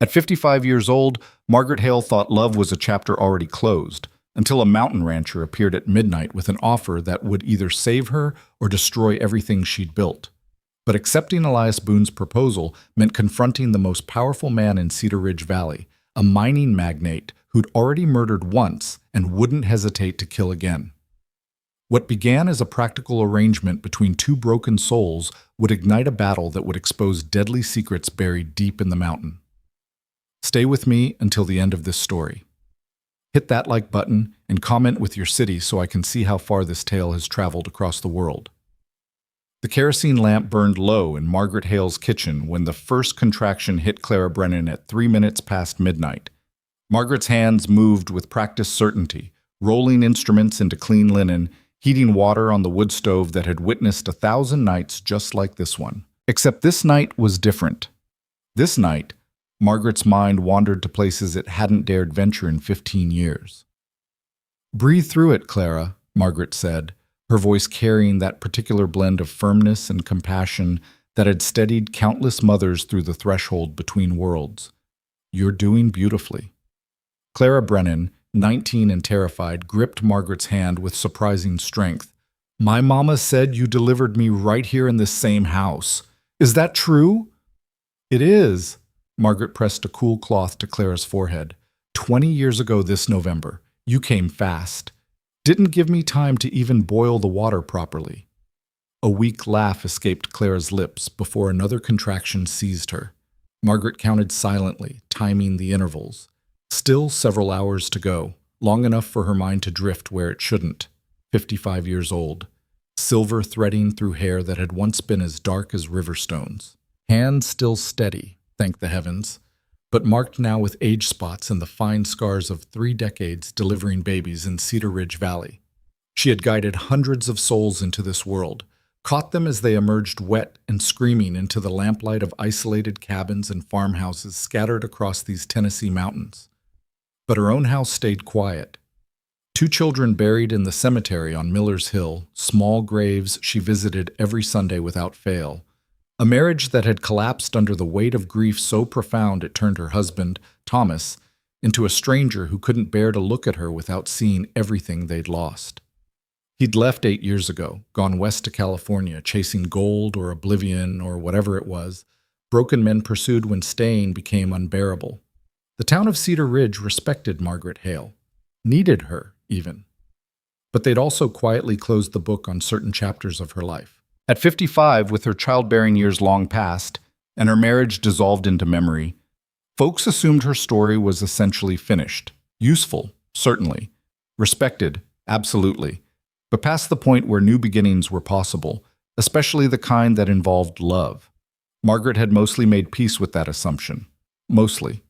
At 55 years old, Margaret Hale thought love was a chapter already closed, until a mountain rancher appeared at midnight with an offer that would either save her or destroy everything she'd built. But accepting Elias Boone's proposal meant confronting the most powerful man in Cedar Ridge Valley, a mining magnate who'd already murdered once and wouldn't hesitate to kill again. What began as a practical arrangement between two broken souls would ignite a battle that would expose deadly secrets buried deep in the mountain. Stay with me until the end of this story. Hit that like button and comment with your city so I can see how far this tale has traveled across the world. The kerosene lamp burned low in Margaret Hale's kitchen when the first contraction hit Clara Brennan at 3 minutes past midnight. Margaret's hands moved with practiced certainty, rolling instruments into clean linen, heating water on the wood stove that had witnessed 1,000 nights just like this one. Except this night was different. This night, Margaret's mind wandered to places it hadn't dared venture in 15 years. "Breathe through it, Clara," Margaret said, her voice carrying that particular blend of firmness and compassion that had steadied countless mothers through the threshold between worlds. "You're doing beautifully." Clara Brennan, 19 and terrified, gripped Margaret's hand with surprising strength. "My mama said you delivered me right here in this same house. Is that true?" "It is." Margaret pressed a cool cloth to Clara's forehead. 20 years ago this November, you came fast. Didn't give me time to even boil the water properly." A weak laugh escaped Clara's lips before another contraction seized her. Margaret counted silently, timing the intervals. Still several hours to go, long enough for her mind to drift where it shouldn't. 55 years old, silver threading through hair that had once been as dark as river stones. Hands still steady, thank the heavens, but marked now with age spots and the fine scars of 3 decades delivering babies in Cedar Ridge Valley. She had guided hundreds of souls into this world, caught them as they emerged wet and screaming into the lamplight of isolated cabins and farmhouses scattered across these Tennessee mountains. But her own house stayed quiet. 2 children buried in the cemetery on Miller's Hill, small graves she visited every Sunday without fail. A marriage that had collapsed under the weight of grief so profound it turned her husband, Thomas, into a stranger who couldn't bear to look at her without seeing everything they'd lost. He'd left 8 years ago, gone west to California, chasing gold or oblivion or whatever it was, broken men pursued when staying became unbearable. The town of Cedar Ridge respected Margaret Hale, needed her even. But they'd also quietly closed the book on certain chapters of her life. At 55, with her childbearing years long past, and her marriage dissolved into memory, folks assumed her story was essentially finished. Useful, certainly. Respected, absolutely. But past the point where new beginnings were possible, especially the kind that involved love. Margaret had mostly made peace with that assumption. Mostly.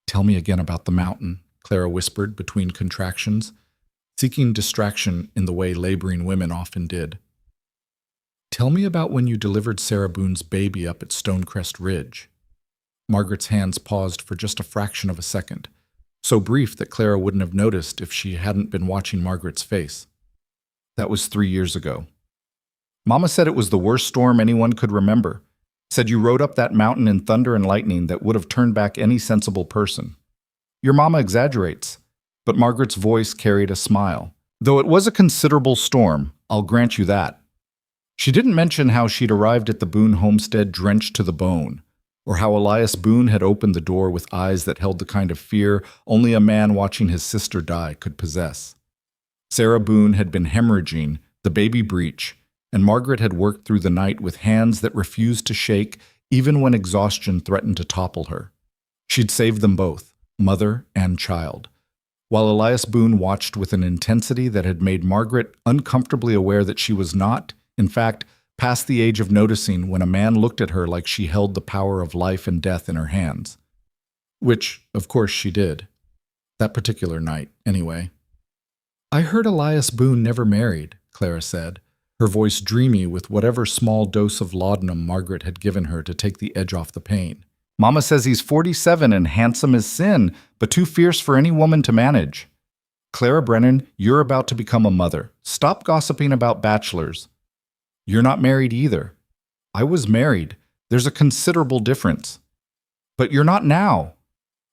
"Tell me again about the mountain," Clara whispered between contractions, seeking distraction in the way laboring women often did. "Tell me about when you delivered Sarah Boone's baby up at Stonecrest Ridge." Margaret's hands paused for just a fraction of a second, so brief that Clara wouldn't have noticed if she hadn't been watching Margaret's face. "That was 3 years ago. Mama said it was the worst storm anyone could remember. Said you rode up that mountain in thunder and lightning that would have turned back any sensible person. Your mama exaggerates." But Margaret's voice carried a smile. "Though it was a considerable storm, I'll grant you that." She didn't mention how she'd arrived at the Boone homestead drenched to the bone, or how Elias Boone had opened the door with eyes that held the kind of fear only a man watching his sister die could possess. Sarah Boone had been hemorrhaging, the baby breech, and Margaret had worked through the night with hands that refused to shake even when exhaustion threatened to topple her. She'd saved them both, mother and child, while Elias Boone watched with an intensity that had made Margaret uncomfortably aware that she was not, in fact, past the age of noticing when a man looked at her like she held the power of life and death in her hands. Which, of course, she did. That particular night, anyway. "I heard Elias Boone never married," Clara said, her voice dreamy with whatever small dose of laudanum Margaret had given her to take the edge off the pain. "Mama says he's 47 and handsome as sin, but too fierce for any woman to manage." "Clara Brennan, you're about to become a mother. Stop gossiping about bachelors." "You're not married either." "I was married. There's a considerable difference." But you're not now.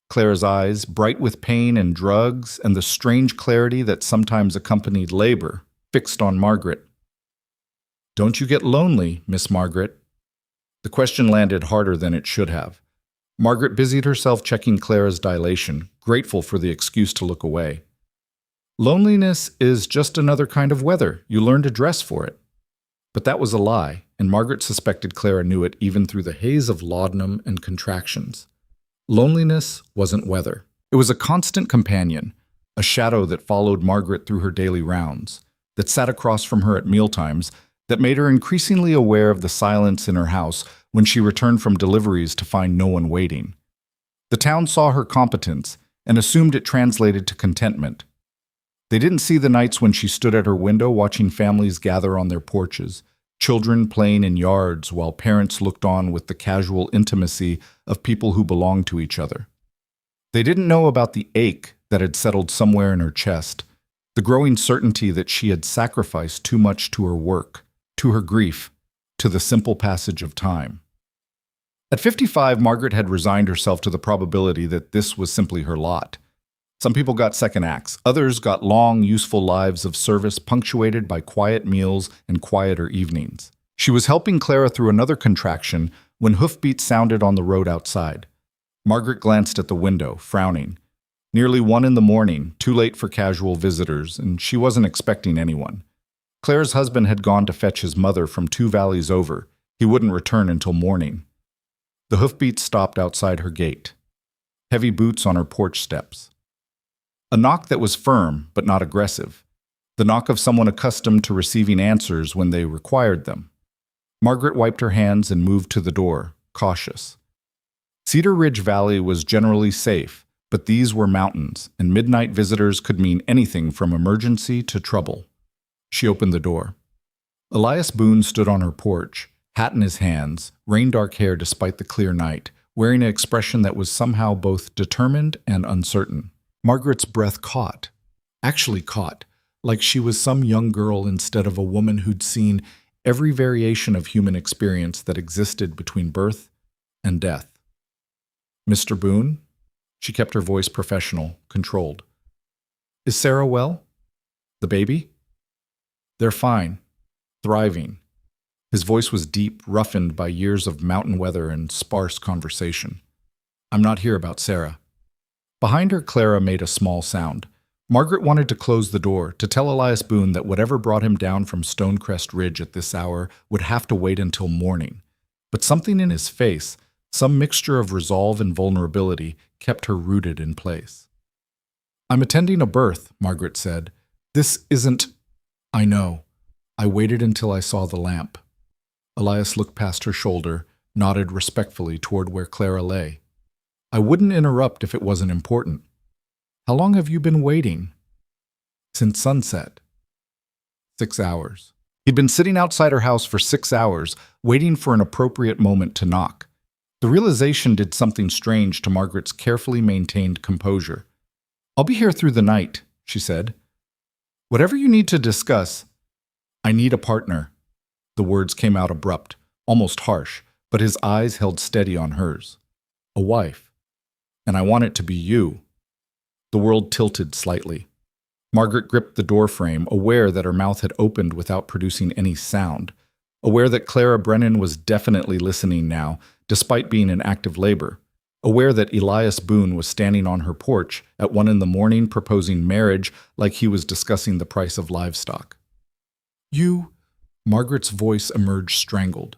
Clara's eyes, bright with pain and drugs and the strange clarity that sometimes accompanied labor, fixed on Margaret. Don't you get lonely, Miss Margaret? The question landed harder than it should have. Margaret busied herself checking Clara's dilation, grateful for the excuse to look away. Loneliness is just another kind of weather. You learn to dress for it. But that was a lie, and Margaret suspected Clara knew it even through the haze of laudanum and contractions. Loneliness wasn't weather. It was a constant companion, a shadow that followed Margaret through her daily rounds, that sat across from her at mealtimes, that made her increasingly aware of the silence in her house when she returned from deliveries to find no one waiting. The town saw her competence and assumed it translated to contentment. They didn't see the nights when she stood at her window watching families gather on their porches, children playing in yards while parents looked on with the casual intimacy of people who belonged to each other. They didn't know about the ache that had settled somewhere in her chest, the growing certainty that she had sacrificed too much to her work, to her grief, to the simple passage of time. At 55, Margaret had resigned herself to the probability that this was simply her lot. Some people got second acts. Others got long, useful lives of service punctuated by quiet meals and quieter evenings. She was helping Clara through another contraction when hoofbeats sounded on the road outside. Margaret glanced at the window, frowning. Nearly 1 a.m, too late for casual visitors, and she wasn't expecting anyone. Clara's husband had gone to fetch his mother from 2 valleys over. He wouldn't return until morning. The hoofbeats stopped outside her gate. Heavy boots on her porch steps. A knock that was firm, but not aggressive. The knock of someone accustomed to receiving answers when they required them. Margaret wiped her hands and moved to the door, cautious. Cedar Ridge Valley was generally safe, but these were mountains, and midnight visitors could mean anything from emergency to trouble. She opened the door. Elias Boone stood on her porch, hat in his hands, rain-dark hair despite the clear night, wearing an expression that was somehow both determined and uncertain. Margaret's breath caught, like she was some young girl instead of a woman who'd seen every variation of human experience that existed between birth and death. Mr. Boone? She kept her voice professional, controlled. Is Sarah well? The baby? They're fine, thriving. His voice was deep, roughened by years of mountain weather and sparse conversation. I'm not here about Sarah. Behind her, Clara made a small sound. Margaret wanted to close the door, to tell Elias Boone that whatever brought him down from Stonecrest Ridge at this hour would have to wait until morning. But something in his face, some mixture of resolve and vulnerability, kept her rooted in place. I'm attending a birth, Margaret said. This isn't... I know. I waited until I saw the lamp. Elias looked past her shoulder, nodded respectfully toward where Clara lay. I wouldn't interrupt if it wasn't important. How long have you been waiting? Since sunset. 6 hours. He'd been sitting outside her house for 6 hours, waiting for an appropriate moment to knock. The realization did something strange to Margaret's carefully maintained composure. I'll be here through the night, she said. Whatever you need to discuss. I need a partner. The words came out abrupt, almost harsh, but his eyes held steady on hers. A wife. And I want it to be you. The world tilted slightly. Margaret gripped the doorframe, aware that her mouth had opened without producing any sound, aware that Clara Brennan was definitely listening now, despite being in active labor, aware that Elias Boone was standing on her porch at 1 a.m. proposing marriage like he was discussing the price of livestock. You, Margaret's voice emerged strangled.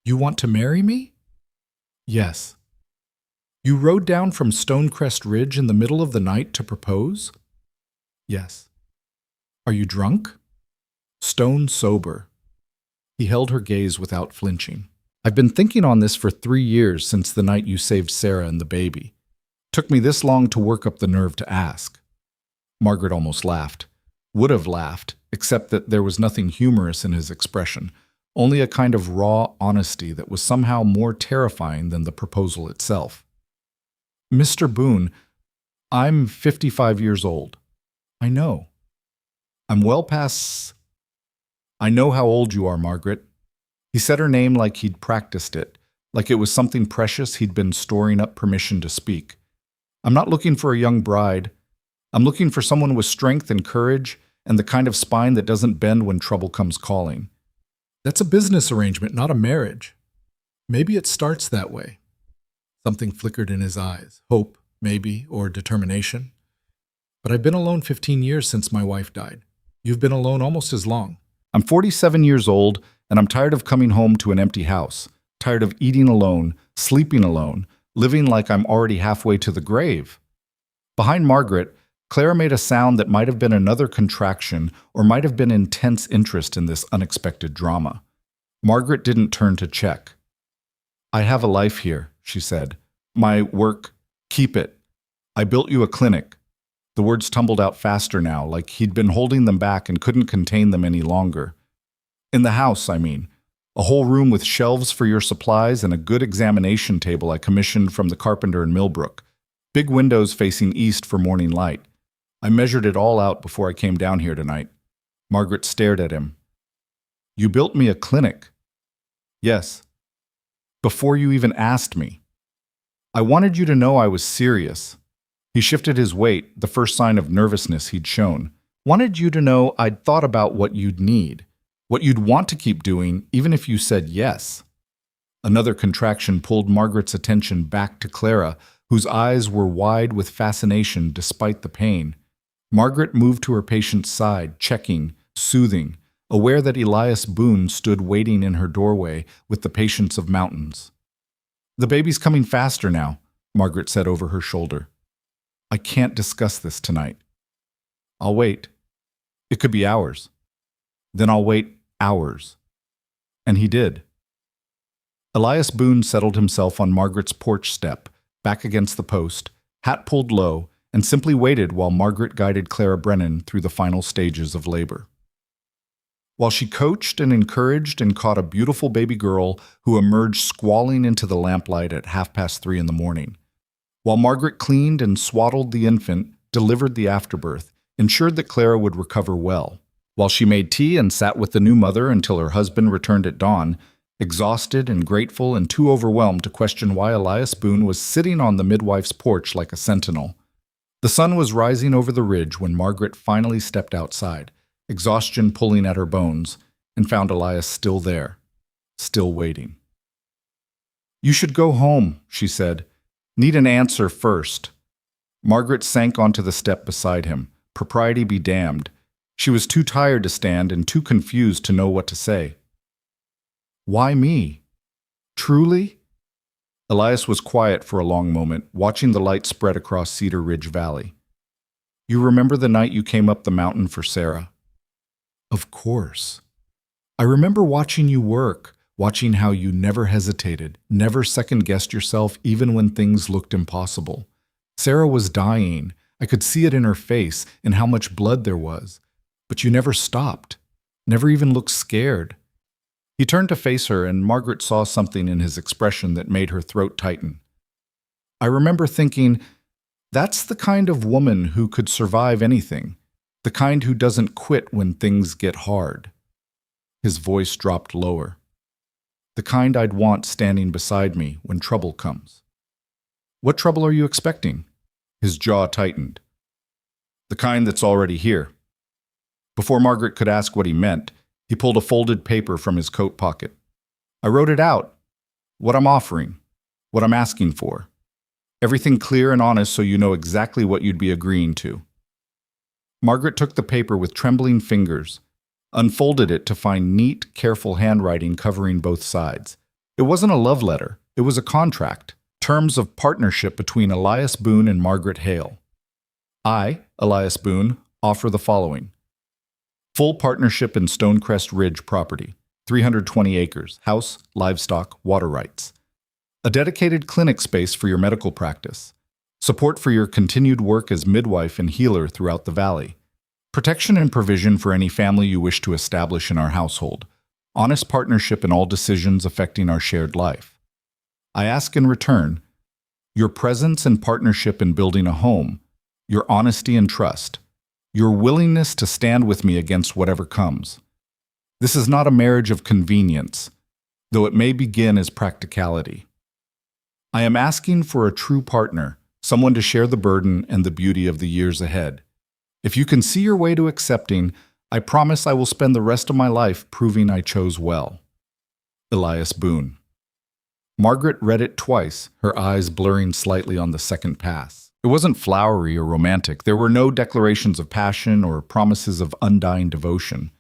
You want to marry me? Yes. You rode down from Stonecrest Ridge in the middle of the night to propose? Yes. Are you drunk? Stone sober. He held her gaze without flinching. I've been thinking on this for 3 years since the night you saved Sarah and the baby. Took me this long to work up the nerve to ask. Margaret almost laughed. Would have laughed, except that there was nothing humorous in his expression, only a kind of raw honesty that was somehow more terrifying than the proposal itself. Mr. Boone, I'm 55 years old. I know. I'm well past... I know how old you are, Margaret. He said her name like he'd practiced it, like it was something precious he'd been storing up permission to speak. I'm not looking for a young bride. I'm looking for someone with strength and courage and the kind of spine that doesn't bend when trouble comes calling. That's a business arrangement, not a marriage. Maybe it starts that way. Something flickered in his eyes. Hope, maybe, or determination. But I've been alone 15 years since my wife died. You've been alone almost as long. I'm 47 years old, and I'm tired of coming home to an empty house, tired of eating alone, sleeping alone, living like I'm already halfway to the grave. Behind Margaret, Clara made a sound that might have been another contraction or might have been intense interest in this unexpected drama. Margaret didn't turn to check. I have a life here, she said. My work, keep it. I built you a clinic. The words tumbled out faster now, like he'd been holding them back and couldn't contain them any longer. In the house, I mean. A whole room with shelves for your supplies and a good examination table I commissioned from the carpenter in Millbrook. Big windows facing east for morning light. I measured it all out before I came down here tonight. Margaret stared at him. You built me a clinic. Yes. Before you even asked me. I wanted you to know I was serious. He shifted his weight, the first sign of nervousness he'd shown. Wanted you to know I'd thought about what you'd need, what you'd want to keep doing, even if you said yes. Another contraction pulled Margaret's attention back to Clara, whose eyes were wide with fascination despite the pain. Margaret moved to her patient's side, checking, soothing, aware that Elias Boone stood waiting in her doorway with the patience of mountains. The baby's coming faster now, Margaret said over her shoulder. I can't discuss this tonight. I'll wait. It could be hours. Then I'll wait hours. And he did. Elias Boone settled himself on Margaret's porch step, back against the post, hat pulled low, and simply waited while Margaret guided Clara Brennan through the final stages of labor. While she coached and encouraged and caught a beautiful baby girl who emerged squalling into the lamplight at 3:30 in the morning. While Margaret cleaned and swaddled the infant, delivered the afterbirth, ensured that Clara would recover well. While she made tea and sat with the new mother until her husband returned at dawn, exhausted and grateful and too overwhelmed to question why Elias Boone was sitting on the midwife's porch like a sentinel. The sun was rising over the ridge when Margaret finally stepped outside, exhaustion pulling at her bones, and found Elias still there, still waiting. You should go home, she said. Need an answer first. Margaret sank onto the step beside him. Propriety be damned. She was too tired to stand and too confused to know what to say. Why me? Truly? Elias was quiet for a long moment, watching the light spread across Cedar Ridge Valley. You remember the night you came up the mountain for Sarah? Of course. I remember watching you work, watching how you never hesitated, never second-guessed yourself even when things looked impossible. Sarah was dying. I could see it in her face and how much blood there was. But you never stopped, never even looked scared. He turned to face her, and Margaret saw something in his expression that made her throat tighten. I remember thinking, that's the kind of woman who could survive anything, the kind who doesn't quit when things get hard. His voice dropped lower. The kind I'd want standing beside me when trouble comes. What trouble are you expecting? His jaw tightened. The kind that's already here. Before Margaret could ask what he meant, he pulled a folded paper from his coat pocket. I wrote it out. What I'm offering. What I'm asking for. Everything clear and honest so you know exactly what you'd be agreeing to. Margaret took the paper with trembling fingers, unfolded it to find neat, careful handwriting covering both sides. It wasn't a love letter. It was a contract. Terms of partnership between Elias Boone and Margaret Hale. I, Elias Boone, offer the following. Full partnership in Stonecrest Ridge property, 320 acres, house, livestock, water rights. A dedicated clinic space for your medical practice. Support for your continued work as midwife and healer throughout the valley. Protection and provision for any family you wish to establish in our household. Honest partnership in all decisions affecting our shared life. I ask in return, your presence and partnership in building a home, your honesty and trust, your willingness to stand with me against whatever comes. This is not a marriage of convenience. though it may begin as practicality. I am asking for a true partner, someone to share the burden and the beauty of the years ahead. If you can see your way to accepting, I promise I will spend the rest of my life proving I chose well. Elias Boone. Margaret read it twice, her eyes blurring slightly on the second pass. It wasn't flowery or romantic. There were no declarations of passion or promises of undying devotion.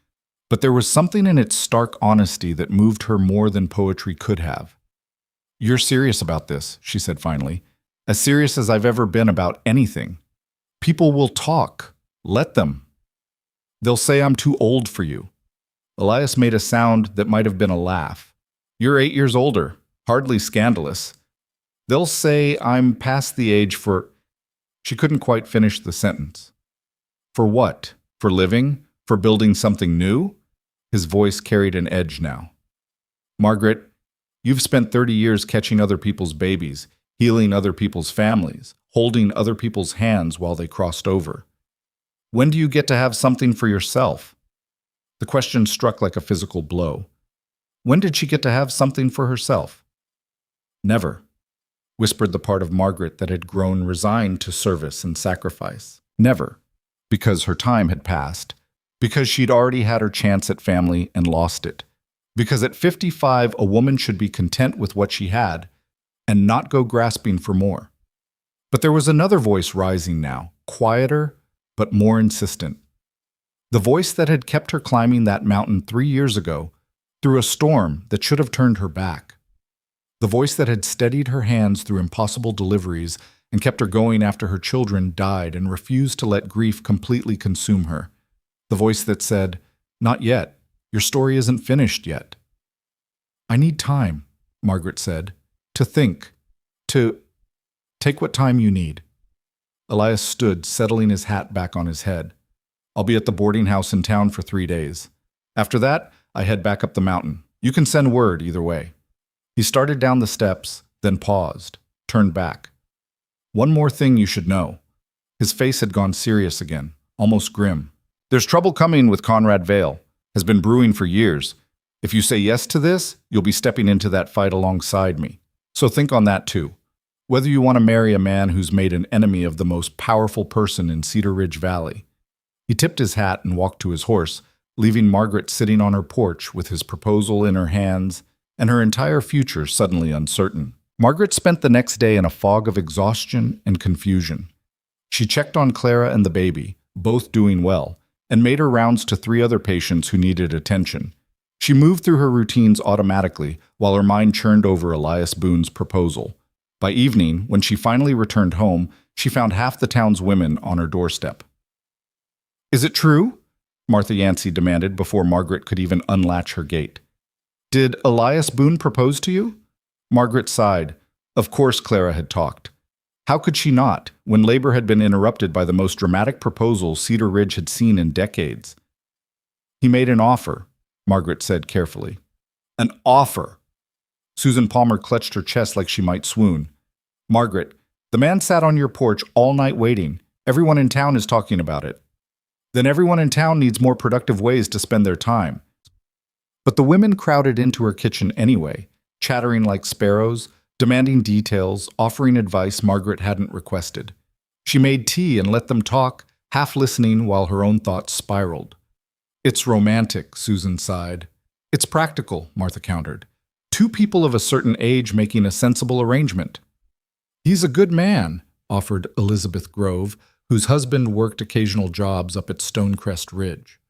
But there was something in its stark honesty that moved her more than poetry could have. "You're serious about this," she said finally. "As serious as I've ever been about anything. People will talk. Let them. They'll say I'm too old for you." Elias made a sound that might have been a laugh. "You're 8 years older. Hardly scandalous. They'll say I'm past the age for—" She couldn't quite finish the sentence. "For what? For living? For building something new?" His voice carried an edge now. "Margaret, you've spent 30 years catching other people's babies, healing other people's families, holding other people's hands while they crossed over. When do you get to have something for yourself?" The question struck like a physical blow. When did she get to have something for herself? "Never," whispered the part of Margaret that had grown resigned to service and sacrifice. Never, because her time had passed, because she'd already had her chance at family and lost it, because at 55 a woman should be content with what she had and not go grasping for more. But there was another voice rising now, quieter but more insistent. The voice that had kept her climbing that mountain 3 years ago, through a storm that should have turned her back. The voice that had steadied her hands through impossible deliveries and kept her going after her children died and refused to let grief completely consume her. The voice that said, "Not yet. Your story isn't finished yet." "I need time," Margaret said, "to think, to take what time you need." Elias stood, settling his hat back on his head. "I'll be at the boarding house in town for 3 days. After that, I head back up the mountain. You can send word either way." He started down the steps, then paused, turned back. "One more thing you should know." His face had gone serious again, almost grim. "There's trouble coming with Conrad Vale. Has been brewing for years. If you say yes to this, you'll be stepping into that fight alongside me. So think on that too. Whether you want to marry a man who's made an enemy of the most powerful person in Cedar Ridge Valley." He tipped his hat and walked to his horse, leaving Margaret sitting on her porch with his proposal in her hands and her entire future suddenly uncertain. Margaret spent the next day in a fog of exhaustion and confusion. She checked on Clara and the baby, both doing well, and made her rounds to 3 other patients who needed attention. She moved through her routines automatically while her mind churned over Elias Boone's proposal. By evening, when she finally returned home, she found half the town's women on her doorstep. "Is it true?" Martha Yancey demanded before Margaret could even unlatch her gate. "Did Elias Boone propose to you?" Margaret sighed. Of course Clara had talked. How could she not, when labor had been interrupted by the most dramatic proposal Cedar Ridge had seen in decades? "He made an offer," Margaret said carefully. "An offer!" Susan Palmer clutched her chest like she might swoon. "Margaret, the man sat on your porch all night waiting. Everyone in town is talking about it. Then everyone in town needs more productive ways to spend their time." But the women crowded into her kitchen anyway, chattering like sparrows, demanding details, offering advice Margaret hadn't requested. She made tea and let them talk, half listening while her own thoughts spiraled. "It's romantic," Susan sighed. "It's practical," Martha countered. "Two people of a certain age making a sensible arrangement." "He's a good man," offered Elizabeth Grove, whose husband worked occasional jobs up at Stonecrest Ridge.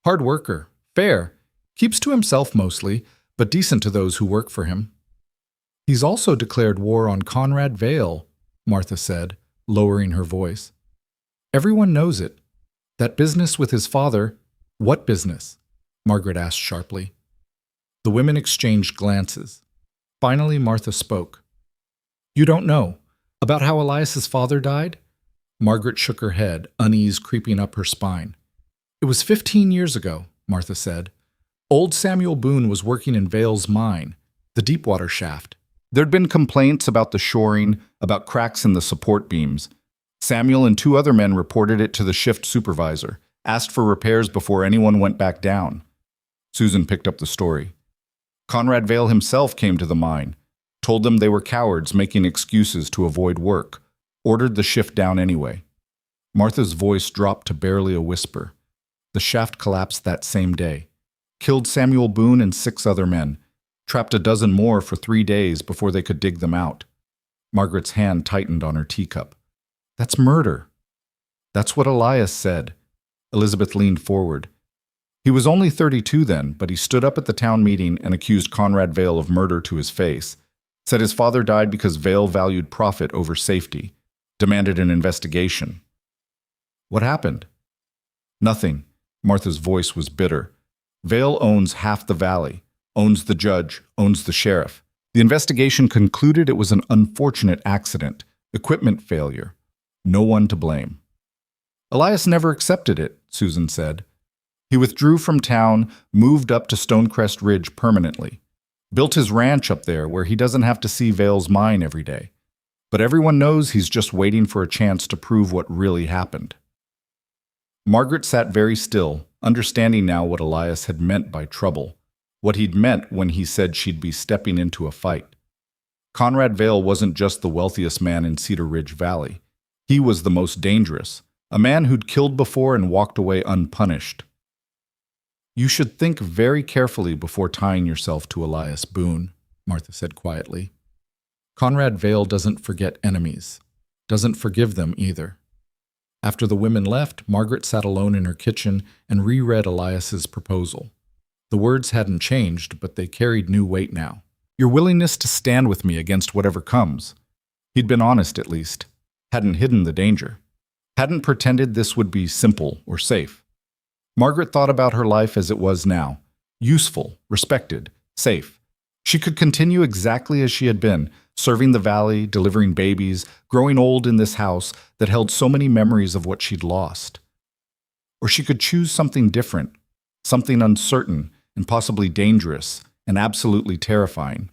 "Hard worker, fair, keeps to himself mostly, but decent to those who work for him." "He's also declared war on Conrad Vale," Martha said, lowering her voice. "Everyone knows it. That business with his father—" "What business?" Margaret asked sharply. The women exchanged glances. Finally, Martha spoke. "You don't know. About how Elias's father died?" Margaret shook her head, unease creeping up her spine. "It was 15 years ago," Martha said. "Old Samuel Boone was working in Vale's mine, the Deepwater shaft. There'd been complaints about the shoring, about cracks in the support beams. Samuel and 2 other men reported it to the shift supervisor, asked for repairs before anyone went back down." Susan picked up the story. Conrad Vale himself came to the mine, told them they were cowards making excuses to avoid work, ordered the shift down anyway. Martha's voice dropped to barely a whisper. The shaft collapsed that same day. Killed Samuel Boone and 6 other men. Trapped a dozen more for 3 days before they could dig them out. Margaret's hand tightened on her teacup. That's murder. That's what Elias said. Elizabeth leaned forward. He was only 32 then, but he stood up at the town meeting and accused Conrad Vale of murder to his face. Said his father died because Vale valued profit over safety. Demanded an investigation. What happened? Nothing. Martha's voice was bitter. Vale owns half the valley, owns the judge, owns the sheriff. The investigation concluded it was an unfortunate accident, equipment failure. No one to blame. Elias never accepted it, Susan said. He withdrew from town, moved up to Stonecrest Ridge permanently. Built his ranch up there where he doesn't have to see Vale's mine every day. But everyone knows he's just waiting for a chance to prove what really happened. Margaret sat very still, understanding now what Elias had meant by trouble, what he'd meant when he said she'd be stepping into a fight. Conrad Vale wasn't just the wealthiest man in Cedar Ridge Valley. He was the most dangerous, a man who'd killed before and walked away unpunished. You should think very carefully before tying yourself to Elias Boone, Martha said quietly. Conrad Vale doesn't forget enemies, doesn't forgive them either. After the women left, Margaret sat alone in her kitchen and reread Elias's proposal. The words hadn't changed, but they carried new weight now. Your willingness to stand with me against whatever comes. He'd been honest, at least. Hadn't hidden the danger. Hadn't pretended this would be simple or safe. Margaret thought about her life as it was now. Useful, respected, safe. She could continue exactly as she had been, serving the valley, delivering babies, growing old in this house that held so many memories of what she'd lost. Or she could choose something different, something uncertain and possibly dangerous and absolutely terrifying.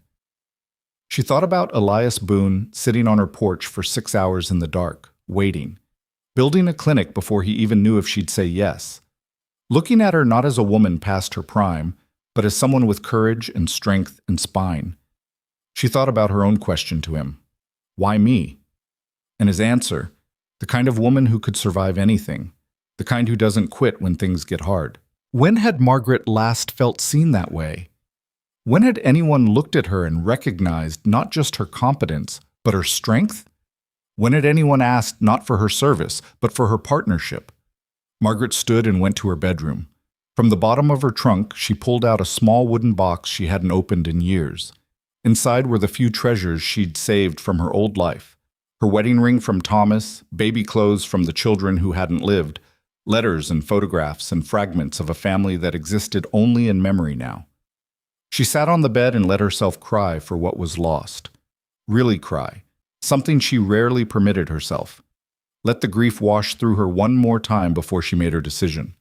She thought about Elias Boone sitting on her porch for 6 hours in the dark, waiting, building a clinic before he even knew if she'd say yes, looking at her not as a woman past her prime, but as someone with courage and strength and spine. She thought about her own question to him. Why me? And his answer, the kind of woman who could survive anything, the kind who doesn't quit when things get hard. When had Margaret last felt seen that way? When had anyone looked at her and recognized not just her competence, but her strength? When had anyone asked not for her service, but for her partnership? Margaret stood and went to her bedroom. From the bottom of her trunk, she pulled out a small wooden box she hadn't opened in years. Inside were the few treasures she'd saved from her old life. Her wedding ring from Thomas, baby clothes from the children who hadn't lived, letters and photographs and fragments of a family that existed only in memory now. She sat on the bed and let herself cry for what was lost. Really cry, something she rarely permitted herself. Let the grief wash through her one more time before she made her decision.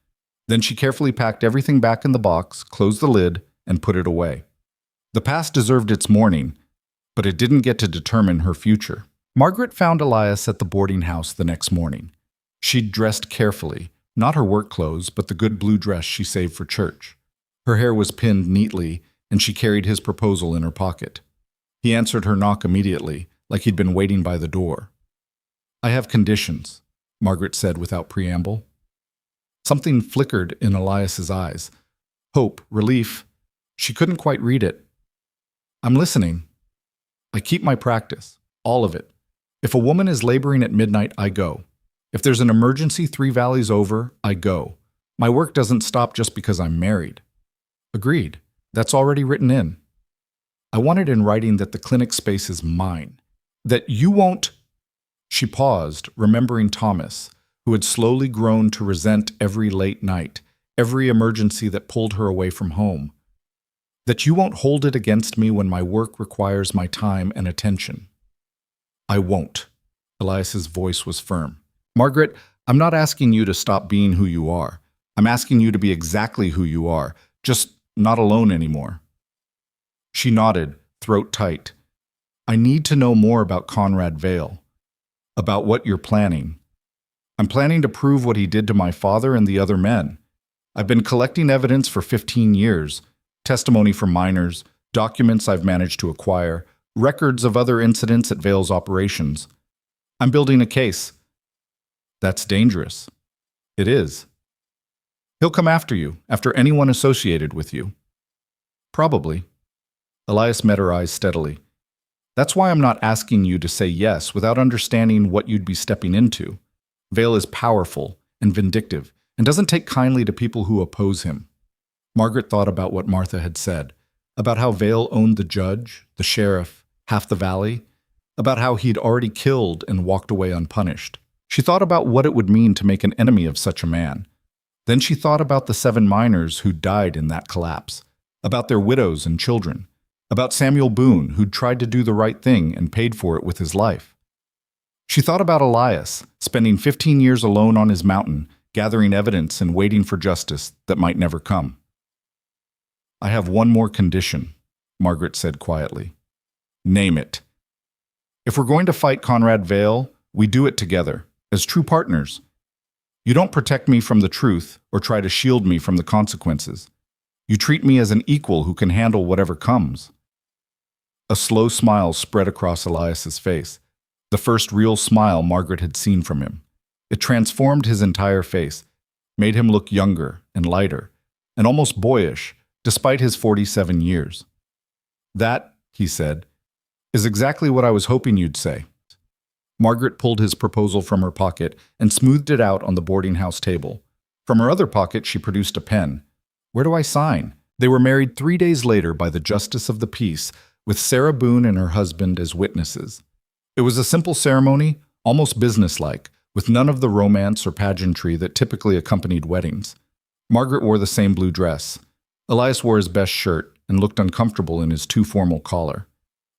Then she carefully packed everything back in the box, closed the lid, and put it away. The past deserved its mourning, but it didn't get to determine her future. Margaret found Elias at the boarding house the next morning. She'd dressed carefully, not her work clothes, but the good blue dress she saved for church. Her hair was pinned neatly, and she carried his proposal in her pocket. He answered her knock immediately, like he'd been waiting by the door. I have conditions, Margaret said without preamble. Something flickered in Elias's eyes. Hope, relief. She couldn't quite read it. I'm listening. I keep my practice, all of it. If a woman is laboring at midnight, I go. If there's an emergency 3 valleys over, I go. My work doesn't stop just because I'm married. Agreed. That's already written in. I want it in writing that the clinic space is mine. That you won't... She paused, remembering Thomas, who had slowly grown to resent every late night, every emergency that pulled her away from home. That you won't hold it against me when my work requires my time and attention. I won't. Elias's voice was firm. Margaret, I'm not asking you to stop being who you are. I'm asking you to be exactly who you are, just not alone anymore. She nodded, throat tight. I need to know more about Conrad Vale. About what you're planning. I'm planning to prove what he did to my father and the other men. I've been collecting evidence for 15 years. Testimony from miners, documents I've managed to acquire, records of other incidents at Vale's operations. I'm building a case. That's dangerous. It is. He'll come after you, after anyone associated with you. Probably. Elias met her eyes steadily. That's why I'm not asking you to say yes without understanding what you'd be stepping into. Vale is powerful and vindictive and doesn't take kindly to people who oppose him. Margaret thought about what Martha had said, about how Vale owned the judge, the sheriff, half the valley, about how he'd already killed and walked away unpunished. She thought about what it would mean to make an enemy of such a man. Then she thought about the 7 miners who died in that collapse, about their widows and children, about Samuel Boone, who'd tried to do the right thing and paid for it with his life. She thought about Elias, spending 15 years alone on his mountain, gathering evidence and waiting for justice that might never come. I have one more condition, Margaret said quietly. Name it. If we're going to fight Conrad Vale, we do it together, as true partners. You don't protect me from the truth or try to shield me from the consequences. You treat me as an equal who can handle whatever comes. A slow smile spread across Elias's face, the first real smile Margaret had seen from him. It transformed his entire face, made him look younger and lighter, and almost boyish, despite his 47 years. That, he said, is exactly what I was hoping you'd say. Margaret pulled his proposal from her pocket and smoothed it out on the boarding house table. From her other pocket, she produced a pen. Where do I sign? They were married 3 days later by the Justice of the Peace, with Sarah Boone and her husband as witnesses. It was a simple ceremony, almost businesslike, with none of the romance or pageantry that typically accompanied weddings. Margaret wore the same blue dress. Elias wore his best shirt and looked uncomfortable in his too formal collar.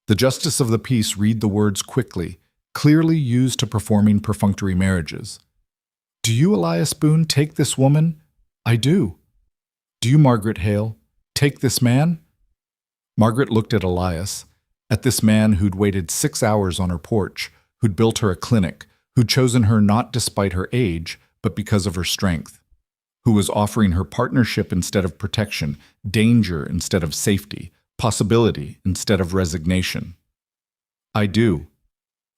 The Justice of the Peace read the words quickly, clearly used to performing perfunctory marriages. Do you, Elias Boone, take this woman? I do. Do you, Margaret Hale, take this man? Margaret looked at Elias, at this man who'd waited 6 hours on her porch, who'd built her a clinic, who'd chosen her not despite her age, but because of her strength, who was offering her partnership instead of protection, danger instead of safety, possibility instead of resignation. I do.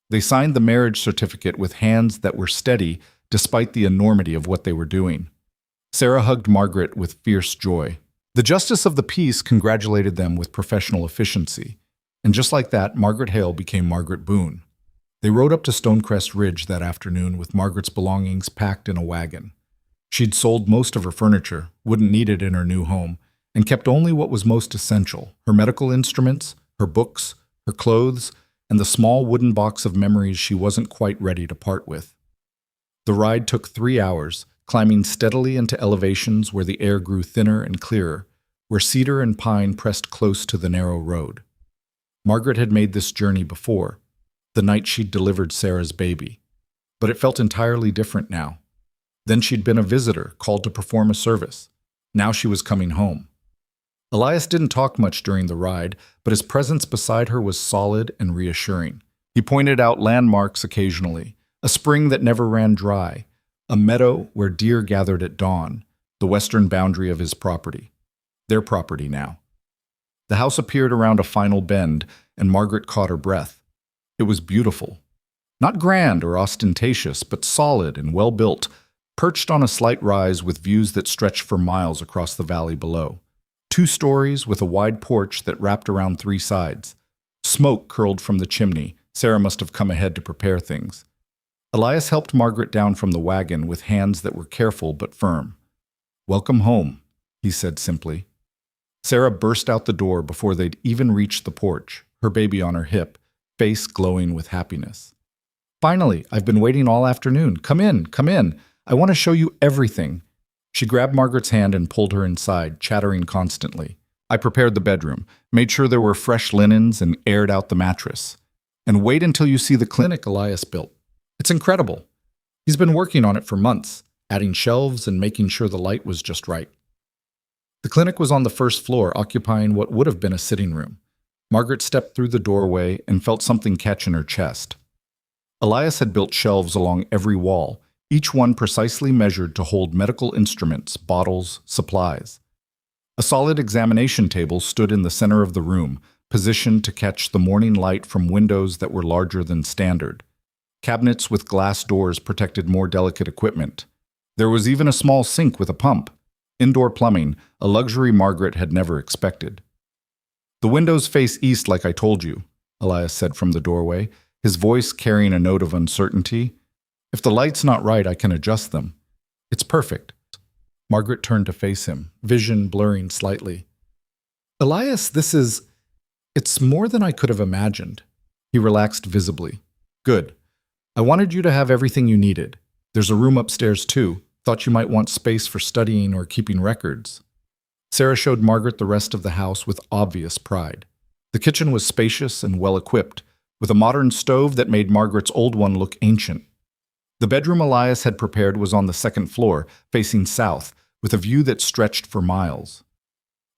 They signed the marriage certificate with hands that were steady despite the enormity of what they were doing. Sarah hugged Margaret with fierce joy. The Justice of the Peace congratulated them with professional efficiency, and just like that, Margaret Hale became Margaret Boone. They rode up to Stonecrest Ridge that afternoon with Margaret's belongings packed in a wagon. She'd sold most of her furniture, wouldn't need it in her new home, and kept only what was most essential, her medical instruments, her books, her clothes, and the small wooden box of memories she wasn't quite ready to part with. The ride took 3 hours, climbing steadily into elevations where the air grew thinner and clearer, where cedar and pine pressed close to the narrow road. Margaret had made this journey before, the night she'd delivered Sarah's baby, but it felt entirely different now. Then she'd been a visitor, called to perform a service. Now she was coming home. Elias didn't talk much during the ride, but his presence beside her was solid and reassuring. He pointed out landmarks occasionally, a spring that never ran dry, a meadow where deer gathered at dawn, the western boundary of his property. Their property now. The house appeared around a final bend, and Margaret caught her breath. It was beautiful. Not grand or ostentatious, but solid and well-built, perched on a slight rise with views that stretched for miles across the valley below. 2 stories with a wide porch that wrapped around 3 sides. Smoke curled from the chimney. Sarah must have come ahead to prepare things. Elias helped Margaret down from the wagon with hands that were careful but firm. "Welcome home," he said simply. Sarah burst out the door before they'd even reached the porch, her baby on her hip, face glowing with happiness. "Finally, I've been waiting all afternoon. Come in, come in. I want to show you everything." She grabbed Margaret's hand and pulled her inside, chattering constantly. I prepared the bedroom, made sure there were fresh linens, and aired out the mattress. "And wait until you see the clinic Elias built. It's incredible. He's been working on it for months, adding shelves and making sure the light was just right." The clinic was on the first floor, occupying what would have been a sitting room. Margaret stepped through the doorway and felt something catch in her chest. Elias had built shelves along every wall, each one precisely measured to hold medical instruments, bottles, supplies. A solid examination table stood in the center of the room, positioned to catch the morning light from windows that were larger than standard. Cabinets with glass doors protected more delicate equipment. There was even a small sink with a pump. Indoor plumbing, a luxury Margaret had never expected. "The windows face east like I told you," Elias said from the doorway, his voice carrying a note of uncertainty. "If the light's not right, I can adjust them. It's perfect." Margaret turned to face him, vision blurring slightly. "Elias, it's more than I could have imagined." He relaxed visibly. "Good. I wanted you to have everything you needed. There's a room upstairs too. Thought you might want space for studying or keeping records." Sarah showed Margaret the rest of the house with obvious pride. The kitchen was spacious and well-equipped, with a modern stove that made Margaret's old one look ancient. The bedroom Elias had prepared was on the second floor, facing south, with a view that stretched for miles.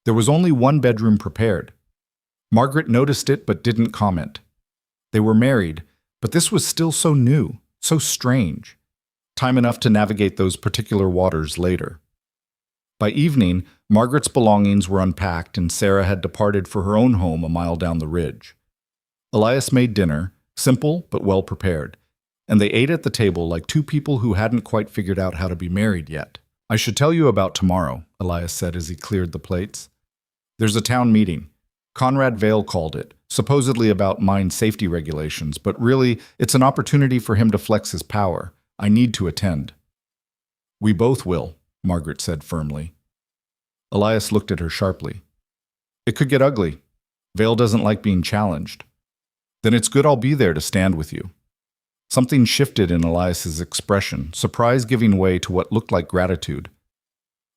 There was only one bedroom prepared. Margaret noticed it but didn't comment. They were married, but this was still so new, so strange. Time enough to navigate those particular waters later. By evening, Margaret's belongings were unpacked and Sarah had departed for her own home a mile down the ridge. Elias made dinner, simple but well prepared, and they ate at the table like two people who hadn't quite figured out how to be married yet. "I should tell you about tomorrow," Elias said as he cleared the plates. "There's a town meeting. Conrad Vale called it, supposedly about mine safety regulations, but really, it's an opportunity for him to flex his power. I need to attend." "We both will," Margaret said firmly. Elias looked at her sharply. "It could get ugly. Vale doesn't like being challenged." "Then it's good I'll be there to stand with you." Something shifted in Elias's expression, surprise giving way to what looked like gratitude.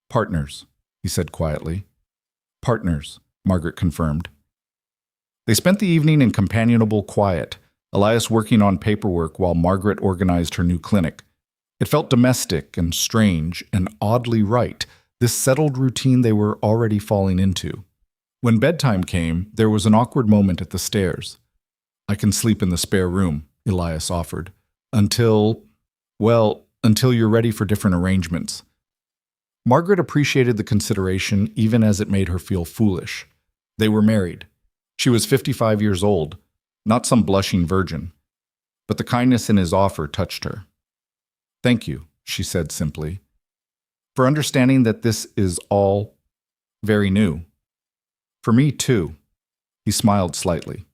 "Partners," he said quietly. "Partners," Margaret confirmed. They spent the evening in companionable quiet, Elias working on paperwork while Margaret organized her new clinic. It felt domestic and strange and oddly right, this settled routine they were already falling into. When bedtime came, there was an awkward moment at the stairs. "I can sleep in the spare room," Elias offered, until you're ready for different arrangements." Margaret appreciated the consideration even as it made her feel foolish. They were married. She was 55 years old, not some blushing virgin. But the kindness in his offer touched her. "Thank you," she said simply, "for understanding that this is all very new. For me, too." He smiled slightly.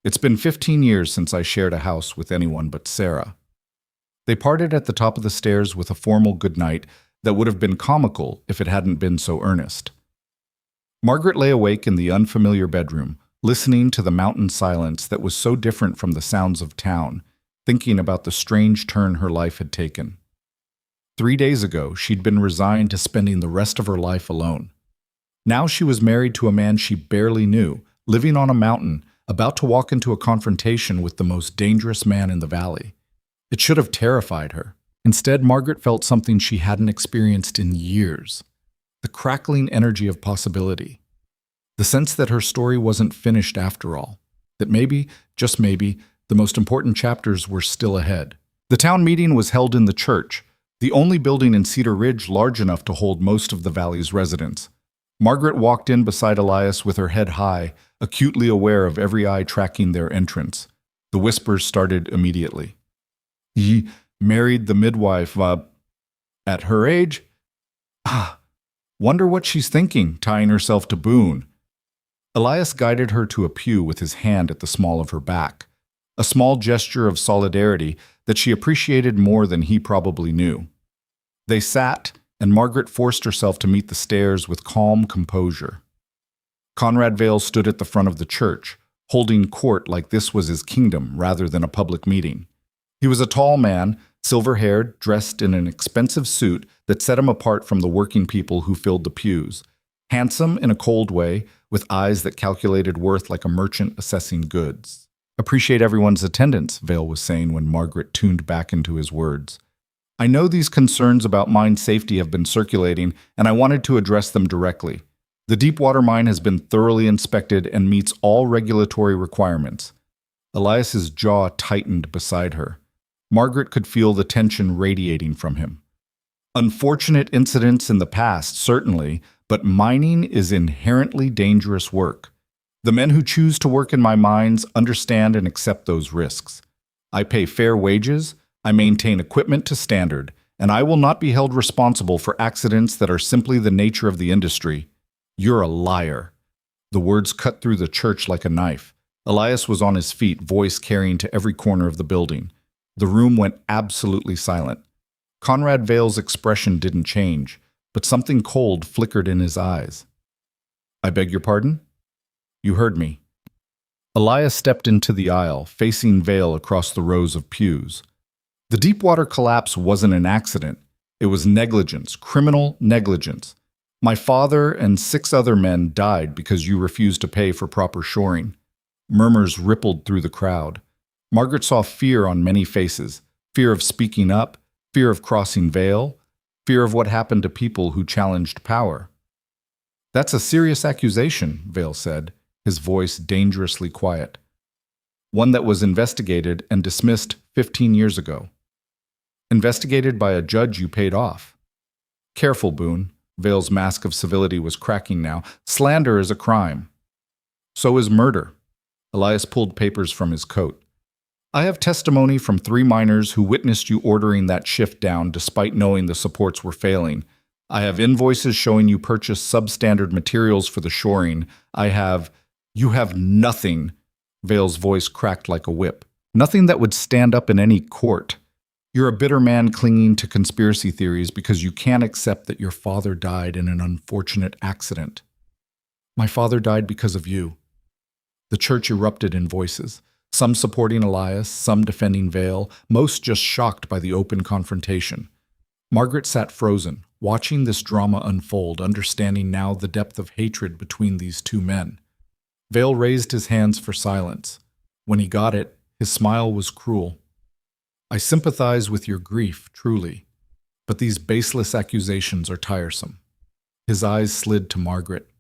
"It's been 15 years since I shared a house with anyone but Sarah." They parted at the top of the stairs with a formal goodnight that would have been comical if it hadn't been so earnest. Margaret lay awake in the unfamiliar bedroom, listening to the mountain silence that was so different from the sounds of town, thinking about the strange turn her life had taken. 3 days ago, she'd been resigned to spending the rest of her life alone. Now she was married to a man she barely knew, living on a mountain, about to walk into a confrontation with the most dangerous man in the valley. It should have terrified her. Instead, Margaret felt something she hadn't experienced in years. The crackling energy of possibility. The sense that her story wasn't finished after all. That maybe, just maybe, the most important chapters were still ahead. The town meeting was held in the church, the only building in Cedar Ridge large enough to hold most of the valley's residents. Margaret walked in beside Elias with her head high, acutely aware of every eye tracking their entrance. The whispers started immediately. "Ye married the midwife, at her age? Wonder what she's thinking, tying herself to Boone." Elias guided her to a pew with his hand at the small of her back, a small gesture of solidarity that she appreciated more than he probably knew. They sat, and Margaret forced herself to meet the stairs with calm composure. Conrad Vale stood at the front of the church, holding court like this was his kingdom rather than a public meeting. He was a tall man, silver-haired, dressed in an expensive suit that set him apart from the working people who filled the pews. Handsome in a cold way, with eyes that calculated worth like a merchant assessing goods. "Appreciate everyone's attendance," Vale was saying when Margaret tuned back into his words. "I know these concerns about mine safety have been circulating, and I wanted to address them directly. The Deepwater mine has been thoroughly inspected and meets all regulatory requirements." Elias's jaw tightened beside her. Margaret could feel the tension radiating from him. "Unfortunate incidents in the past, certainly, but mining is inherently dangerous work. The men who choose to work in my mines understand and accept those risks. I pay fair wages, I maintain equipment to standard, and I will not be held responsible for accidents that are simply the nature of the industry. You're a liar." The words cut through the church like a knife. Elias was on his feet, voice carrying to every corner of the building. The room went absolutely silent. Conrad Vale's expression didn't change, but something cold flickered in his eyes. "I beg your pardon?" "You heard me." Elias stepped into the aisle, facing Vale across the rows of pews. The Deepwater collapse wasn't an accident. It was negligence, criminal negligence. My father and 6 other men died because you refused to pay for proper shoring. Murmurs rippled through the crowd. Margaret saw fear on many faces, fear of speaking up, fear of crossing Vale, fear of what happened to people who challenged power. "That's a serious accusation," Vale said, his voice dangerously quiet. "One that was investigated and dismissed 15 years ago. Investigated by a judge you paid off." "Careful, Boone." Vale's mask of civility was cracking now. "Slander is a crime. So is murder." Elias pulled papers from his coat. "I have testimony from 3 miners who witnessed you ordering that shift down despite knowing the supports were failing. I have invoices showing you purchased substandard materials for the shoring. You have nothing." Vale's voice cracked like a whip. "Nothing that would stand up in any court. You're a bitter man clinging to conspiracy theories because you can't accept that your father died in an unfortunate accident." "My father died because of you." The church erupted in voices, some supporting Elias, some defending Vale, most just shocked by the open confrontation. Margaret sat frozen, watching this drama unfold, understanding now the depth of hatred between these 2 men. Vale raised his hands for silence. When he got it, his smile was cruel. "I sympathize with your grief, truly, but these baseless accusations are tiresome." His eyes slid to Margaret.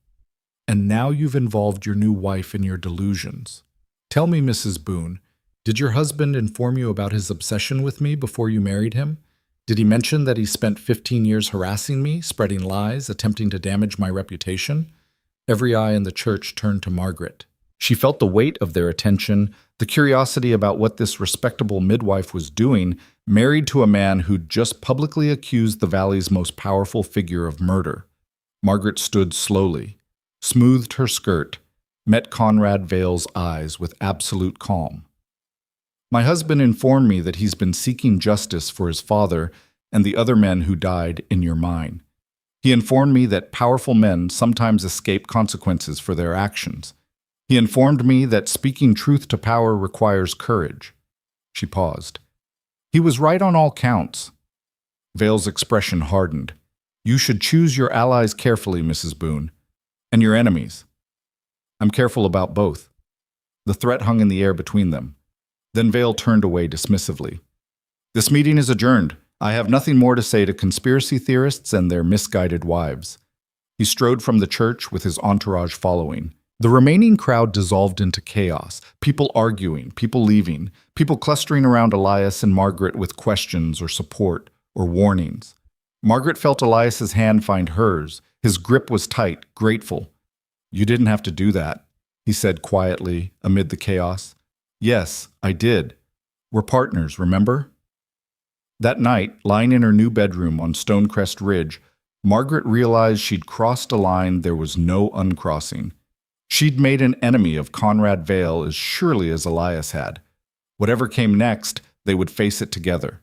"And now you've involved your new wife in your delusions. Tell me, Mrs. Boone, did your husband inform you about his obsession with me before you married him? Did he mention that he spent 15 years harassing me, spreading lies, attempting to damage my reputation?" Every eye in the church turned to Margaret. She felt the weight of their attention, the curiosity about what this respectable midwife was doing, married to a man who'd just publicly accused the valley's most powerful figure of murder. Margaret stood slowly, smoothed her skirt, met Conrad Vale's eyes with absolute calm. "My husband informed me that he's been seeking justice for his father and the other men who died in your mine. He informed me that powerful men sometimes escape consequences for their actions. He informed me that speaking truth to power requires courage." She paused. "He was right on all counts." Vale's expression hardened. "You should choose your allies carefully, Mrs. Boone, and your enemies." "I'm careful about both." The threat hung in the air between them. Then Vale turned away dismissively. "This meeting is adjourned. I have nothing more to say to conspiracy theorists and their misguided wives." He strode from the church with his entourage following. The remaining crowd dissolved into chaos, people arguing, people leaving, people clustering around Elias and Margaret with questions or support or warnings. Margaret felt Elias's hand find hers. His grip was tight, grateful. "You didn't have to do that," he said quietly amid the chaos. "Yes, I did. We're partners, remember?" That night, lying in her new bedroom on Stonecrest Ridge, Margaret realized she'd crossed a line there was no uncrossing. She'd made an enemy of Conrad Vale as surely as Elias had. Whatever came next, they would face it together.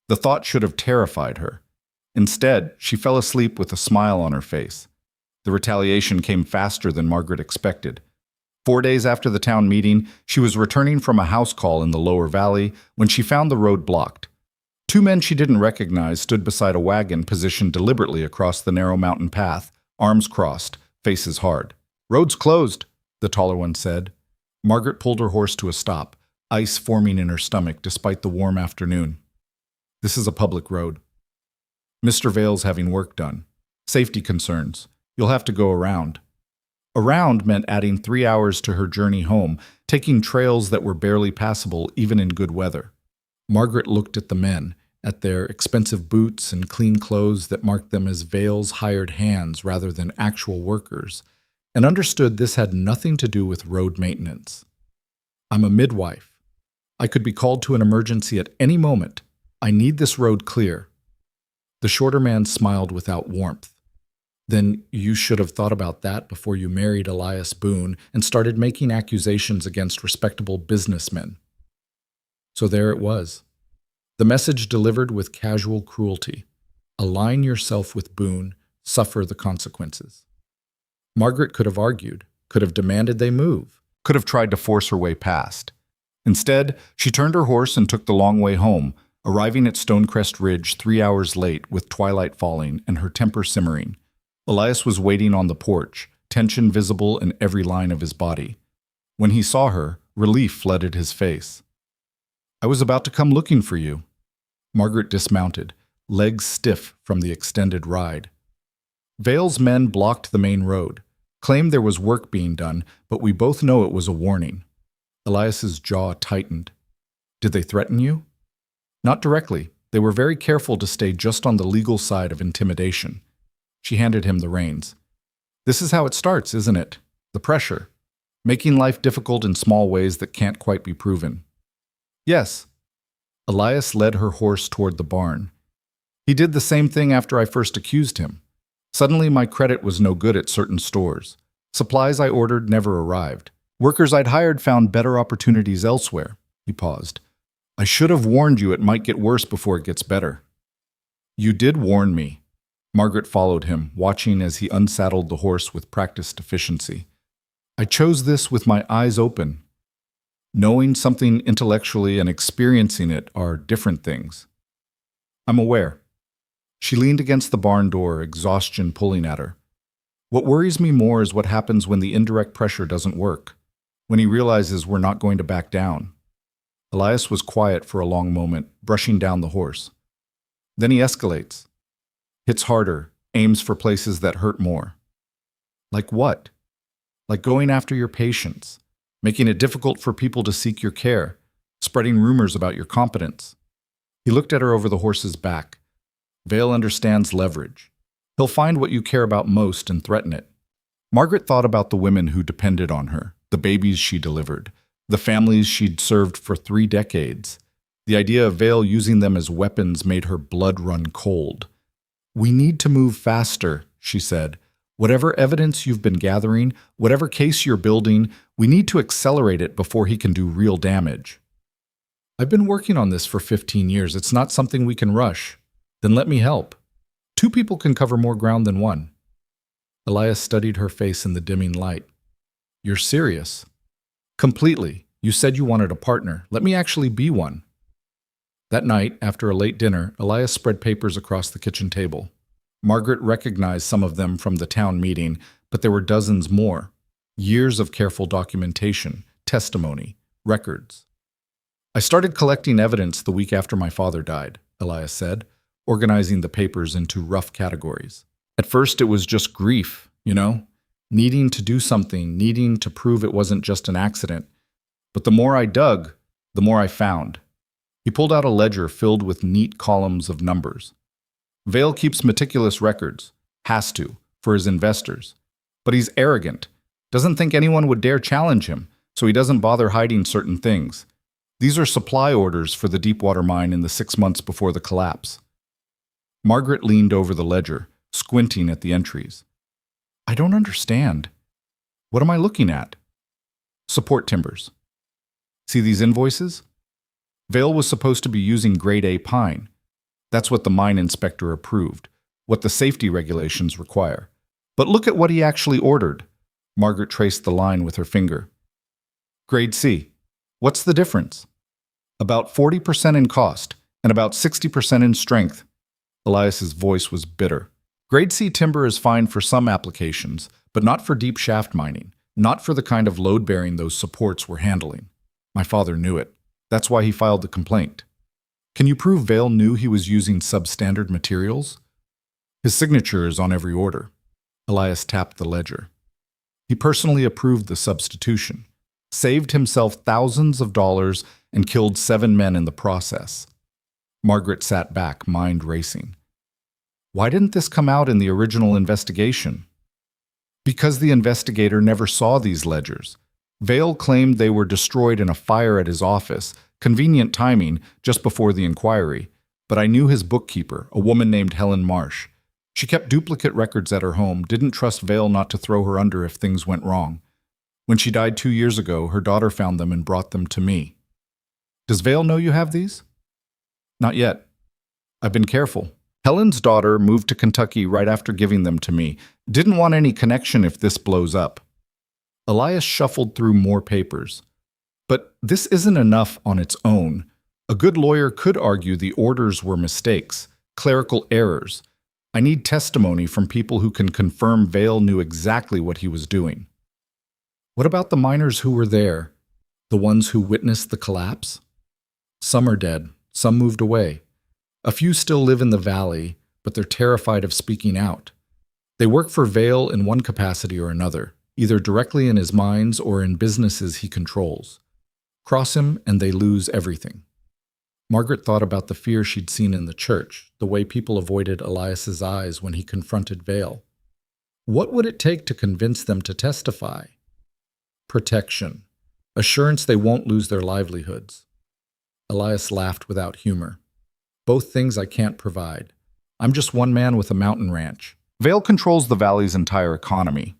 The thought should have terrified her. Instead, she fell asleep with a smile on her face. The retaliation came faster than Margaret expected. 4 days after the town meeting, she was returning from a house call in the lower valley when she found the road blocked. 2 men she didn't recognize stood beside a wagon positioned deliberately across the narrow mountain path, arms crossed, faces hard. "Road's closed," the taller one said. Margaret pulled her horse to a stop, ice forming in her stomach despite the warm afternoon. "This is a public road." "Mr. Vale's having work done. Safety concerns. You'll have to go around." Around meant adding 3 hours to her journey home, taking trails that were barely passable even in good weather. Margaret looked at the men, at their expensive boots and clean clothes that marked them as Vale's hired hands rather than actual workers, and understood this had nothing to do with road maintenance. I'm a midwife. I could be called to an emergency at any moment. I need this road clear. The shorter man smiled without warmth. Then you should have thought about that before you married Elias Boone and started making accusations against respectable businessmen. So there it was. The message delivered with casual cruelty. Align yourself with Boone, suffer the consequences. Margaret could have argued, could have demanded they move, could have tried to force her way past. Instead, she turned her horse and took the long way home, arriving at Stonecrest Ridge 3 hours late with twilight falling and her temper simmering. Elias was waiting on the porch, tension visible in every line of his body. When he saw her, relief flooded his face. I was about to come looking for you. Margaret dismounted, legs stiff from the extended ride. Vale's men blocked the main road, claimed there was work being done, but we both know it was a warning. Elias's jaw tightened. Did they threaten you? Not directly. They were very careful to stay just on the legal side of intimidation. She handed him the reins. This is how it starts, isn't it? The pressure. Making life difficult in small ways that can't quite be proven. Yes. Elias led her horse toward the barn. He did the same thing after I first accused him. Suddenly my credit was no good at certain stores. Supplies I ordered never arrived. Workers I'd hired found better opportunities elsewhere. He paused. I should have warned you it might get worse before it gets better. You did warn me. Margaret followed him, watching as he unsaddled the horse with practiced efficiency. I chose this with my eyes open. Knowing something intellectually and experiencing it are different things. I'm aware. She leaned against the barn door, exhaustion pulling at her. What worries me more is what happens when the indirect pressure doesn't work, when he realizes we're not going to back down. Elias was quiet for a long moment, brushing down the horse. Then he escalates. Hits harder, aims for places that hurt more. Like what? Like going after your patients, making it difficult for people to seek your care, spreading rumors about your competence. He looked at her over the horse's back. Vale understands leverage. He'll find what you care about most and threaten it. Margaret thought about the women who depended on her, the babies she delivered, the families she'd served for 3 decades. The idea of Vale using them as weapons made her blood run cold. We need to move faster, she said. Whatever evidence you've been gathering, whatever case you're building, we need to accelerate it before he can do real damage. I've been working on this for 15 years. It's not something we can rush. Then let me help. 2 people can cover more ground than one. Elias studied her face in the dimming light. You're serious? Completely. You said you wanted a partner. Let me actually be one. That night, after a late dinner, Elias spread papers across the kitchen table. Margaret recognized some of them from the town meeting, but there were dozens more. Years of careful documentation, testimony, records. I started collecting evidence the week after my father died, Elias said, organizing the papers into rough categories. At first it was just grief, needing to do something, needing to prove it wasn't just an accident. But the more I dug, the more I found. He pulled out a ledger filled with neat columns of numbers. Vale keeps meticulous records, has to, for his investors. But he's arrogant, doesn't think anyone would dare challenge him, so he doesn't bother hiding certain things. These are supply orders for the deepwater mine in the 6 months before the collapse. Margaret leaned over the ledger, squinting at the entries. I don't understand. What am I looking at? Support timbers. See these invoices? Vale was supposed to be using grade A pine. That's what the mine inspector approved, what the safety regulations require. But look at what he actually ordered. Margaret traced the line with her finger. Grade C. What's the difference? About 40% in cost and about 60% in strength. Elias's voice was bitter. Grade C timber is fine for some applications, but not for deep shaft mining, not for the kind of load-bearing those supports were handling. My father knew it. That's why he filed the complaint. Can you prove Vale knew he was using substandard materials? His signature is on every order. Elias tapped the ledger. He personally approved the substitution, saved himself thousands of dollars, and killed 7 men in the process. Margaret sat back, mind racing. Why didn't this come out in the original investigation? Because the investigator never saw these ledgers. Vale claimed they were destroyed in a fire at his office, convenient timing just before the inquiry. But I knew his bookkeeper, a woman named Helen Marsh. She kept duplicate records at her home, didn't trust Vale not to throw her under if things went wrong. When she died 2 years ago, her daughter found them and brought them to me. Does Vale know you have these? Not yet. I've been careful. Helen's daughter moved to Kentucky right after giving them to me. Didn't want any connection if this blows up. Elias shuffled through more papers. But this isn't enough on its own. A good lawyer could argue the orders were mistakes, clerical errors. I need testimony from people who can confirm Vale knew exactly what he was doing. What about the miners who were there? The ones who witnessed the collapse? Some are dead. Some moved away. A few still live in the valley, but they're terrified of speaking out. They work for Vale in one capacity or another, either directly in his mines or in businesses he controls. Cross him and they lose everything. Margaret thought about the fear she'd seen in the church, the way people avoided Elias's eyes when he confronted Vale. What would it take to convince them to testify? Protection. Assurance they won't lose their livelihoods. Elias laughed without humor. Both things I can't provide. I'm just one man with a mountain ranch. Vale controls the valley's entire economy.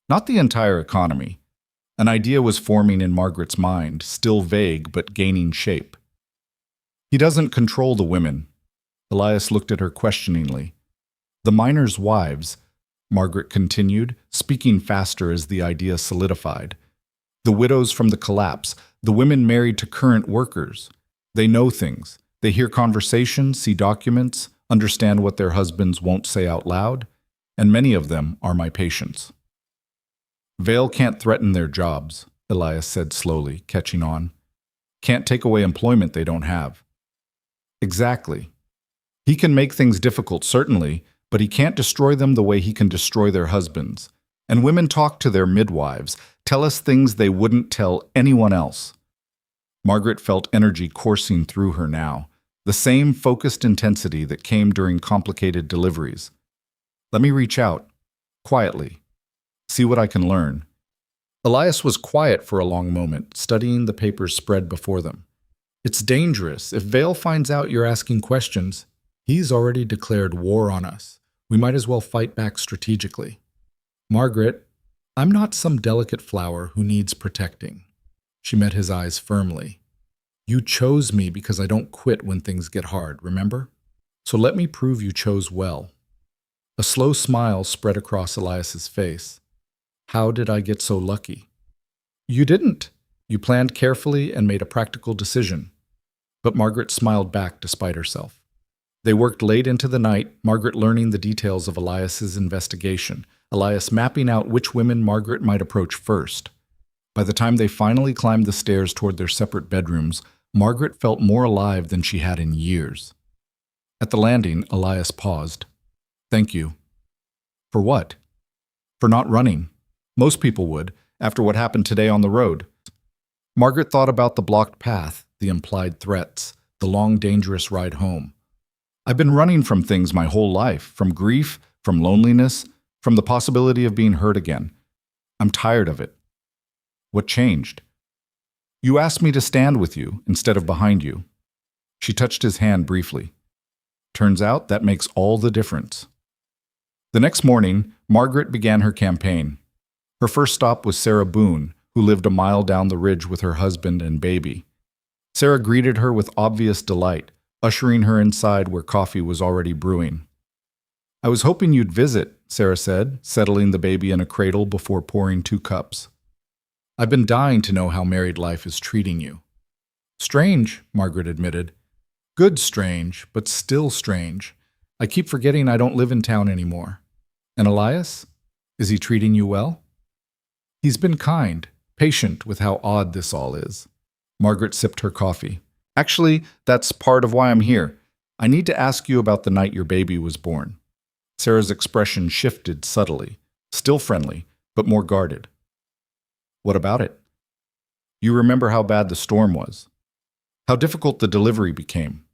Not the entire economy. An idea was forming in Margaret's mind, still vague but gaining shape. He doesn't control the women. Elias looked at her questioningly. The miners' wives, Margaret continued, speaking faster as the idea solidified. The widows from the collapse, the women married to current workers. They know things. They hear conversations, see documents, understand what their husbands won't say out loud, and many of them are my patients. Vale can't threaten their jobs, Elias said slowly, catching on. Can't take away employment they don't have. Exactly. He can make things difficult, certainly, but he can't destroy them the way he can destroy their husbands. And women talk to their midwives, tell us things they wouldn't tell anyone else. Margaret felt energy coursing through her now, the same focused intensity that came during complicated deliveries. Let me reach out, quietly, see what I can learn. Elias was quiet for a long moment, studying the papers spread before them. It's dangerous. If Vale finds out you're asking questions, he's already declared war on us. We might as well fight back strategically. Margaret, I'm not some delicate flower who needs protecting. She met his eyes firmly. You chose me because I don't quit when things get hard, remember? So let me prove you chose well. A slow smile spread across Elias's face. How did I get so lucky? You didn't. You planned carefully and made a practical decision. But Margaret smiled back despite herself. They worked late into the night, Margaret learning the details of Elias's investigation, Elias mapping out which women Margaret might approach first. By the time they finally climbed the stairs toward their separate bedrooms, Margaret felt more alive than she had in years. At the landing, Elias paused. Thank you. For what? For not running. Most people would, after what happened today on the road. Margaret thought about the blocked path, the implied threats, the long, dangerous ride home. I've been running from things my whole life, from grief, from loneliness, from the possibility of being hurt again. I'm tired of it. What changed? You asked me to stand with you instead of behind you. She touched his hand briefly. Turns out that makes all the difference. The next morning, Margaret began her campaign. Her first stop was Sarah Boone, who lived a mile down the ridge with her husband and baby. Sarah greeted her with obvious delight, ushering her inside where coffee was already brewing. I was hoping you'd visit, Sarah said, settling the baby in a cradle before pouring 2 cups. I've been dying to know how married life is treating you. Strange, Margaret admitted. Good strange, but still strange. I keep forgetting I don't live in town anymore. And Elias? Is he treating you well? He's been kind, patient with how odd this all is. Margaret sipped her coffee. Actually, that's part of why I'm here. I need to ask you about the night your baby was born. Sarah's expression shifted subtly, still friendly, but more guarded. What about it? You remember how bad the storm was, how difficult the delivery became.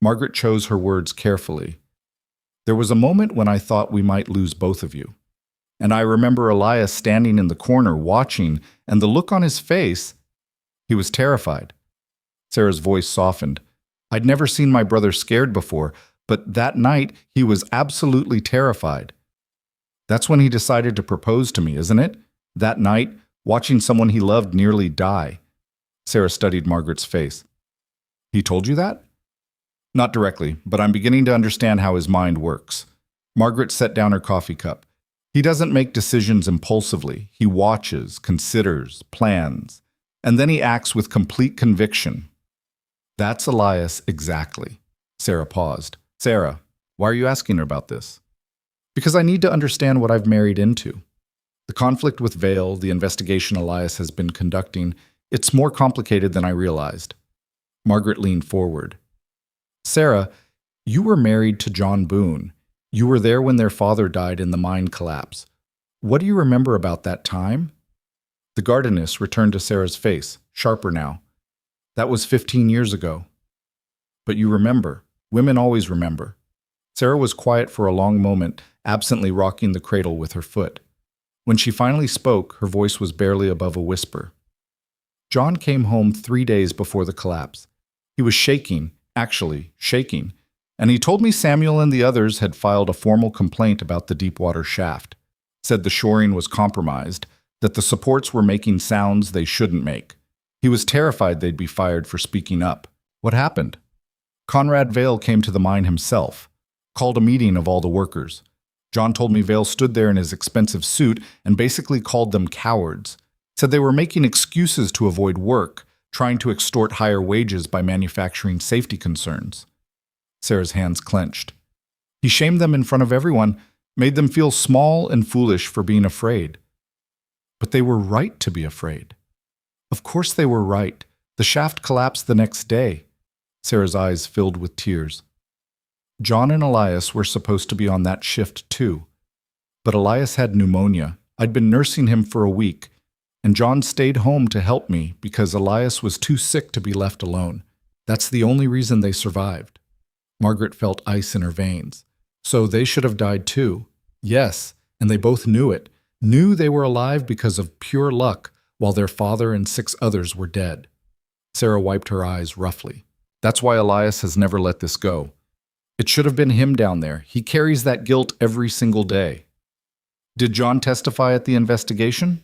Margaret chose her words carefully. There was a moment when I thought we might lose both of you. And I remember Elias standing in the corner watching, and the look on his face, he was terrified. Sarah's voice softened. I'd never seen my brother scared before, but that night he was absolutely terrified. That's when he decided to propose to me, isn't it? That night, watching someone he loved nearly die. Sarah studied Margaret's face. He told you that? Not directly, but I'm beginning to understand how his mind works. Margaret set down her coffee cup. He doesn't make decisions impulsively. He watches, considers, plans, and then he acts with complete conviction. That's Elias exactly. Sarah paused. Sarah, why are you asking her about this? Because I need to understand what I've married into. The conflict with Vale, the investigation Elias has been conducting, it's more complicated than I realized. Margaret leaned forward. Sarah, you were married to John Boone. You were there when their father died in the mine collapse. What do you remember about that time? The gardenist returned to Sarah's face, sharper now. That was 15 years ago. But you remember. Women always remember. Sarah was quiet for a long moment, absently rocking the cradle with her foot. When she finally spoke, her voice was barely above a whisper. John came home 3 days before the collapse. He was shaking, actually shaking, and he told me Samuel and the others had filed a formal complaint about the deep-water shaft, said the shoring was compromised, that the supports were making sounds they shouldn't make. He was terrified they'd be fired for speaking up. What happened? Conrad Vale came to the mine himself, called a meeting of all the workers. John told me Vale stood there in his expensive suit and basically called them cowards, said they were making excuses to avoid work, trying to extort higher wages by manufacturing safety concerns. Sarah's hands clenched. He shamed them in front of everyone, made them feel small and foolish for being afraid. But they were right to be afraid. Of course they were right. The shaft collapsed the next day. Sarah's eyes filled with tears. John and Elias were supposed to be on that shift too. But Elias had pneumonia. I'd been nursing him for a week, and John stayed home to help me because Elias was too sick to be left alone. That's the only reason they survived. Margaret felt ice in her veins. So they should have died too. Yes, and they both knew it. Knew they were alive because of pure luck, while their father and 6 others were dead. Sarah wiped her eyes roughly. That's why Elias has never let this go. It should have been him down there. He carries that guilt every single day. Did John testify at the investigation?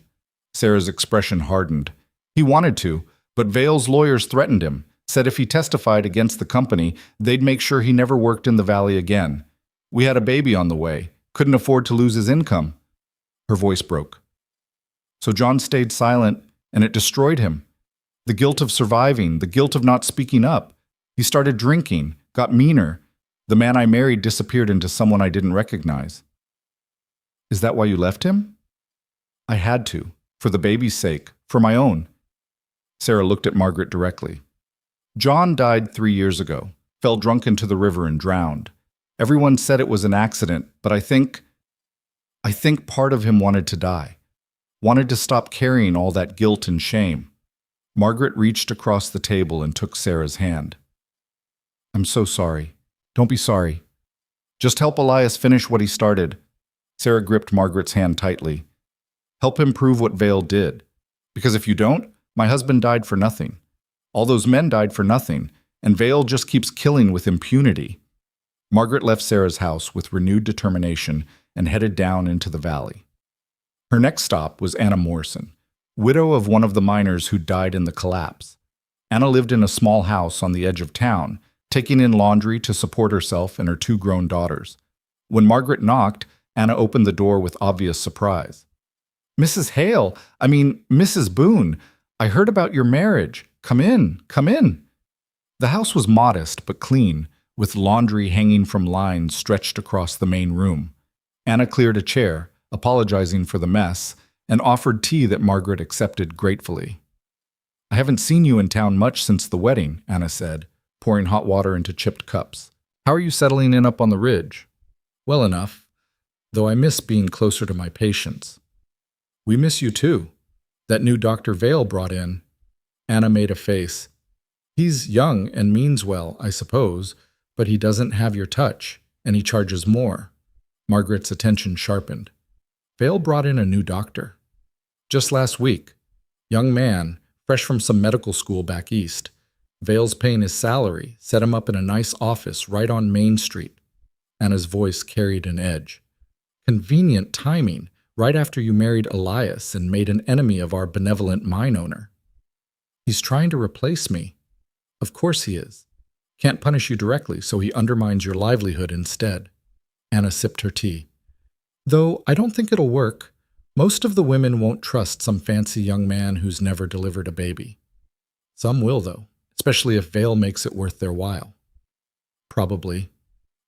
Sarah's expression hardened. He wanted to, but Vale's lawyers threatened him, said if he testified against the company, they'd make sure he never worked in the valley again. We had a baby on the way, couldn't afford to lose his income. Her voice broke. So John stayed silent, and it destroyed him. The guilt of surviving, the guilt of not speaking up. He started drinking, got meaner. The man I married disappeared into someone I didn't recognize. Is that why you left him? I had to, for the baby's sake, for my own. Sarah looked at Margaret directly. John died 3 years ago, fell drunk into the river and drowned. Everyone said it was an accident, but I think part of him wanted to die, wanted to stop carrying all that guilt and shame. Margaret reached across the table and took Sarah's hand. I'm so sorry. Don't be sorry. Just help Elias finish what he started. Sarah gripped Margaret's hand tightly. Help him prove what Vale did. Because if you don't, my husband died for nothing. All those men died for nothing, and Vale just keeps killing with impunity. Margaret left Sarah's house with renewed determination and headed down into the valley. Her next stop was Anna Morrison, widow of one of the miners who died in the collapse. Anna lived in a small house on the edge of town, taking in laundry to support herself and her 2 grown daughters. When Margaret knocked, Anna opened the door with obvious surprise. Mrs. Mrs. Boone, I heard about your marriage. Come in, come in. The house was modest but clean, with laundry hanging from lines stretched across the main room. Anna cleared a chair, apologizing for the mess, and offered tea that Margaret accepted gratefully. I haven't seen you in town much since the wedding, Anna said, pouring hot water into chipped cups. How are you settling in up on the ridge? Well enough, though I miss being closer to my patients. We miss you too. That new Dr. Vale brought in. Anna made a face. He's young and means well, I suppose, But he doesn't have your touch, and he charges more. Margaret's attention sharpened. Vale brought in a new doctor. Just last week. Young man, fresh from some medical school back east. Vale's paying his salary, set him up in a nice office right on Main Street. Anna's voice carried an edge. Convenient timing, right after you married Elias and made an enemy of our benevolent mine owner. He's trying to replace me. Of course he is. Can't punish you directly, so he undermines your livelihood instead. Anna sipped her tea. Though I don't think it'll work. Most of the women won't trust some fancy young man who's never delivered a baby. Some will, though, especially if Vale makes it worth their while. Probably.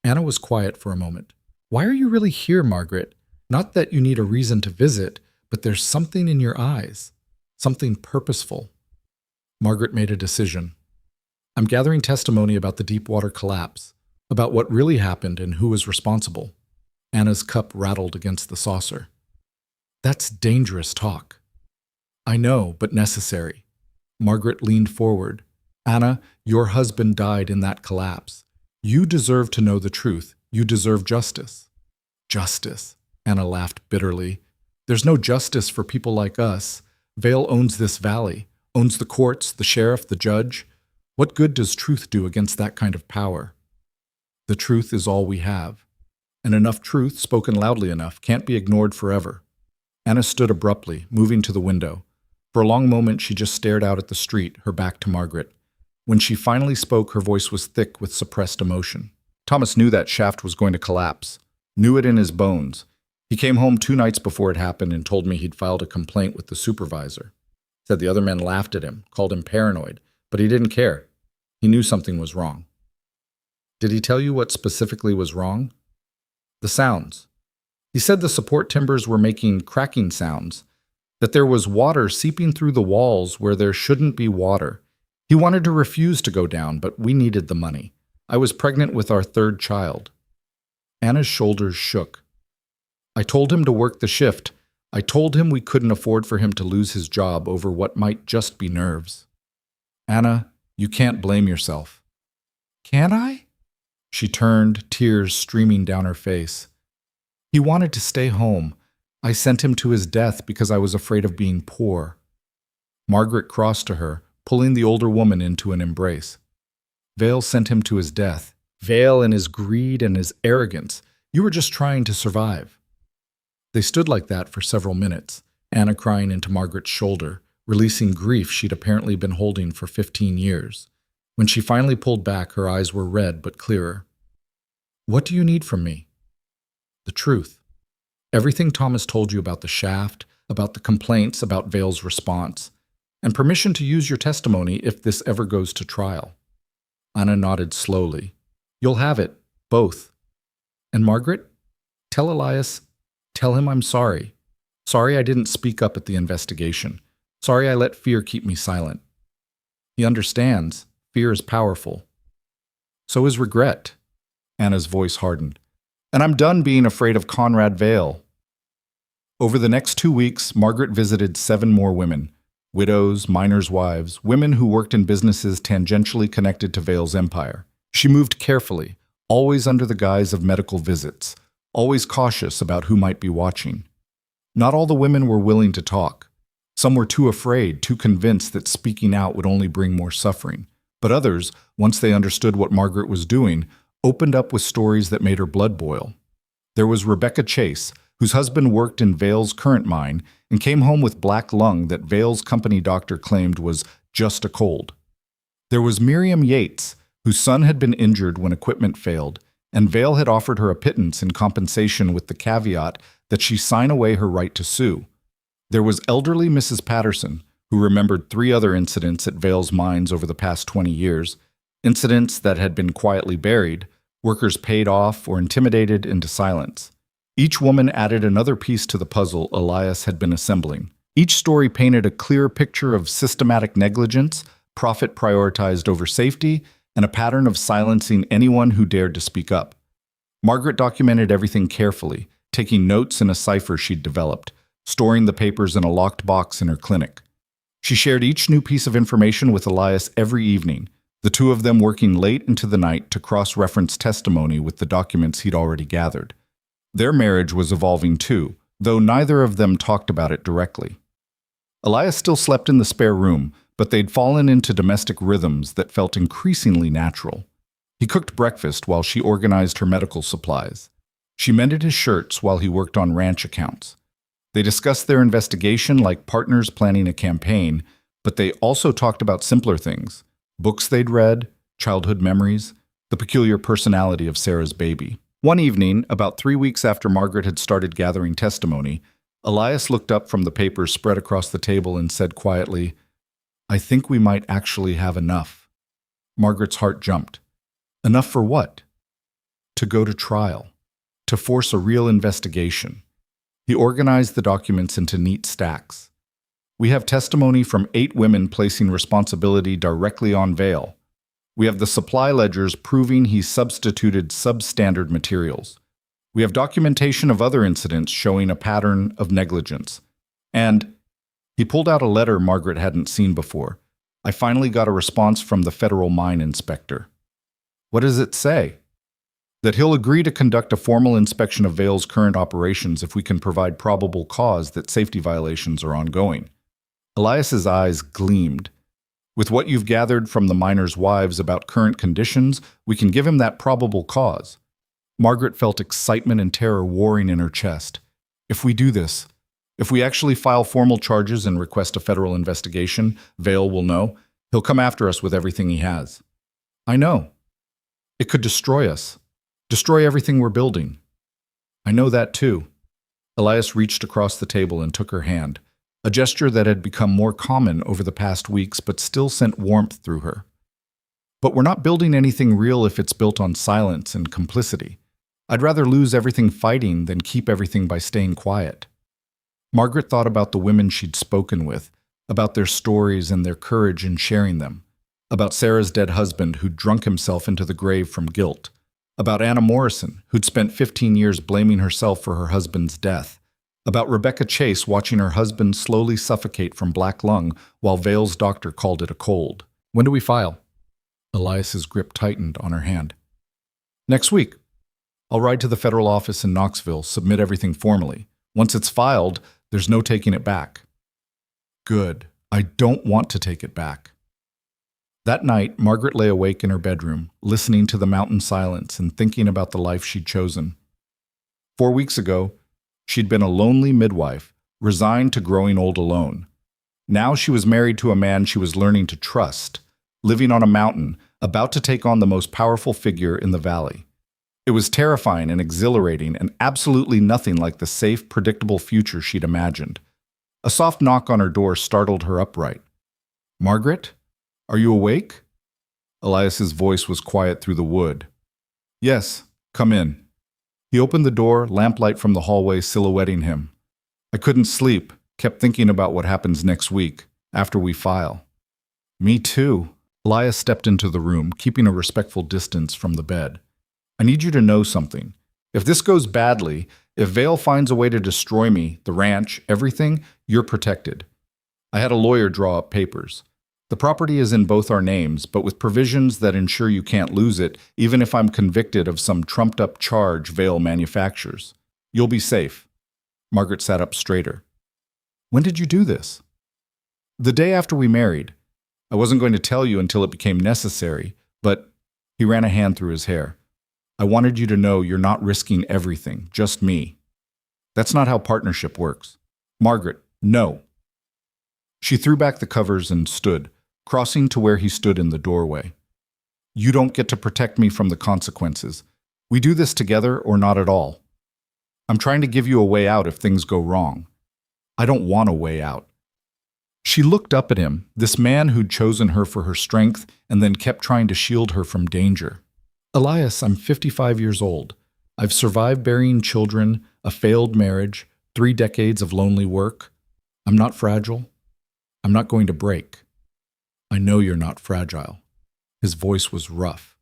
Anna was quiet for a moment. Why are you really here, Margaret? Not that you need a reason to visit, but there's something in your eyes. Something purposeful. Margaret made a decision. I'm gathering testimony about the Deepwater collapse, about what really happened and who was responsible. Anna's cup rattled against the saucer. That's dangerous talk. I know, but necessary. Margaret leaned forward. Anna, your husband died in that collapse. You deserve to know the truth. You deserve justice. Justice, Anna laughed bitterly. There's no justice for people like us. Vale owns this valley, owns the courts, the sheriff, the judge. What good does truth do against that kind of power? The truth is all we have. And enough truth, spoken loudly enough, can't be ignored forever. Anna stood abruptly, moving to the window. For a long moment, she just stared out at the street, her back to Margaret. When she finally spoke, her voice was thick with suppressed emotion. Thomas knew that shaft was going to collapse, knew it in his bones. He came home 2 nights before it happened and told me he'd filed a complaint with the supervisor. Said the other men laughed at him, called him paranoid, but he didn't care. He knew something was wrong. Did he tell you what specifically was wrong? The sounds. He said the support timbers were making cracking sounds, that there was water seeping through the walls where there shouldn't be water. He wanted to refuse to go down, but we needed the money. I was pregnant with our 3rd child. Anna's shoulders shook. I told him to work the shift. I told him we couldn't afford for him to lose his job over what might just be nerves. Anna, you can't blame yourself. Can I? She turned, tears streaming down her face. He wanted to stay home. I sent him to his death because I was afraid of being poor. Margaret crossed to her, pulling the older woman into an embrace. Vale sent him to his death. Vale and his greed and his arrogance. You were just trying to survive. They stood like that for several minutes, Anna crying into Margaret's shoulder, releasing grief she'd apparently been holding for 15 years. When she finally pulled back, her eyes were red but clearer. What do you need from me? The truth. Everything Thomas told you about the shaft, about the complaints, about Vale's response, and permission to use your testimony if this ever goes to trial. Anna nodded slowly. You'll have it, both. And Margaret, tell Elias, tell him I'm sorry. Sorry I didn't speak up at the investigation. Sorry I let fear keep me silent. He understands. Fear is powerful. So is regret. Anna's voice hardened. And I'm done being afraid of Conrad Vale. Over the next 2 weeks, Margaret visited 7 more women. Widows, miners' wives, women who worked in businesses tangentially connected to Vale's empire. She moved carefully, always under the guise of medical visits, always cautious about who might be watching. Not all the women were willing to talk. Some were too afraid, too convinced that speaking out would only bring more suffering. But others, once they understood what Margaret was doing, opened up with stories that made her blood boil. There was Rebecca Chase, whose husband worked in Vale's current mine and came home with black lung that Vale's company doctor claimed was just a cold. There was Miriam Yates, whose son had been injured when equipment failed, and Vale had offered her a pittance in compensation with the caveat that she sign away her right to sue. There was elderly Mrs. Patterson, who remembered 3 other incidents at Vale's mines over the past 20 years, incidents that had been quietly buried, workers paid off or intimidated into silence. Each woman added another piece to the puzzle Elias had been assembling. Each story painted a clear picture of systematic negligence, profit prioritized over safety, and a pattern of silencing anyone who dared to speak up. Margaret documented everything carefully, taking notes in a cipher she'd developed, storing the papers in a locked box in her clinic. She shared each new piece of information with Elias every evening, the two of them working late into the night to cross-reference testimony with the documents he'd already gathered. Their marriage was evolving too, though neither of them talked about it directly. Elias still slept in the spare room, but they'd fallen into domestic rhythms that felt increasingly natural. He cooked breakfast while she organized her medical supplies. She mended his shirts while he worked on ranch accounts. They discussed their investigation like partners planning a campaign, but they also talked about simpler things: books they'd read, childhood memories, the peculiar personality of Sarah's baby. One evening, about 3 weeks after Margaret had started gathering testimony, Elias looked up from the papers spread across the table and said quietly, "I think we might actually have enough." Margaret's heart jumped. Enough for what? To go to trial. To force a real investigation. He organized the documents into neat stacks. We have testimony from 8 women placing responsibility directly on Vale. We have the supply ledgers proving he substituted substandard materials. We have documentation of other incidents showing a pattern of negligence. And he pulled out a letter Margaret hadn't seen before. I finally got a response from the federal mine inspector. What does it say? That he'll agree to conduct a formal inspection of Vale's current operations if we can provide probable cause that safety violations are ongoing. Elias's eyes gleamed. With what you've gathered from the miners' wives about current conditions, we can give him that probable cause. Margaret felt excitement and terror warring in her chest. If we do this, if we actually file formal charges and request a federal investigation, Vale will know. He'll come after us with everything he has. I know. It could destroy us. Destroy everything we're building. I know that too. Elias reached across the table and took her hand, a gesture that had become more common over the past weeks but still sent warmth through her. But we're not building anything real if it's built on silence and complicity. I'd rather lose everything fighting than keep everything by staying quiet. Margaret thought about the women she'd spoken with, about their stories and their courage in sharing them, about Sarah's dead husband who'd drunk himself into the grave from guilt, about Anna Morrison, who'd spent 15 years blaming herself for her husband's death, about Rebecca Chase watching her husband slowly suffocate from black lung while Vale's doctor called it a cold. When do we file? Elias's grip tightened on her hand. Next week. I'll ride to the federal office in Knoxville, submit everything formally. Once it's filed, there's no taking it back. Good. I don't want to take it back. That night, Margaret lay awake in her bedroom, listening to the mountain silence and thinking about the life she'd chosen. 4 weeks ago, she'd been a lonely midwife, resigned to growing old alone. Now she was married to a man she was learning to trust, living on a mountain, about to take on the most powerful figure in the valley. It was terrifying and exhilarating and absolutely nothing like the safe, predictable future she'd imagined. A soft knock on her door startled her upright. "Margaret? Are you awake?" Elias's voice was quiet through the wood. "Yes, come in." He opened the door, lamplight from the hallway silhouetting him. "I couldn't sleep, kept thinking about what happens next week, after we file." "Me too." Elias stepped into the room, keeping a respectful distance from the bed. "I need you to know something. If this goes badly, if Vale finds a way to destroy me, the ranch, everything, you're protected. I had a lawyer draw up papers. The property is in both our names, but with provisions that ensure you can't lose it, even if I'm convicted of some trumped-up charge Vale manufactures. You'll be safe." Margaret sat up straighter. "When did you do this?" "The day after we married. I wasn't going to tell you until it became necessary, but..." He ran a hand through his hair. "I wanted you to know you're not risking everything, just me. That's not how partnership works. Margaret, no." She threw back the covers and stood, crossing to where he stood in the doorway. "You don't get to protect me from the consequences. We do this together or not at all. I'm trying to give you a way out if things go wrong. I don't want a way out." She looked up at him, this man who'd chosen her for her strength and then kept trying to shield her from danger. "Elias, I'm 55 years old. I've survived burying children, a failed marriage, 3 decades of lonely work. I'm not fragile. I'm not going to break." "I know you're not fragile." His voice was rough.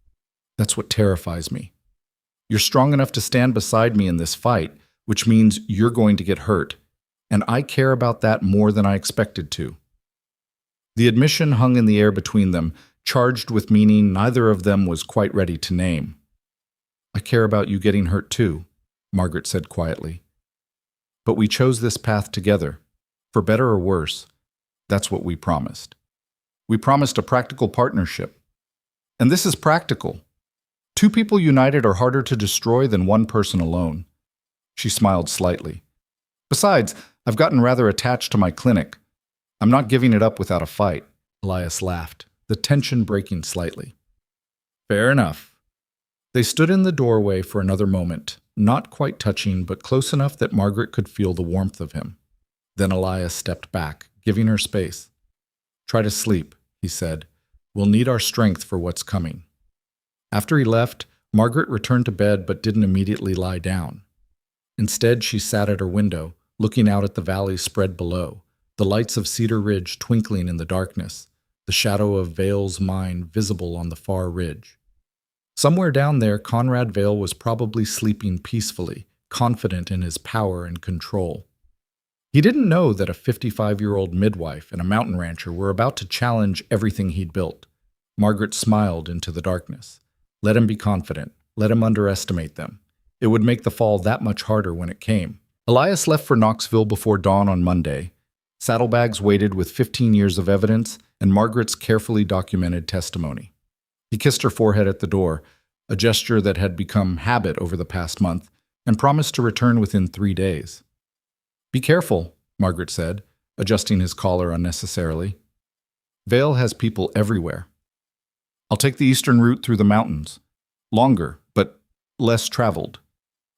"That's what terrifies me. You're strong enough to stand beside me in this fight, which means you're going to get hurt, and I care about that more than I expected to." The admission hung in the air between them, charged with meaning neither of them was quite ready to name. "I care about you getting hurt too," Margaret said quietly. "But we chose this path together. For better or worse, that's what we promised. We promised a practical partnership. And this is practical. Two people united are harder to destroy than one person alone." She smiled slightly. "Besides, I've gotten rather attached to my clinic. I'm not giving it up without a fight." Elias laughed, the tension breaking slightly. "Fair enough." They stood in the doorway for another moment, not quite touching, but close enough that Margaret could feel the warmth of him. Then Elias stepped back, giving her space. "Try to sleep," he said. "We'll need our strength for what's coming." After he left, Margaret returned to bed but didn't immediately lie down. Instead, she sat at her window, looking out at the valley spread below, the lights of Cedar Ridge twinkling in the darkness, the shadow of Vale's mine visible on the far ridge. Somewhere down there, Conrad Vale was probably sleeping peacefully, confident in his power and control. He didn't know that a 55-year-old midwife and a mountain rancher were about to challenge everything he'd built. Margaret smiled into the darkness. Let him be confident. Let him underestimate them. It would make the fall that much harder when it came. Elias left for Knoxville before dawn on Monday. Saddlebags waited with 15 years of evidence and Margaret's carefully documented testimony. He kissed her forehead at the door, a gesture that had become habit over the past month, and promised to return within 3 days. "Be careful," Margaret said, adjusting his collar unnecessarily. "Vale has people everywhere. I'll take the eastern route through the mountains. Longer, but less traveled."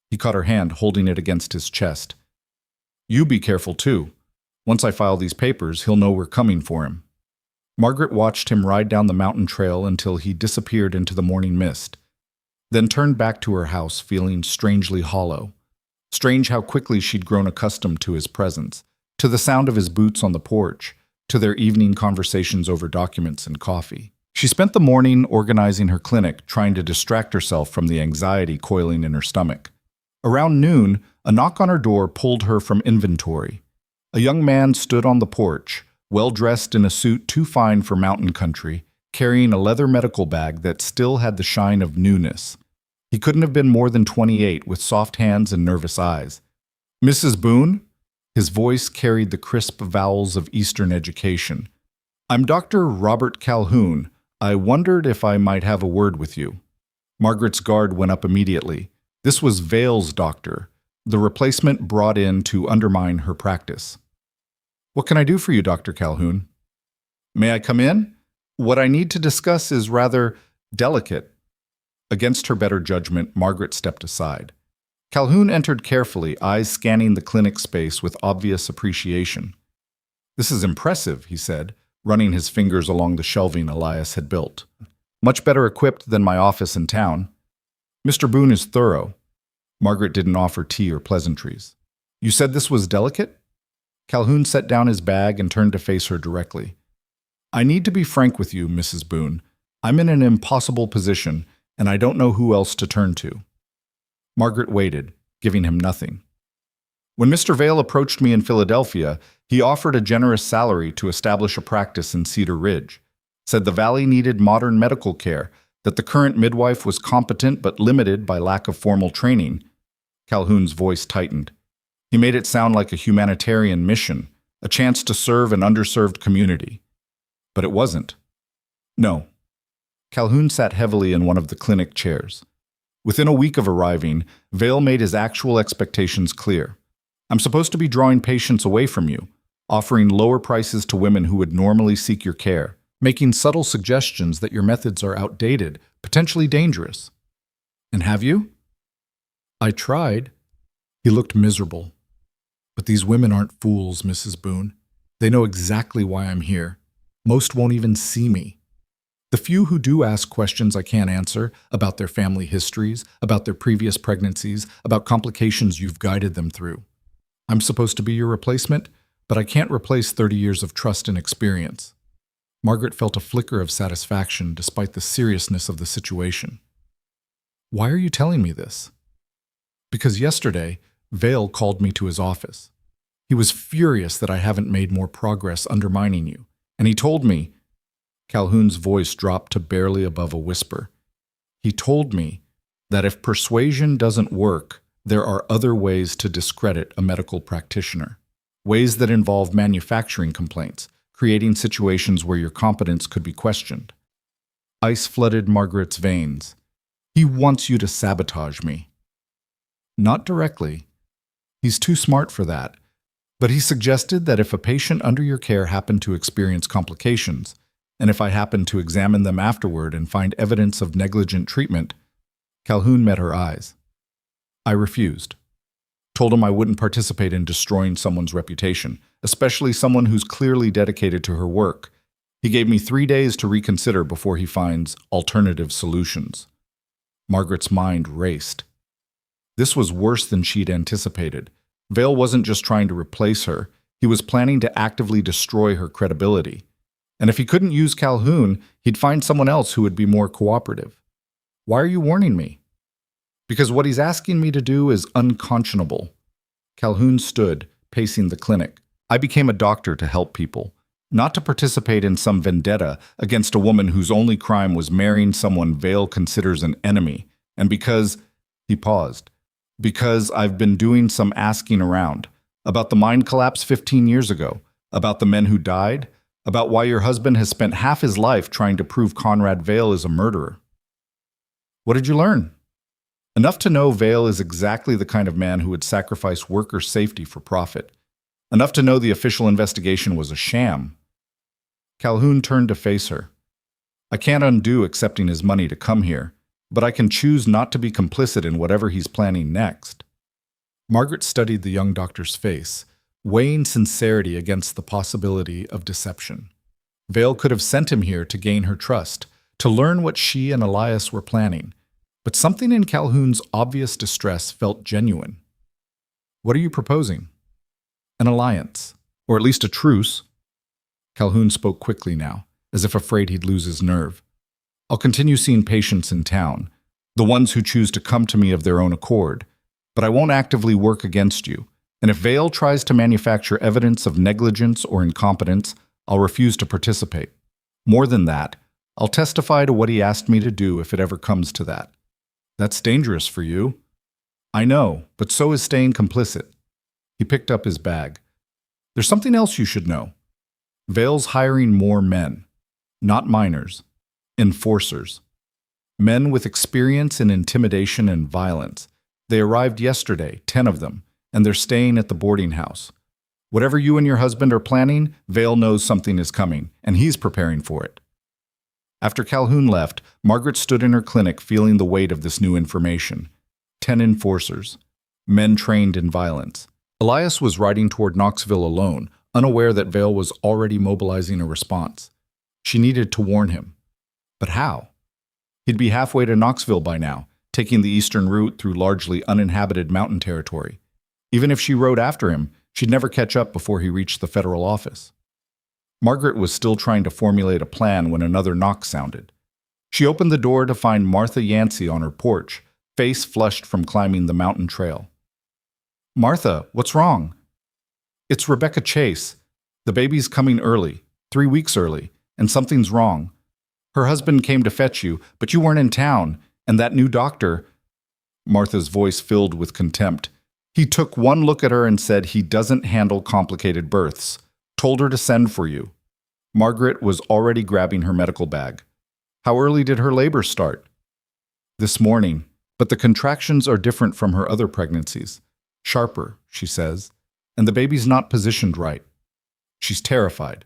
He caught her hand, holding it against his chest. "You be careful, too. Once I file these papers, he'll know we're coming for him." Margaret watched him ride down the mountain trail until he disappeared into the morning mist, then turned back to her house feeling strangely hollow. Strange how quickly she'd grown accustomed to his presence, to the sound of his boots on the porch, to their evening conversations over documents and coffee. She spent the morning organizing her clinic, trying to distract herself from the anxiety coiling in her stomach. Around noon, a knock on her door pulled her from inventory. A young man stood on the porch, well-dressed in a suit too fine for mountain country, carrying a leather medical bag that still had the shine of newness. He couldn't have been more than 28, with soft hands and nervous eyes. "Mrs. Boone?" His voice carried the crisp vowels of Eastern education. "I'm Dr. Robert Calhoun. I wondered if I might have a word with you." Margaret's guard went up immediately. This was Vale's doctor, the replacement brought in to undermine her practice. "What can I do for you, Dr. Calhoun?" "May I come in? What I need to discuss is rather delicate." Against her better judgment, Margaret stepped aside. Calhoun entered carefully, eyes scanning the clinic space with obvious appreciation. "This is impressive," he said, running his fingers along the shelving Elias had built. "Much better equipped than my office in town. Mr. Boone is thorough." Margaret didn't offer tea or pleasantries. "You said this was delicate?" Calhoun set down his bag and turned to face her directly. "I need to be frank with you, Mrs. Boone. I'm in an impossible position, and I don't know who else to turn to." Margaret waited, giving him nothing. "When Mr. Vale approached me in Philadelphia, he offered a generous salary to establish a practice in Cedar Ridge, said the valley needed modern medical care, that the current midwife was competent but limited by lack of formal training." Calhoun's voice tightened. He made it sound like a humanitarian mission, a chance to serve an underserved community. But it wasn't. No. Calhoun sat heavily in one of the clinic chairs. Within a week of arriving, Vale made his actual expectations clear. "I'm supposed to be drawing patients away from you, offering lower prices to women who would normally seek your care, making subtle suggestions that your methods are outdated, potentially dangerous." "And have you?" "I tried." He looked miserable. "But these women aren't fools, Mrs. Boone. They know exactly why I'm here. Most won't even see me. The few who do ask questions I can't answer, about their family histories, about their previous pregnancies, about complications you've guided them through. I'm supposed to be your replacement, but I can't replace 30 years of trust and experience." Margaret felt a flicker of satisfaction despite the seriousness of the situation. "Why are you telling me this?" "Because yesterday, Vale called me to his office. He was furious that I haven't made more progress undermining you, and he told me, Calhoun's voice dropped to barely above a whisper. He told me that if persuasion doesn't work, there are other ways to discredit a medical practitioner. Ways that involve manufacturing complaints, creating situations where your competence could be questioned. Ice flooded Margaret's veins. He wants you to sabotage me. Not directly. He's too smart for that. But he suggested that if a patient under your care happened to experience complications, and if I happened to examine them afterward and find evidence of negligent treatment, Calhoun met her eyes. I refused. Told him I wouldn't participate in destroying someone's reputation, especially someone who's clearly dedicated to her work. He gave me 3 days to reconsider before he finds alternative solutions. Margaret's mind raced. This was worse than she'd anticipated. Vale wasn't just trying to replace her, he was planning to actively destroy her credibility. And if he couldn't use Calhoun, he'd find someone else who would be more cooperative. Why are you warning me? Because what he's asking me to do is unconscionable. Calhoun stood, pacing the clinic. I became a doctor to help people, not to participate in some vendetta against a woman whose only crime was marrying someone Vale considers an enemy. And because, he paused, because I've been doing some asking around about the mine collapse 15 years ago, about the men who died, about why your husband has spent half his life trying to prove Conrad Vale is a murderer. What did you learn? Enough to know Vale is exactly the kind of man who would sacrifice worker safety for profit. Enough to know the official investigation was a sham. Calhoun turned to face her. I can't undo accepting his money to come here, but I can choose not to be complicit in whatever he's planning next. Margaret studied the young doctor's face, weighing sincerity against the possibility of deception. Vale could have sent him here to gain her trust, to learn what she and Elias were planning, but something in Calhoun's obvious distress felt genuine. What are you proposing? An alliance, or at least a truce. Calhoun spoke quickly now, as if afraid he'd lose his nerve. I'll continue seeing patients in town, the ones who choose to come to me of their own accord, but I won't actively work against you, and if Vale tries to manufacture evidence of negligence or incompetence, I'll refuse to participate. More than that, I'll testify to what he asked me to do if it ever comes to that. That's dangerous for you. I know, but so is staying complicit. He picked up his bag. There's something else you should know. Vale's hiring more men, not minors. Enforcers. Men with experience in intimidation and violence. They arrived yesterday, 10 of them, and they're staying at the boarding house. Whatever you and your husband are planning, Vale knows something is coming, and he's preparing for it. After Calhoun left, Margaret stood in her clinic feeling the weight of this new information. 10 enforcers. Men trained in violence. Elias was riding toward Knoxville alone, unaware that Vale was already mobilizing a response. She needed to warn him. But how? He'd be halfway to Knoxville by now, taking the eastern route through largely uninhabited mountain territory. Even if she rode after him, she'd never catch up before he reached the federal office. Margaret was still trying to formulate a plan when another knock sounded. She opened the door to find Martha Yancey on her porch, face flushed from climbing the mountain trail. Martha, what's wrong? It's Rebecca Chase. The baby's coming early, 3 weeks early, and something's wrong. Her husband came to fetch you, but you weren't in town, and that new doctor—" Martha's voice filled with contempt. "He took one look at her and said he doesn't handle complicated births. Told her to send for you." Margaret was already grabbing her medical bag. "How early did her labor start?" "This morning, but the contractions are different from her other pregnancies. Sharper," she says, "and the baby's not positioned right." She's terrified.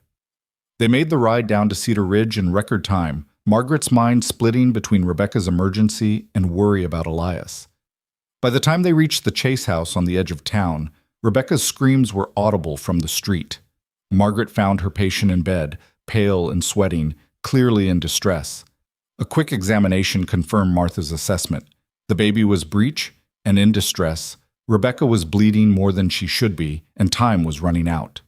They made the ride down to Cedar Ridge in record time, Margaret's mind splitting between Rebecca's emergency and worry about Elias. By the time they reached the Chase house on the edge of town, Rebecca's screams were audible from the street. Margaret found her patient in bed, pale and sweating, clearly in distress. A quick examination confirmed Martha's assessment. The baby was breech and in distress. Rebecca was bleeding more than she should be, and time was running out.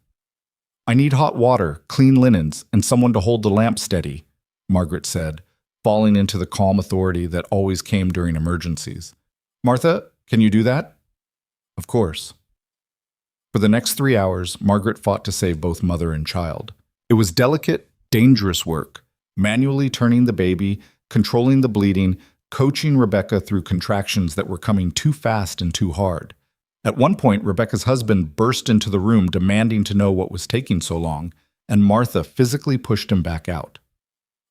"I need hot water, clean linens, and someone to hold the lamp steady," Margaret said, falling into the calm authority that always came during emergencies. "Martha, can you do that?" "Of course." For the next 3 hours, Margaret fought to save both mother and child. It was delicate, dangerous work, manually turning the baby, controlling the bleeding, coaching Rebecca through contractions that were coming too fast and too hard. At one point, Rebecca's husband burst into the room demanding to know what was taking so long, and Martha physically pushed him back out.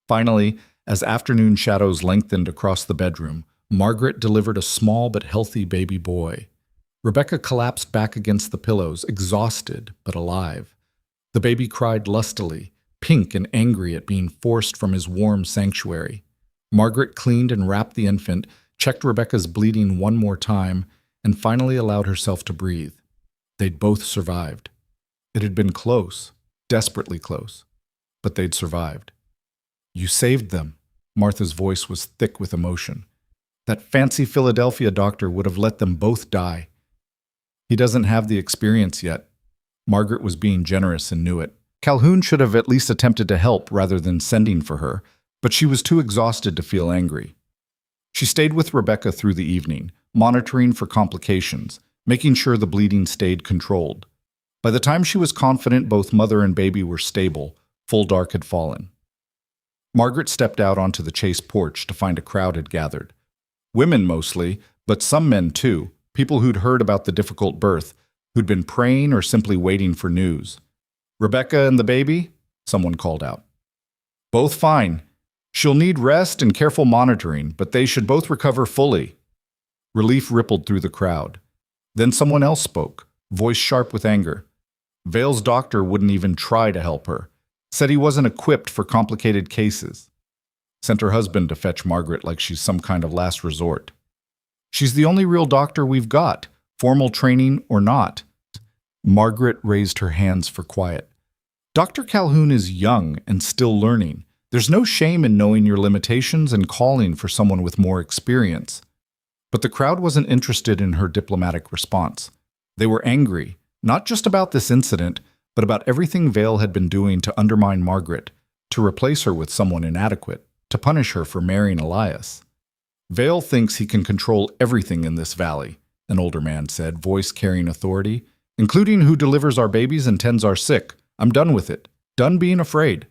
Finally, as afternoon shadows lengthened across the bedroom, Margaret delivered a small but healthy baby boy. Rebecca collapsed back against the pillows, exhausted but alive. The baby cried lustily, pink and angry at being forced from his warm sanctuary. Margaret cleaned and wrapped the infant, checked Rebecca's bleeding one more time, and finally allowed herself to breathe. They'd both survived. It had been close, desperately close, but they'd survived. "You saved them." Martha's voice was thick with emotion. "That fancy Philadelphia doctor would have let them both die." "He doesn't have the experience yet." Margaret was being generous and knew it. Calhoun should have at least attempted to help rather than sending for her, but she was too exhausted to feel angry. She stayed with Rebecca through the evening, monitoring for complications, making sure the bleeding stayed controlled. By the time she was confident both mother and baby were stable, full dark had fallen. Margaret stepped out onto the Chase porch to find a crowd had gathered. Women mostly, but some men too, people who'd heard about the difficult birth, who'd been praying or simply waiting for news. "Rebecca and the baby?" someone called out. "Both fine. She'll need rest and careful monitoring, but they should both recover fully." Relief rippled through the crowd. Then someone else spoke, voice sharp with anger. Vale's doctor wouldn't even try to help her. Said he wasn't equipped for complicated cases. Sent her husband to fetch Margaret like she's some kind of last resort. "She's the only real doctor we've got, formal training or not." Margaret raised her hands for quiet. "Dr. Calhoun is young and still learning. There's no shame in knowing your limitations and calling for someone with more experience." But the crowd wasn't interested in her diplomatic response. They were angry, not just about this incident, but about everything Vale had been doing to undermine Margaret, to replace her with someone inadequate, to punish her for marrying Elias. "Vale thinks he can control everything in this valley," an older man said, voice carrying authority, "including who delivers our babies and tends our sick. I'm done with it. Done being afraid."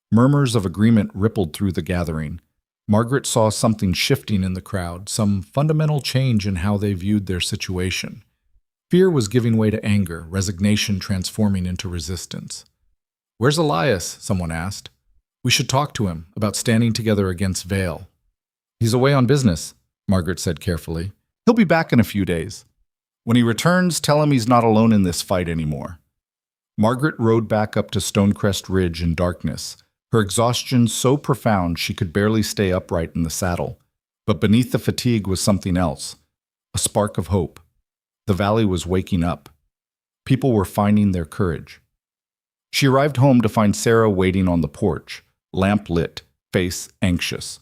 Murmurs of agreement rippled through the gathering. Margaret saw something shifting in the crowd, some fundamental change in how they viewed their situation. Fear was giving way to anger, resignation transforming into resistance. "Where's Elias?" someone asked. "We should talk to him about standing together against Vale." "He's away on business," Margaret said carefully. "He'll be back in a few days. When he returns, tell him he's not alone in this fight anymore." Margaret rode back up to Stonecrest Ridge in darkness, her exhaustion so profound she could barely stay upright in the saddle. But beneath the fatigue was something else, a spark of hope. The valley was waking up. People were finding their courage. She arrived home to find Sarah waiting on the porch, lamp lit, face anxious.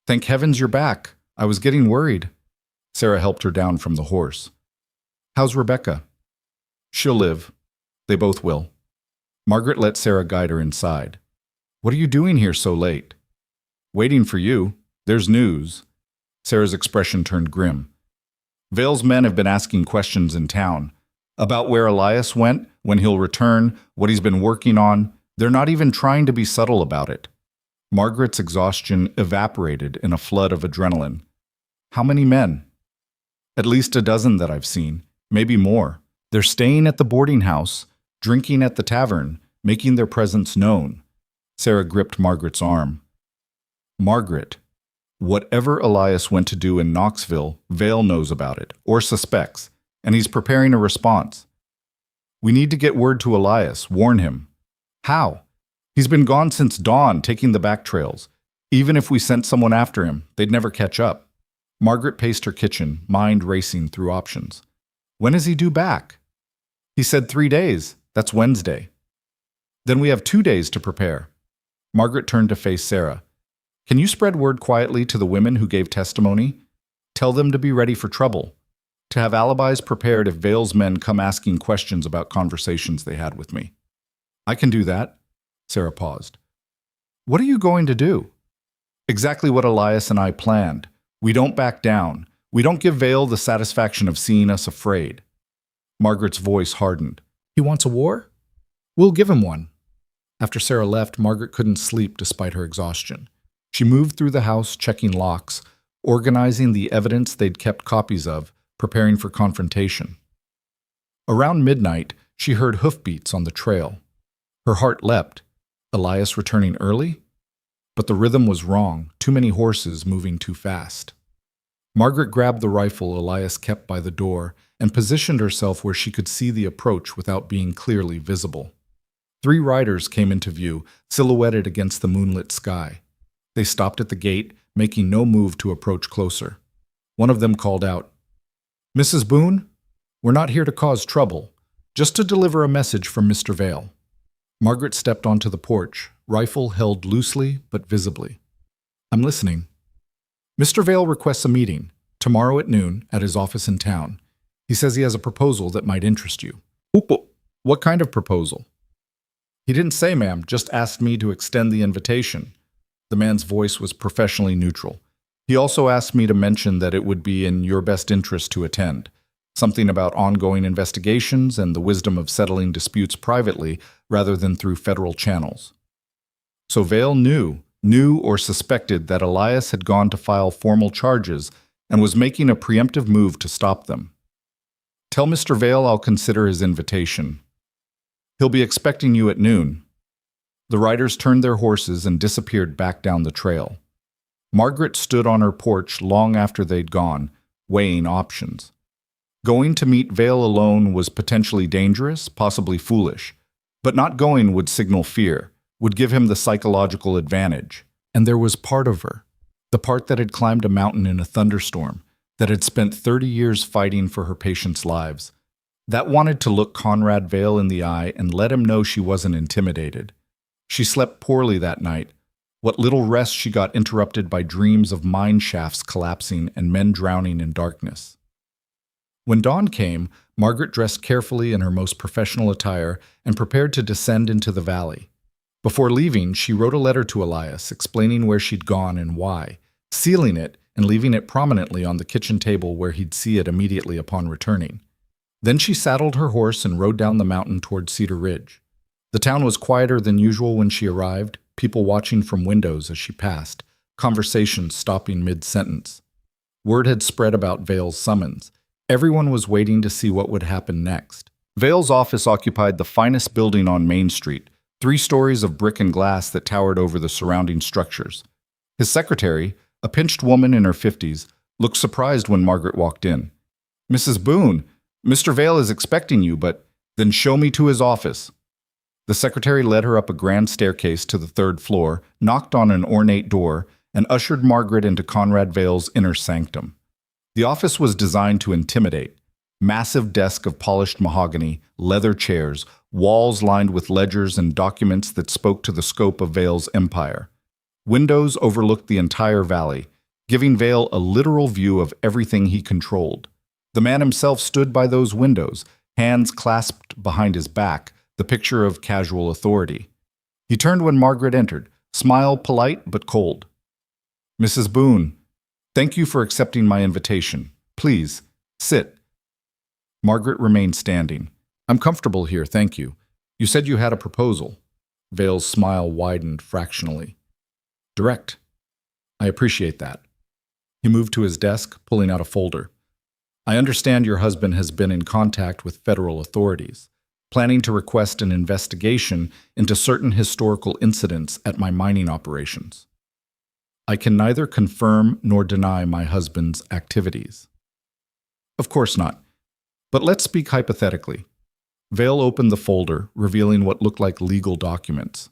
"Thank heavens you're back. I was getting worried." Sarah helped her down from the horse. "How's Rebecca?" "She'll live. They both will." Margaret let Sarah guide her inside. "What are you doing here so late?" "Waiting for you. There's news." Sarah's expression turned grim. "Vale's men have been asking questions in town. About where Elias went, when he'll return, what he's been working on. They're not even trying to be subtle about it." Margaret's exhaustion evaporated in a flood of adrenaline. "How many men?" "At least a dozen that I've seen. Maybe more. They're staying at the boarding house, drinking at the tavern, making their presence known." Sarah gripped Margaret's arm. "Margaret, whatever Elias went to do in Knoxville, Vale knows about it, or suspects, and he's preparing a response. We need to get word to Elias, warn him." "How?" "He's been gone since dawn, taking the back trails. Even if we sent someone after him, they'd never catch up." Margaret paced her kitchen, mind racing through options. "When is he due back?" "He said 3 days. That's Wednesday." "Then we have 2 days to prepare." Margaret turned to face Sarah. "Can you spread word quietly to the women who gave testimony? Tell them to be ready for trouble, to have alibis prepared if Vale's men come asking questions about conversations they had with me." "I can do that." Sarah paused. "What are you going to do?" "Exactly what Elias and I planned. We don't back down. We don't give Vale the satisfaction of seeing us afraid." Margaret's voice hardened. "He wants a war? We'll give him one." After Sarah left, Margaret couldn't sleep despite her exhaustion. She moved through the house, checking locks, organizing the evidence they'd kept copies of, preparing for confrontation. Around midnight, she heard hoofbeats on the trail. Her heart leapt. Elias returning early? But the rhythm was wrong, too many horses moving too fast. Margaret grabbed the rifle Elias kept by the door and positioned herself where she could see the approach without being clearly visible. 3 riders came into view, silhouetted against the moonlit sky. They stopped at the gate, making no move to approach closer. One of them called out, "Mrs. Boone, we're not here to cause trouble, just to deliver a message from Mr. Vale." Margaret stepped onto the porch, rifle held loosely but visibly. "I'm listening." "Mr. Vale requests a meeting, tomorrow at noon, at his office in town. He says he has a proposal that might interest you." "What kind of proposal?" "He didn't say, ma'am, just asked me to extend the invitation." The man's voice was professionally neutral. "He also asked me to mention that it would be in your best interest to attend. Something about ongoing investigations and the wisdom of settling disputes privately rather than through federal channels." So Vale knew or suspected that Elias had gone to file formal charges and was making a preemptive move to stop them. "Tell Mr. Vale I'll consider his invitation. He'll be expecting you at noon." The riders turned their horses and disappeared back down the trail. Margaret stood on her porch long after they'd gone, weighing options. Going to meet Vale alone was potentially dangerous, possibly foolish, but not going would signal fear, would give him the psychological advantage. And there was part of her, the part that had climbed a mountain in a thunderstorm, that had spent 30 years fighting for her patients' lives, that wanted to look Conrad Vale in the eye and let him know she wasn't intimidated. She slept poorly that night. What little rest she got interrupted by dreams of mine shafts collapsing and men drowning in darkness. When dawn came, Margaret dressed carefully in her most professional attire and prepared to descend into the valley. Before leaving, she wrote a letter to Elias explaining where she'd gone and why, sealing it and leaving it prominently on the kitchen table where he'd see it immediately upon returning. Then she saddled her horse and rode down the mountain toward Cedar Ridge. The town was quieter than usual when she arrived, people watching from windows as she passed, conversations stopping mid-sentence. Word had spread about Vale's summons. Everyone was waiting to see what would happen next. Vale's office occupied the finest building on Main Street, 3 stories of brick and glass that towered over the surrounding structures. His secretary, a pinched woman in her 50s, looked surprised when Margaret walked in. "Mrs. Boone, Mr. Vale is expecting you, but then show me to his office." The secretary led her up a grand staircase to the 3rd floor, knocked on an ornate door, and ushered Margaret into Conrad Vale's inner sanctum. The office was designed to intimidate. Massive desk of polished mahogany, leather chairs, walls lined with ledgers and documents that spoke to the scope of Vale's empire. Windows overlooked the entire valley, giving Vale a literal view of everything he controlled. The man himself stood by those windows, hands clasped behind his back, the picture of casual authority. He turned when Margaret entered, smile polite but cold. "Mrs. Boone, thank you for accepting my invitation. Please, sit." Margaret remained standing. "I'm comfortable here, thank you. You said you had a proposal." Vale's smile widened fractionally. "Direct. I appreciate that." He moved to his desk, pulling out a folder. "I understand your husband has been in contact with federal authorities, planning to request an investigation into certain historical incidents at my mining operations. I can neither confirm nor deny my husband's activities." "Of course not. But let's speak hypothetically." Vale opened the folder, revealing what looked like legal documents.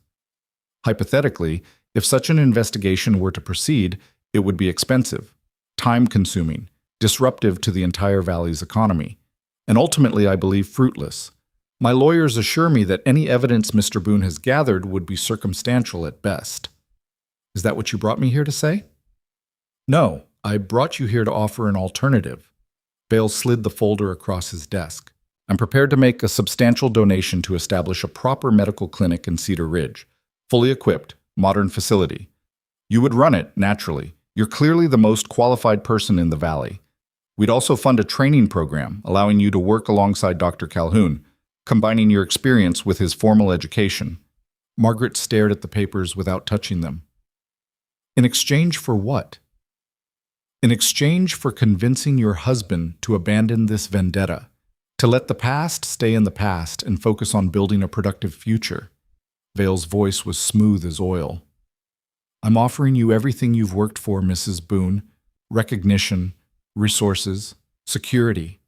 "Hypothetically, if such an investigation were to proceed, it would be expensive, time-consuming, disruptive to the entire valley's economy, and ultimately, I believe, fruitless. My lawyers assure me that any evidence Mr. Boone has gathered would be circumstantial at best." "Is that what you brought me here to say?" "No, I brought you here to offer an alternative." Vale slid the folder across his desk. "I'm prepared to make a substantial donation to establish a proper medical clinic in Cedar Ridge, fully equipped, modern facility. You would run it, naturally. You're clearly the most qualified person in the valley. We'd also fund a training program, allowing you to work alongside Dr. Calhoun, combining your experience with his formal education. Margaret stared at the papers without touching them. In exchange for what? In exchange for convincing your husband to abandon this vendetta, to let the past stay in the past and focus on building a productive future. Vale's voice was smooth as oil. I'm offering you everything you've worked for, Mrs. Boone. Recognition, resources, security.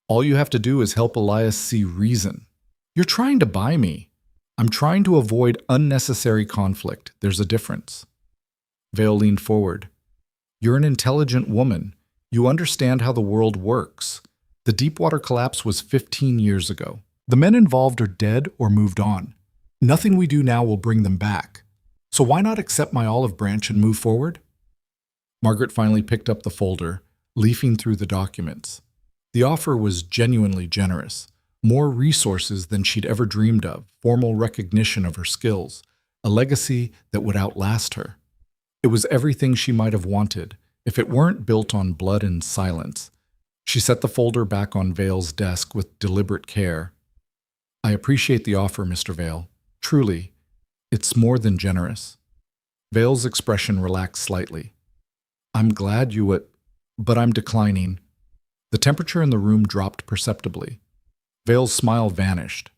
All you have to do is help Elias see reason. You're trying to buy me. I'm trying to avoid unnecessary conflict. There's a difference. Vale leaned forward. You're an intelligent woman. You understand how the world works. The Deepwater collapse was 15 years ago. The men involved are dead or moved on. Nothing we do now will bring them back. So why not accept my olive branch and move forward? Margaret finally picked up the folder, leafing through the documents. The offer was genuinely generous. More resources than she'd ever dreamed of, formal recognition of her skills, a legacy that would outlast her. It was everything she might have wanted, if it weren't built on blood and silence. She set the folder back on Vale's desk with deliberate care. I appreciate the offer, Mr. Vale. Truly, it's more than generous. Vale's expression relaxed slightly. I'm glad you would, but I'm declining. The temperature in the room dropped perceptibly. Vale's smile vanished.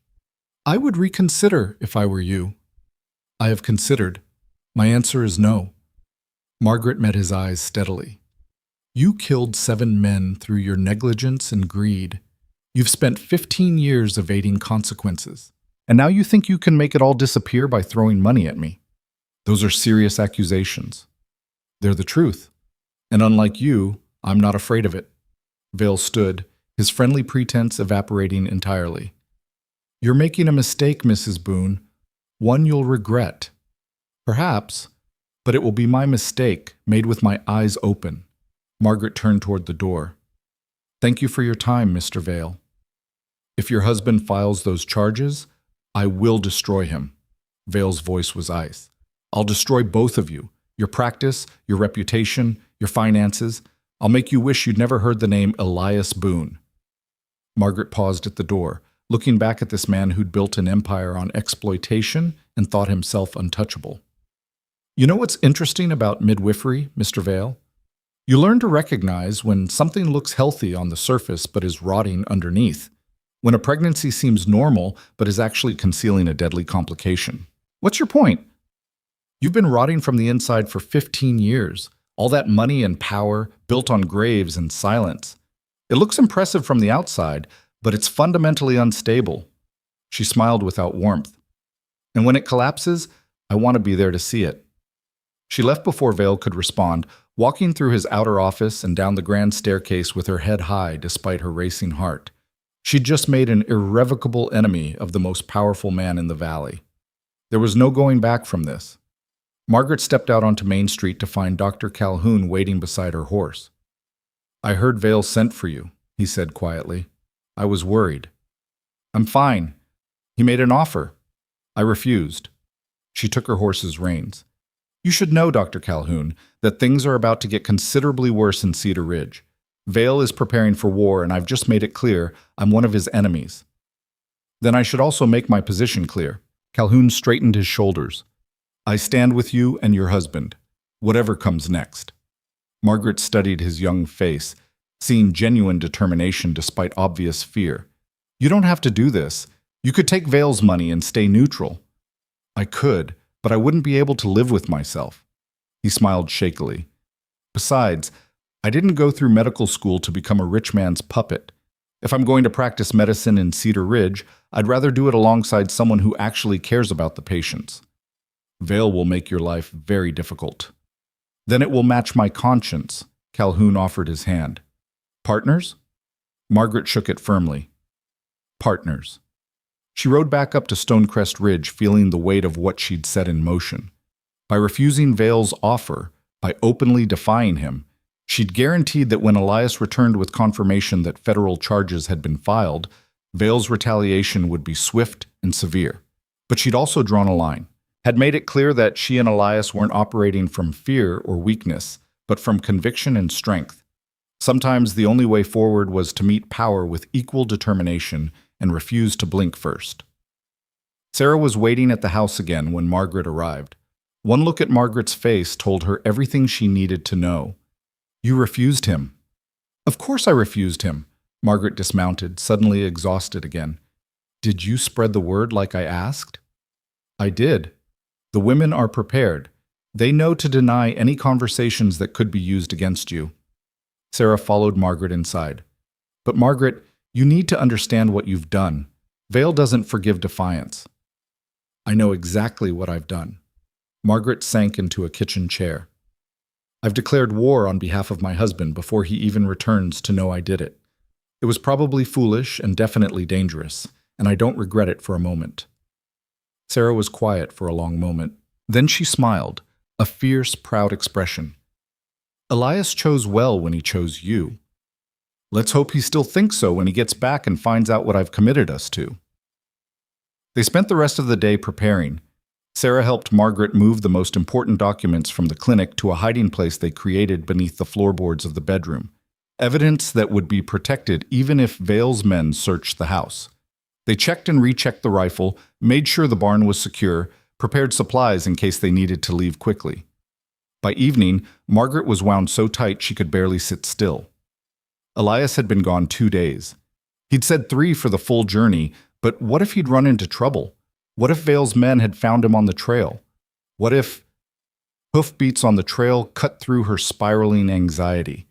I would reconsider if I were you. I have considered. My answer is no. Margaret met his eyes steadily. You killed 7 men through your negligence and greed. You've spent 15 years evading consequences. And now you think you can make it all disappear by throwing money at me. Those are serious accusations. They're the truth. And unlike you, I'm not afraid of it. Vale stood, his friendly pretense evaporating entirely. You're making a mistake, Mrs. Boone. One you'll regret. Perhaps, but it will be my mistake, made with my eyes open. Margaret turned toward the door. Thank you for your time, Mr. Vale. If your husband files those charges, I will destroy him. Vale's voice was ice. I'll destroy both of you, your practice, your reputation, your finances. I'll make you wish you'd never heard the name Elias Boone. Margaret paused at the door, looking back at this man who'd built an empire on exploitation and thought himself untouchable. You know what's interesting about midwifery, Mr. Vale? You learn to recognize when something looks healthy on the surface but is rotting underneath. When a pregnancy seems normal but is actually concealing a deadly complication. What's your point? You've been rotting from the inside for 15 years. All that money and power built on graves and silence. It looks impressive from the outside, but it's fundamentally unstable. She smiled without warmth. And when it collapses, I want to be there to see it. She left before Vale could respond, walking through his outer office and down the grand staircase with her head high despite her racing heart. She'd just made an irrevocable enemy of the most powerful man in the valley. There was no going back from this. Margaret stepped out onto Main Street to find Dr. Calhoun waiting beside her horse. I heard Vale sent for you, he said quietly. I was worried. I'm fine. He made an offer. I refused. She took her horse's reins. You should know, Dr. Calhoun, that things are about to get considerably worse in Cedar Ridge. Vale is preparing for war, and I've just made it clear I'm one of his enemies. Then I should also make my position clear. Calhoun straightened his shoulders. I stand with you and your husband, whatever comes next. Margaret studied his young face, seeing genuine determination despite obvious fear. You don't have to do this. You could take Vale's money and stay neutral. I could, but I wouldn't be able to live with myself. He smiled shakily. Besides, I didn't go through medical school to become a rich man's puppet. If I'm going to practice medicine in Cedar Ridge, I'd rather do it alongside someone who actually cares about the patients. Vale will make your life very difficult. Then it will match my conscience. Calhoun offered his hand. Partners? Margaret shook it firmly. Partners. She rode back up to Stonecrest Ridge, feeling the weight of what she'd set in motion. By refusing Vale's offer, by openly defying him, she'd guaranteed that when Elias returned with confirmation that federal charges had been filed, Vale's retaliation would be swift and severe. But she'd also drawn a line, had made it clear that she and Elias weren't operating from fear or weakness, but from conviction and strength. Sometimes the only way forward was to meet power with equal determination and refuse to blink first. Sarah was waiting at the house again when Margaret arrived. One look at Margaret's face told her everything she needed to know. "You refused him." "Of course I refused him." Margaret dismounted, suddenly exhausted again. "Did you spread the word like I asked?" "I did. The women are prepared. They know to deny any conversations that could be used against you." Sarah followed Margaret inside. "But Margaret, you need to understand what you've done. Vale doesn't forgive defiance." "I know exactly what I've done." Margaret sank into a kitchen chair. "I've declared war on behalf of my husband before he even returns to know I did it. It was probably foolish and definitely dangerous, and I don't regret it for a moment." Sarah was quiet for a long moment. Then she smiled, a fierce, proud expression. "Elias chose well when he chose you. Let's hope he still thinks so when he gets back and finds out what I've committed us to." They spent the rest of the day preparing. Sarah helped Margaret move the most important documents from the clinic to a hiding place they created beneath the floorboards of the bedroom. Evidence that would be protected even if Vale's men searched the house. They checked and rechecked the rifle, made sure the barn was secure, prepared supplies in case they needed to leave quickly. By evening, Margaret was wound so tight she could barely sit still. Elias had been gone 2 days. He'd said 3 for the full journey, but what if he'd run into trouble? What if Vale's men had found him on the trail? What if... Hoofbeats on the trail cut through her spiraling anxiety.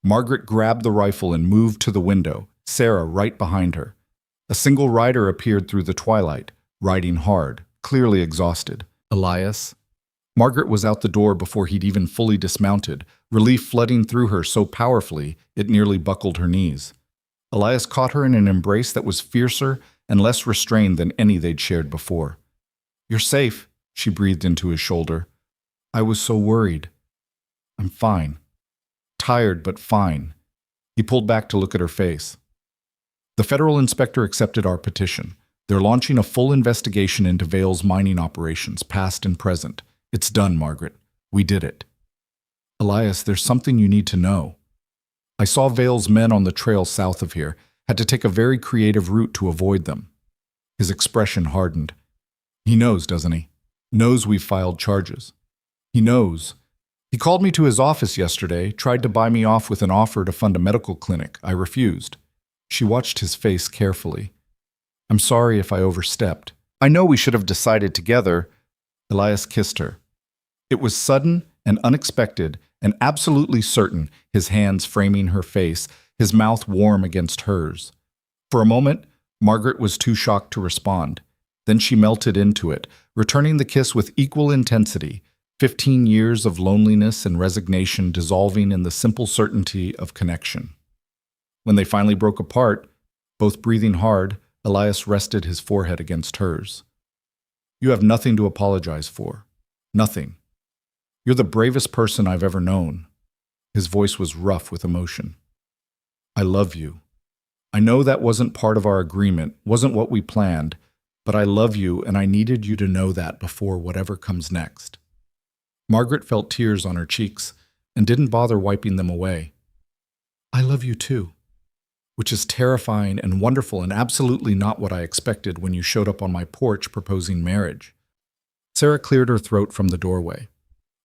Margaret grabbed the rifle and moved to the window, Sarah right behind her. A single rider appeared through the twilight, riding hard, clearly exhausted. Elias? Margaret was out the door before he'd even fully dismounted, relief flooding through her so powerfully it nearly buckled her knees. Elias caught her in an embrace that was fiercer and less restrained than any they'd shared before. "You're safe," she breathed into his shoulder. "I was so worried." "I'm fine. Tired, but fine." He pulled back to look at her face. "The federal inspector accepted our petition. They're launching a full investigation into Vale's mining operations, past and present. It's done, Margaret. We did it." "Elias, there's something you need to know. I saw Vale's men on the trail south of here. Had to take a very creative route to avoid them." His expression hardened. "He knows, doesn't he? Knows we've filed charges. He knows. He called me to his office yesterday, tried to buy me off with an offer to fund a medical clinic. I refused." She watched his face carefully. "I'm sorry if I overstepped. I know we should have decided together." Elias kissed her. It was sudden and unexpected and absolutely certain, his hands framing her face, his mouth warm against hers. For a moment, Margaret was too shocked to respond. Then she melted into it, returning the kiss with equal intensity, 15 years of loneliness and resignation dissolving in the simple certainty of connection. When they finally broke apart, both breathing hard, Elias rested his forehead against hers. "You have nothing to apologize for. Nothing. You're the bravest person I've ever known." His voice was rough with emotion. "I love you. I know that wasn't part of our agreement, wasn't what we planned, but I love you and I needed you to know that before whatever comes next." Margaret felt tears on her cheeks and didn't bother wiping them away. "I love you too," which is terrifying and wonderful and absolutely not what I expected when you showed up on my porch proposing marriage. Sarah cleared her throat from the doorway.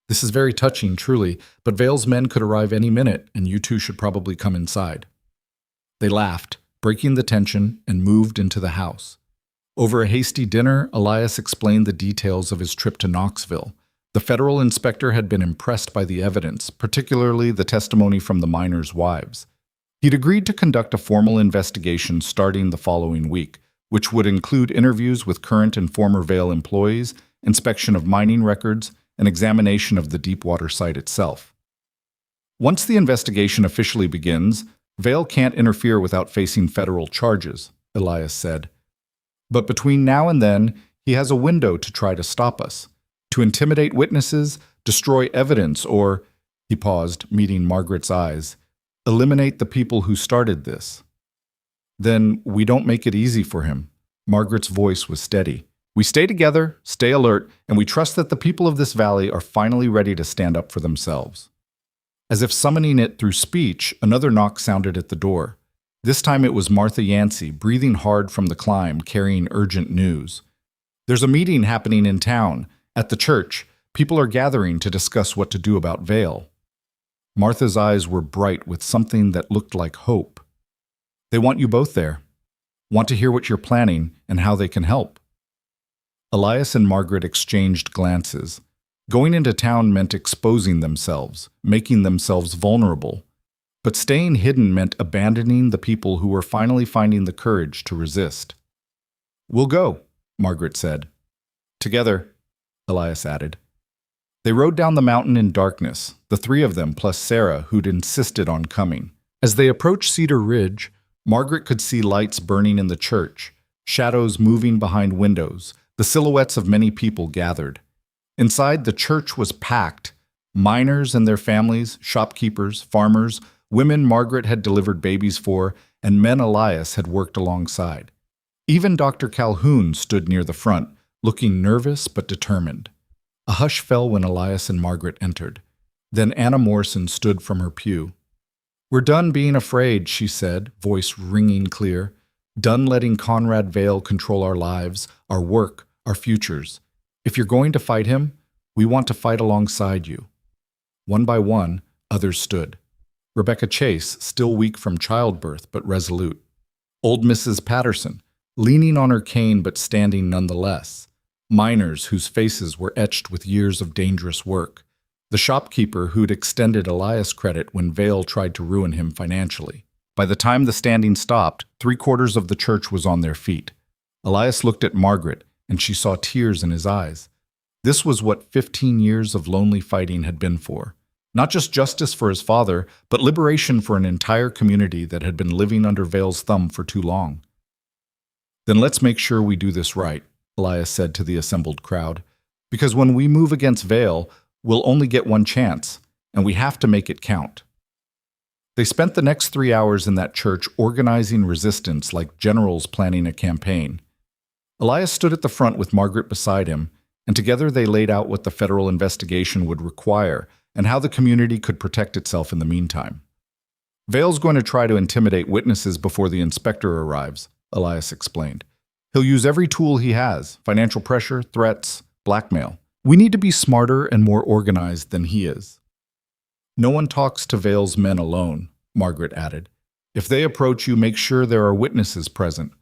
"This is very touching, truly, but Vale's men could arrive any minute, and you two should probably come inside." They laughed, breaking the tension, and moved into the house. Over a hasty dinner, Elias explained the details of his trip to Knoxville. The federal inspector had been impressed by the evidence, particularly the testimony from the miners' wives. He'd agreed to conduct a formal investigation starting the following week, which would include interviews with current and former Vale employees, inspection of mining records, and examination of the deepwater site itself. Once the investigation officially begins, Vale can't interfere without facing federal charges, Elias said. But between now and then, he has a window to try to stop us, to intimidate witnesses, destroy evidence, or, he paused, meeting Margaret's eyes, eliminate the people who started this. Then we don't make it easy for him. Margaret's voice was steady. We stay together, stay alert, and we trust that the people of this valley are finally ready to stand up for themselves. As if summoning it through speech, another knock sounded at the door. This time it was Martha Yancey, breathing hard from the climb, carrying urgent news. There's a meeting happening in town, at the church. People are gathering to discuss what to do about Vale. Martha's eyes were bright with something that looked like hope. They want you both there. Want to hear what you're planning and how they can help. Elias and Margaret exchanged glances. Going into town meant exposing themselves, making themselves vulnerable. But staying hidden meant abandoning the people who were finally finding the courage to resist. "We'll go," Margaret said. "Together," Elias added. They rode down the mountain in darkness, the three of them plus Sarah, who'd insisted on coming. As they approached Cedar Ridge, Margaret could see lights burning in the church, shadows moving behind windows, the silhouettes of many people gathered. Inside, the church was packed. Miners and their families, shopkeepers, farmers, women Margaret had delivered babies for, and men Elias had worked alongside. Even Dr. Calhoun stood near the front, looking nervous but determined. A hush fell when Elias and Margaret entered. Then Anna Morrison stood from her pew. "We're done being afraid," she said, voice ringing clear. "Done letting Conrad Vale control our lives, our work, our futures. If you're going to fight him, we want to fight alongside you." One by one, others stood. Rebecca Chase, still weak from childbirth but resolute. Old Mrs. Patterson, leaning on her cane but standing nonetheless. Miners whose faces were etched with years of dangerous work. The shopkeeper who'd extended Elias credit when Vale tried to ruin him financially. By the time the standing stopped, 3/4 of the church was on their feet. Elias looked at Margaret, and she saw tears in his eyes. This was what 15 years of lonely fighting had been for. Not just justice for his father, but liberation for an entire community that had been living under Vale's thumb for too long. "Then let's make sure we do this right," Elias said to the assembled crowd. "Because when we move against Vale, we'll only get one chance, and we have to make it count." They spent the next 3 hours in that church organizing resistance like generals planning a campaign. Elias stood at the front with Margaret beside him, and together they laid out what the federal investigation would require and how the community could protect itself in the meantime. "Vale's going to try to intimidate witnesses before the inspector arrives," Elias explained. "He'll use every tool he has: financial pressure, threats, blackmail. We need to be smarter and more organized than he is." "No one talks to Vale's men alone," Margaret added. "If they approach you, make sure there are witnesses present.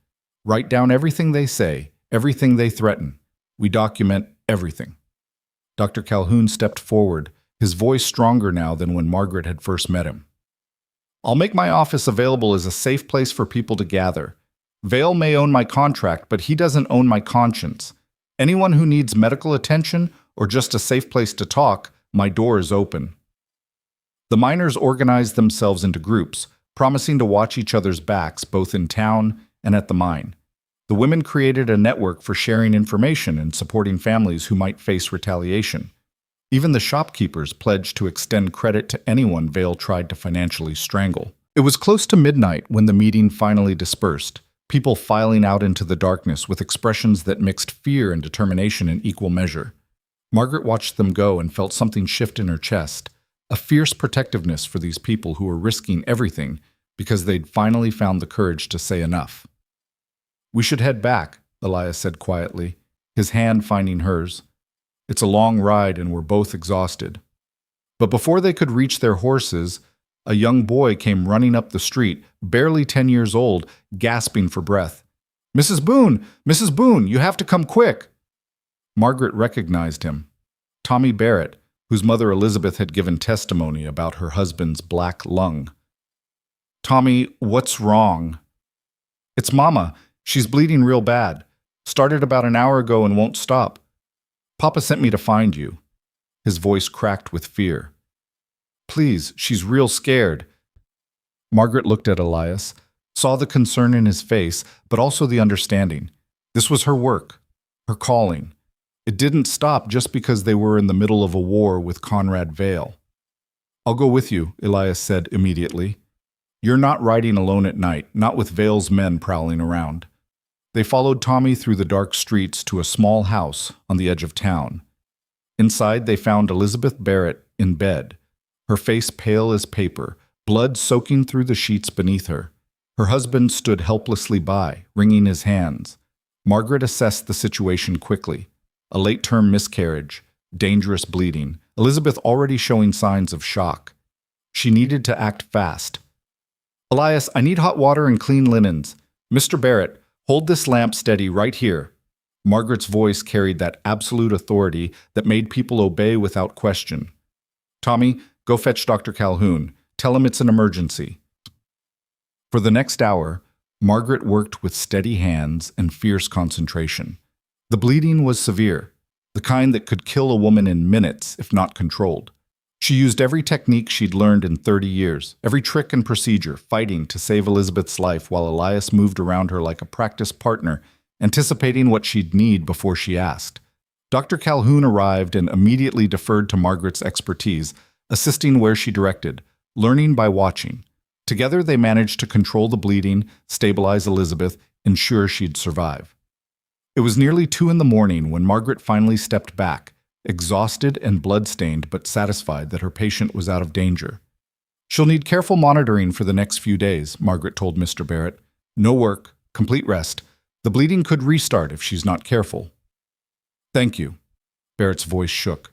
Write down everything they say, everything they threaten. We document everything." Dr. Calhoun stepped forward, his voice stronger now than when Margaret had first met him. "I'll make my office available as a safe place for people to gather. Vale may own my contract, but he doesn't own my conscience. Anyone who needs medical attention or just a safe place to talk, my door is open." The miners organized themselves into groups, promising to watch each other's backs both in town and at the mine. The women created a network for sharing information and supporting families who might face retaliation. Even the shopkeepers pledged to extend credit to anyone Vale tried to financially strangle. It was close to midnight when the meeting finally dispersed, people filing out into the darkness with expressions that mixed fear and determination in equal measure. Margaret watched them go and felt something shift in her chest, a fierce protectiveness for these people who were risking everything because they'd finally found the courage to say enough. "We should head back," Elias said quietly, his hand finding hers. "It's a long ride and we're both exhausted." But before they could reach their horses, a young boy came running up the street, barely 10 years old, gasping for breath. "Mrs. Boone! Mrs. Boone, you have to come quick!" Margaret recognized him. Tommy Barrett, whose mother Elizabeth had given testimony about her husband's black lung. "Tommy, what's wrong?" "It's Mama. She's bleeding real bad. Started about an hour ago and won't stop. Papa sent me to find you." His voice cracked with fear. "Please, she's real scared." Margaret looked at Elias, saw the concern in his face, but also the understanding. This was her work, her calling. It didn't stop just because they were in the middle of a war with Conrad Vale. "I'll go with you," Elias said immediately. "You're not riding alone at night, not with Vale's men prowling around." They followed Tommy through the dark streets to a small house on the edge of town. Inside, they found Elizabeth Barrett in bed, her face pale as paper, blood soaking through the sheets beneath her. Her husband stood helplessly by, wringing his hands. Margaret assessed the situation quickly. A late-term miscarriage, dangerous bleeding, Elizabeth already showing signs of shock. She needed to act fast. "Elias, I need hot water and clean linens. Mr. Barrett, hold this lamp steady right here." Margaret's voice carried that absolute authority that made people obey without question. "Tommy, go fetch Dr. Calhoun. Tell him it's an emergency." For the next hour, Margaret worked with steady hands and fierce concentration. The bleeding was severe, the kind that could kill a woman in minutes if not controlled. She used every technique she'd learned in 30 years, every trick and procedure, fighting to save Elizabeth's life while Elias moved around her like a practice partner, anticipating what she'd need before she asked. Dr. Calhoun arrived and immediately deferred to Margaret's expertise, assisting where she directed, learning by watching. Together they managed to control the bleeding, stabilize Elizabeth, ensure she'd survive. It was nearly 2 a.m. when Margaret finally stepped back, exhausted and blood-stained but satisfied that her patient was out of danger. "She'll need careful monitoring for the next few days," Margaret told Mr. Barrett. "No work, complete rest. The bleeding could restart if she's not careful." "Thank you." Barrett's voice shook.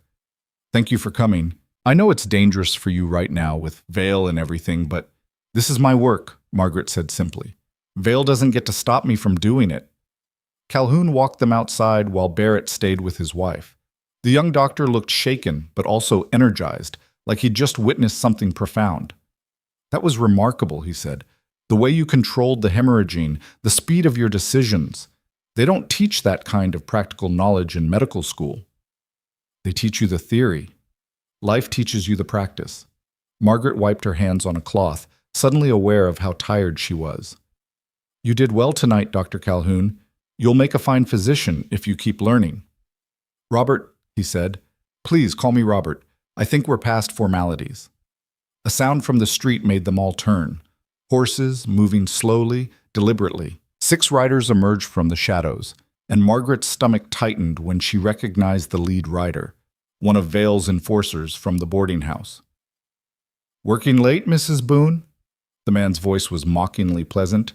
"Thank you for coming. I know it's dangerous for you right now with Vale and everything, but this is my work," Margaret said simply. "Vale doesn't get to stop me from doing it." Calhoun walked them outside while Barrett stayed with his wife. The young doctor looked shaken, but also energized, like he'd just witnessed something profound. "That was remarkable," he said. "The way you controlled the hemorrhaging, the speed of your decisions. They don't teach that kind of practical knowledge in medical school. They teach you the theory. Life teaches you the practice." Margaret wiped her hands on a cloth, suddenly aware of how tired she was. "You did well tonight, Dr. Calhoun. You'll make a fine physician if you keep learning." "Robert," he said. "Please call me Robert. I think we're past formalities." A sound from the street made them all turn. Horses moving slowly, deliberately. 6 riders emerged from the shadows, and Margaret's stomach tightened when she recognized the lead rider, one of Vale's enforcers from the boarding house. "Working late, Mrs. Boone?" The man's voice was mockingly pleasant.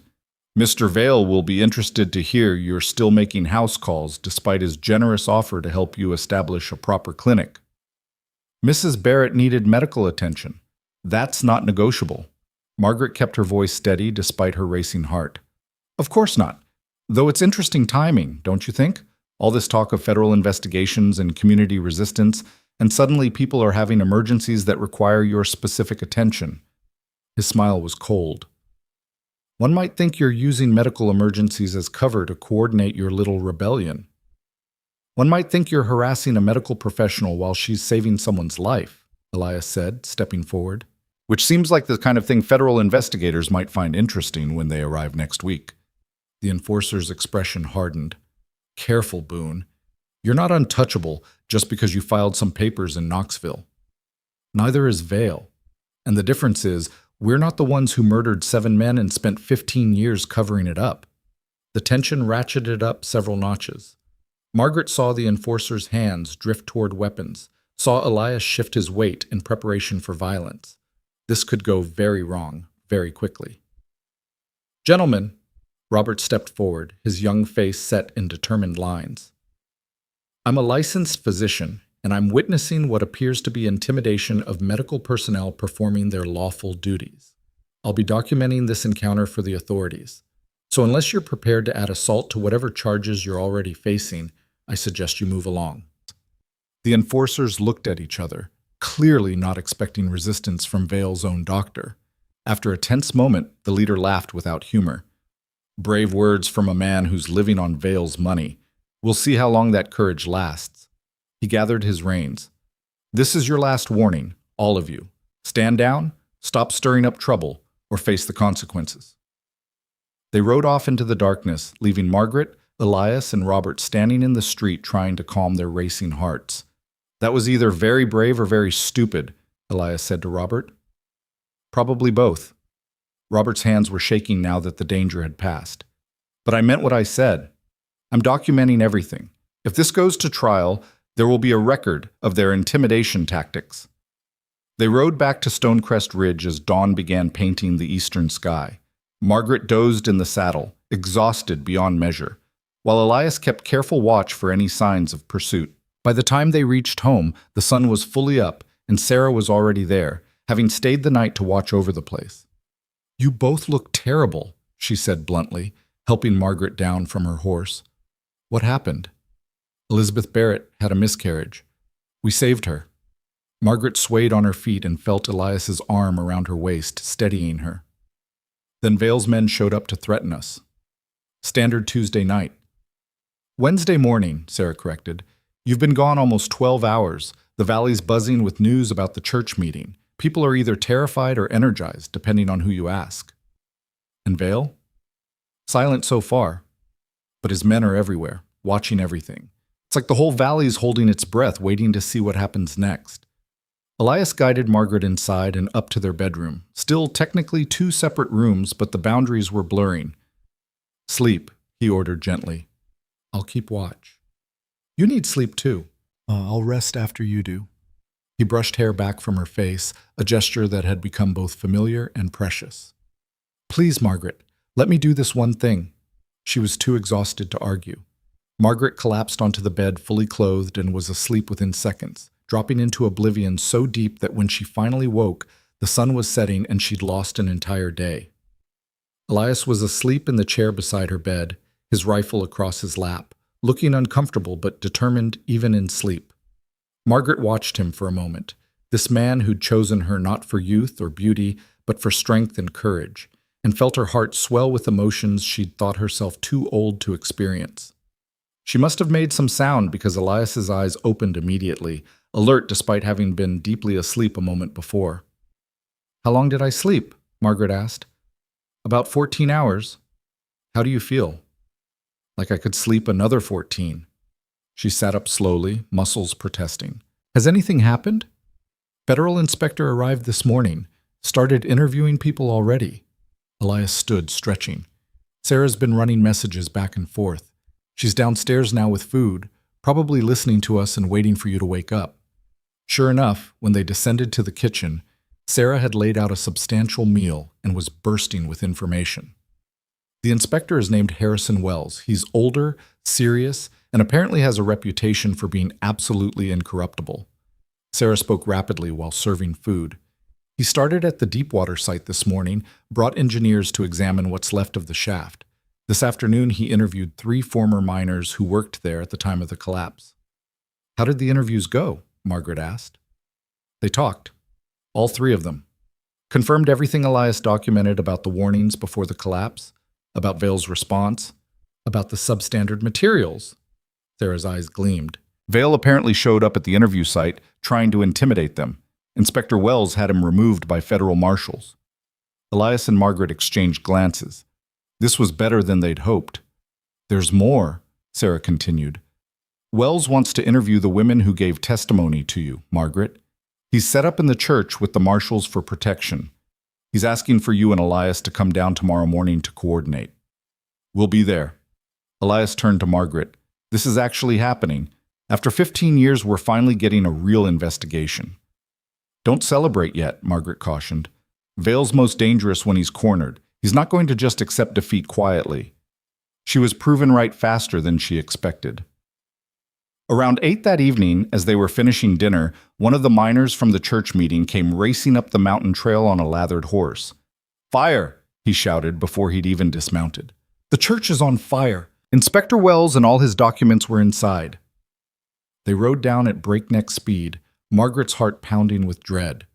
"Mr. Vale will be interested to hear you're still making house calls despite his generous offer to help you establish a proper clinic." "Mrs. Barrett needed medical attention. That's not negotiable." Margaret kept her voice steady despite her racing heart. "Of course not. Though it's interesting timing, don't you think? All this talk of federal investigations and community resistance, and suddenly people are having emergencies that require your specific attention." His smile was cold. "One might think you're using medical emergencies as cover to coordinate your little rebellion. One might think you're harassing a medical professional while she's saving someone's life," Elias said, stepping forward. "Which seems like the kind of thing federal investigators might find interesting when they arrive next week." The enforcer's expression hardened. "Careful, Boone. You're not untouchable just because you filed some papers in Knoxville. Neither is Vale. And the difference is, we're not the ones who murdered 7 men and spent 15 years covering it up." The tension ratcheted up several notches. Margaret saw the enforcer's hands drift toward weapons, saw Elias shift his weight in preparation for violence. This could go very wrong, very quickly. "Gentlemen," Robert stepped forward, his young face set in determined lines. "I'm a licensed physician, and I'm witnessing what appears to be intimidation of medical personnel performing their lawful duties. I'll be documenting this encounter for the authorities. So unless you're prepared to add assault to whatever charges you're already facing, I suggest you move along." The enforcers looked at each other, clearly not expecting resistance from Vale's own doctor. After a tense moment, the leader laughed without humor. "Brave words from a man who's living on Vale's money. We'll see how long that courage lasts." He gathered his reins. "This is your last warning, all of you. Stand down, stop stirring up trouble, or face the consequences." They rode off into the darkness, leaving Margaret, Elias, and Robert standing in the street trying to calm their racing hearts. "That was either very brave or very stupid," Elias said to Robert. "Probably both." Robert's hands were shaking now that the danger had passed. "But I meant what I said. I'm documenting everything. If this goes to trial, there will be a record of their intimidation tactics." They rode back to Stonecrest Ridge as dawn began painting the eastern sky. Margaret dozed in the saddle, exhausted beyond measure. while Elias kept careful watch for any signs of pursuit. By the time they reached home, the sun was fully up, and Sarah was already there, having stayed the night to watch over the place. "You both look terrible," she said bluntly, helping Margaret down from her horse. "What happened?" "Elizabeth Barrett had a miscarriage. We saved her." Margaret swayed on her feet and felt Elias's arm around her waist, steadying her. "Then Vale's men showed up to threaten us. Standard Tuesday night." "Wednesday morning," Sarah corrected. "You've been gone almost 12 hours. The valley's buzzing with news about the church meeting. People are either terrified or energized, depending on who you ask." "And Vale?" "Silent so far. But his men are everywhere, watching everything. It's like the whole valley's holding its breath, waiting to see what happens next." Elias guided Margaret inside and up to their bedroom. Still technically 2 separate rooms, but the boundaries were blurring. "Sleep," he ordered gently. "I'll keep watch." "You need sleep too." I'll rest after you do." He brushed hair back from her face, a gesture that had become both familiar and precious. "Please, Margaret, let me do this one thing." She was too exhausted to argue. Margaret collapsed onto the bed fully clothed and was asleep within seconds, dropping into oblivion so deep that when she finally woke, the sun was setting and she'd lost an entire day. Elias was asleep in the chair beside her bed, his rifle across his lap, looking uncomfortable but determined even in sleep. Margaret watched him for a moment, this man who'd chosen her not for youth or beauty, but for strength and courage, and felt her heart swell with emotions she'd thought herself too old to experience. She must have made some sound because Elias's eyes opened immediately, alert despite having been deeply asleep a moment before. "How long did I sleep?" Margaret asked. "About 14 hours. How do you feel?" "Like I could sleep another 14. She sat up slowly, muscles protesting. "Has anything happened?" "Federal inspector arrived this morning. Started interviewing people already." Elias stood, stretching. "Sarah's been running messages back and forth. She's downstairs now with food, probably listening to us and waiting for you to wake up." Sure enough, when they descended to the kitchen, Sarah had laid out a substantial meal and was bursting with information. The inspector is named Harrison Wells. He's older, serious, and apparently has a reputation for being absolutely incorruptible. Sarah spoke rapidly while serving food. "He started at the Deepwater site this morning, brought engineers to examine what's left of the shaft. This afternoon he interviewed 3 former miners who worked there at the time of the collapse." "How did the interviews go?" Margaret asked. "They talked. All 3 of them. Confirmed everything Elias documented about the warnings before the collapse, about Vale's response, about the substandard materials." Sarah's eyes gleamed. "Vale apparently showed up at the interview site, trying to intimidate them. Inspector Wells had him removed by federal marshals." Elias and Margaret exchanged glances. This was better than they'd hoped. "There's more," Sarah continued. "Wells wants to interview the women who gave testimony to you, Margaret. He's set up in the church with the marshals for protection. He's asking for you and Elias to come down tomorrow morning to coordinate." "We'll be there." Elias turned to Margaret. "This is actually happening. After 15 years, we're finally getting a real investigation." "Don't celebrate yet," Margaret cautioned. "Vale's most dangerous when he's cornered. He's not going to just accept defeat quietly." She was proven right faster than she expected. Around 8 that evening, as they were finishing dinner, one of the miners from the church meeting came racing up the mountain trail on a lathered horse. "Fire!" he shouted before he'd even dismounted. "The church is on fire." Inspector Wells and all his documents were inside. They rode down at breakneck speed, Margaret's heart pounding with dread.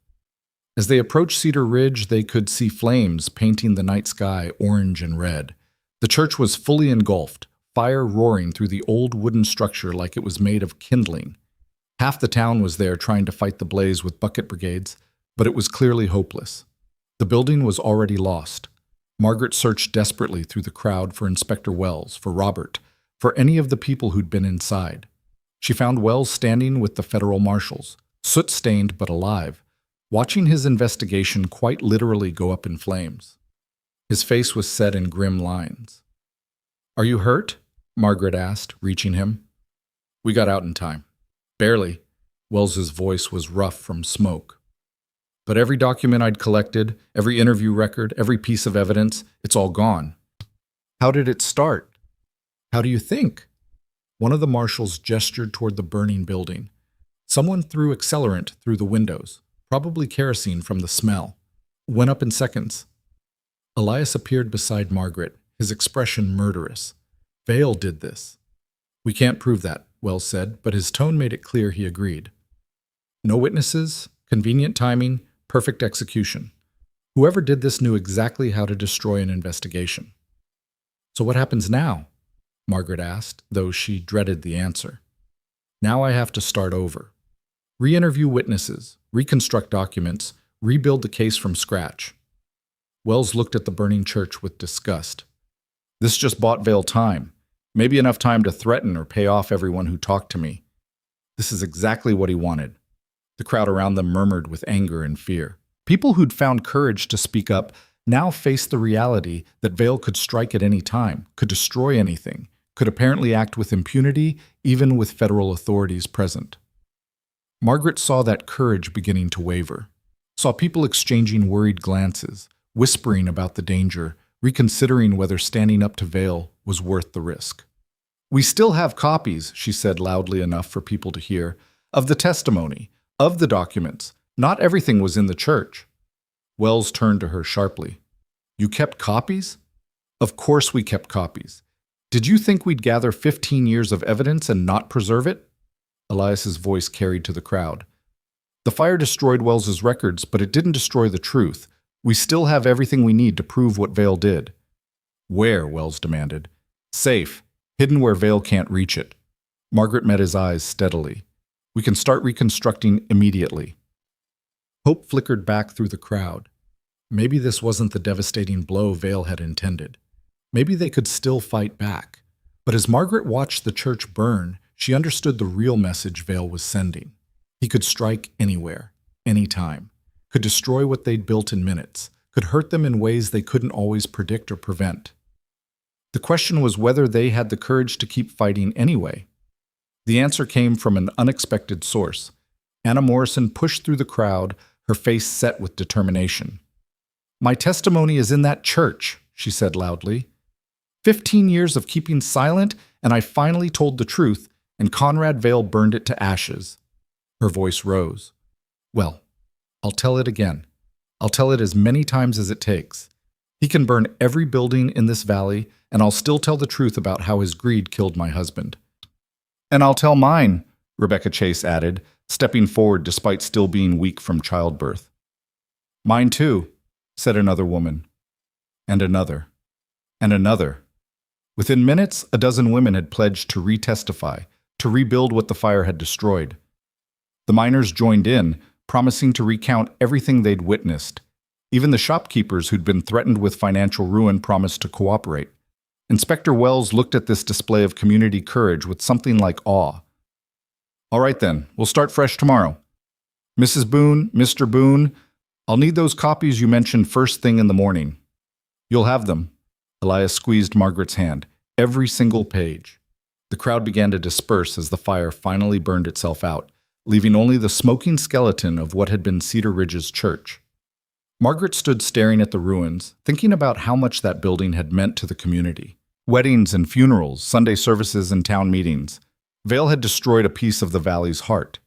As they approached Cedar Ridge, they could see flames painting the night sky orange and red. The church was fully engulfed, fire roaring through the old wooden structure like it was made of kindling. Half the town was there trying to fight the blaze with bucket brigades, but it was clearly hopeless. The building was already lost. Margaret searched desperately through the crowd for Inspector Wells, for Robert, for any of the people who'd been inside. She found Wells standing with the federal marshals, soot-stained but alive, watching his investigation quite literally go up in flames. His face was set in grim lines. "Are you hurt?" Margaret asked, reaching him. "We got out in time." "Barely." Wells's voice was rough from smoke. "But every document I'd collected, every interview record, every piece of evidence, it's all gone." "How did it start?" How do you think? One of the marshals gestured toward the burning building. Someone threw accelerant through the windows, probably kerosene from the smell. Went up in seconds. Elias appeared beside Margaret, his expression murderous. Vale did this. We can't prove that, Wells said, but his tone made it clear he agreed. No witnesses, convenient timing, perfect execution. Whoever did this knew exactly how to destroy an investigation. So what happens now? Margaret asked, though she dreaded the answer. Now I have to start over. Re-interview witnesses, reconstruct documents, rebuild the case from scratch. Wells looked at the burning church with disgust. This just bought Vale time. Maybe enough time to threaten or pay off everyone who talked to me. This is exactly what he wanted. The crowd around them murmured with anger and fear. People who'd found courage to speak up now faced the reality that Vale could strike at any time, could destroy anything, could apparently act with impunity, even with federal authorities present. Margaret saw that courage beginning to waver, saw people exchanging worried glances, whispering about the danger, reconsidering whether standing up to Vale was worth the risk. We still have copies, she said loudly enough for people to hear, of the testimony, of the documents. Not everything was in the church. Wells turned to her sharply. You kept copies? Of course we kept copies. Did you think we'd gather 15 years of evidence and not preserve it? Elias's voice carried to the crowd. The fire destroyed Wells's records, but it didn't destroy the truth. We still have everything we need to prove what Vale did. Where? Wells demanded. Safe, hidden where Vale can't reach it. Margaret met his eyes steadily. We can start reconstructing immediately. Hope flickered back through the crowd. Maybe this wasn't the devastating blow Vale had intended. Maybe they could still fight back. But as Margaret watched the church burn, she understood the real message Vale was sending. He could strike anywhere, anytime, could destroy what they'd built in minutes, could hurt them in ways they couldn't always predict or prevent. The question was whether they had the courage to keep fighting anyway. The answer came from an unexpected source. Anna Morrison pushed through the crowd, her face set with determination. My testimony is in that church, she said loudly. 15 years of keeping silent, and I finally told the truth, and Conrad Vale burned it to ashes. Her voice rose. Well, I'll tell it again. I'll tell it as many times as it takes. He can burn every building in this valley, and I'll still tell the truth about how his greed killed my husband. And I'll tell mine, Rebecca Chase added, stepping forward despite still being weak from childbirth. Mine too, said another woman. And another. And another. Within minutes, a dozen women had pledged to retestify, to rebuild what the fire had destroyed. The miners joined in, promising to recount everything they'd witnessed. Even the shopkeepers who'd been threatened with financial ruin promised to cooperate. Inspector Wells looked at this display of community courage with something like awe. All right then, we'll start fresh tomorrow. Mrs. Boone, Mr. Boone, I'll need those copies you mentioned first thing in the morning. You'll have them. Elias squeezed Margaret's hand. Every single page. The crowd began to disperse as the fire finally burned itself out, leaving only the smoking skeleton of what had been Cedar Ridge's church. Margaret stood staring at the ruins, thinking about how much that building had meant to the community. Weddings and funerals, Sunday services and town meetings. Vale had destroyed a piece of the valley's heart.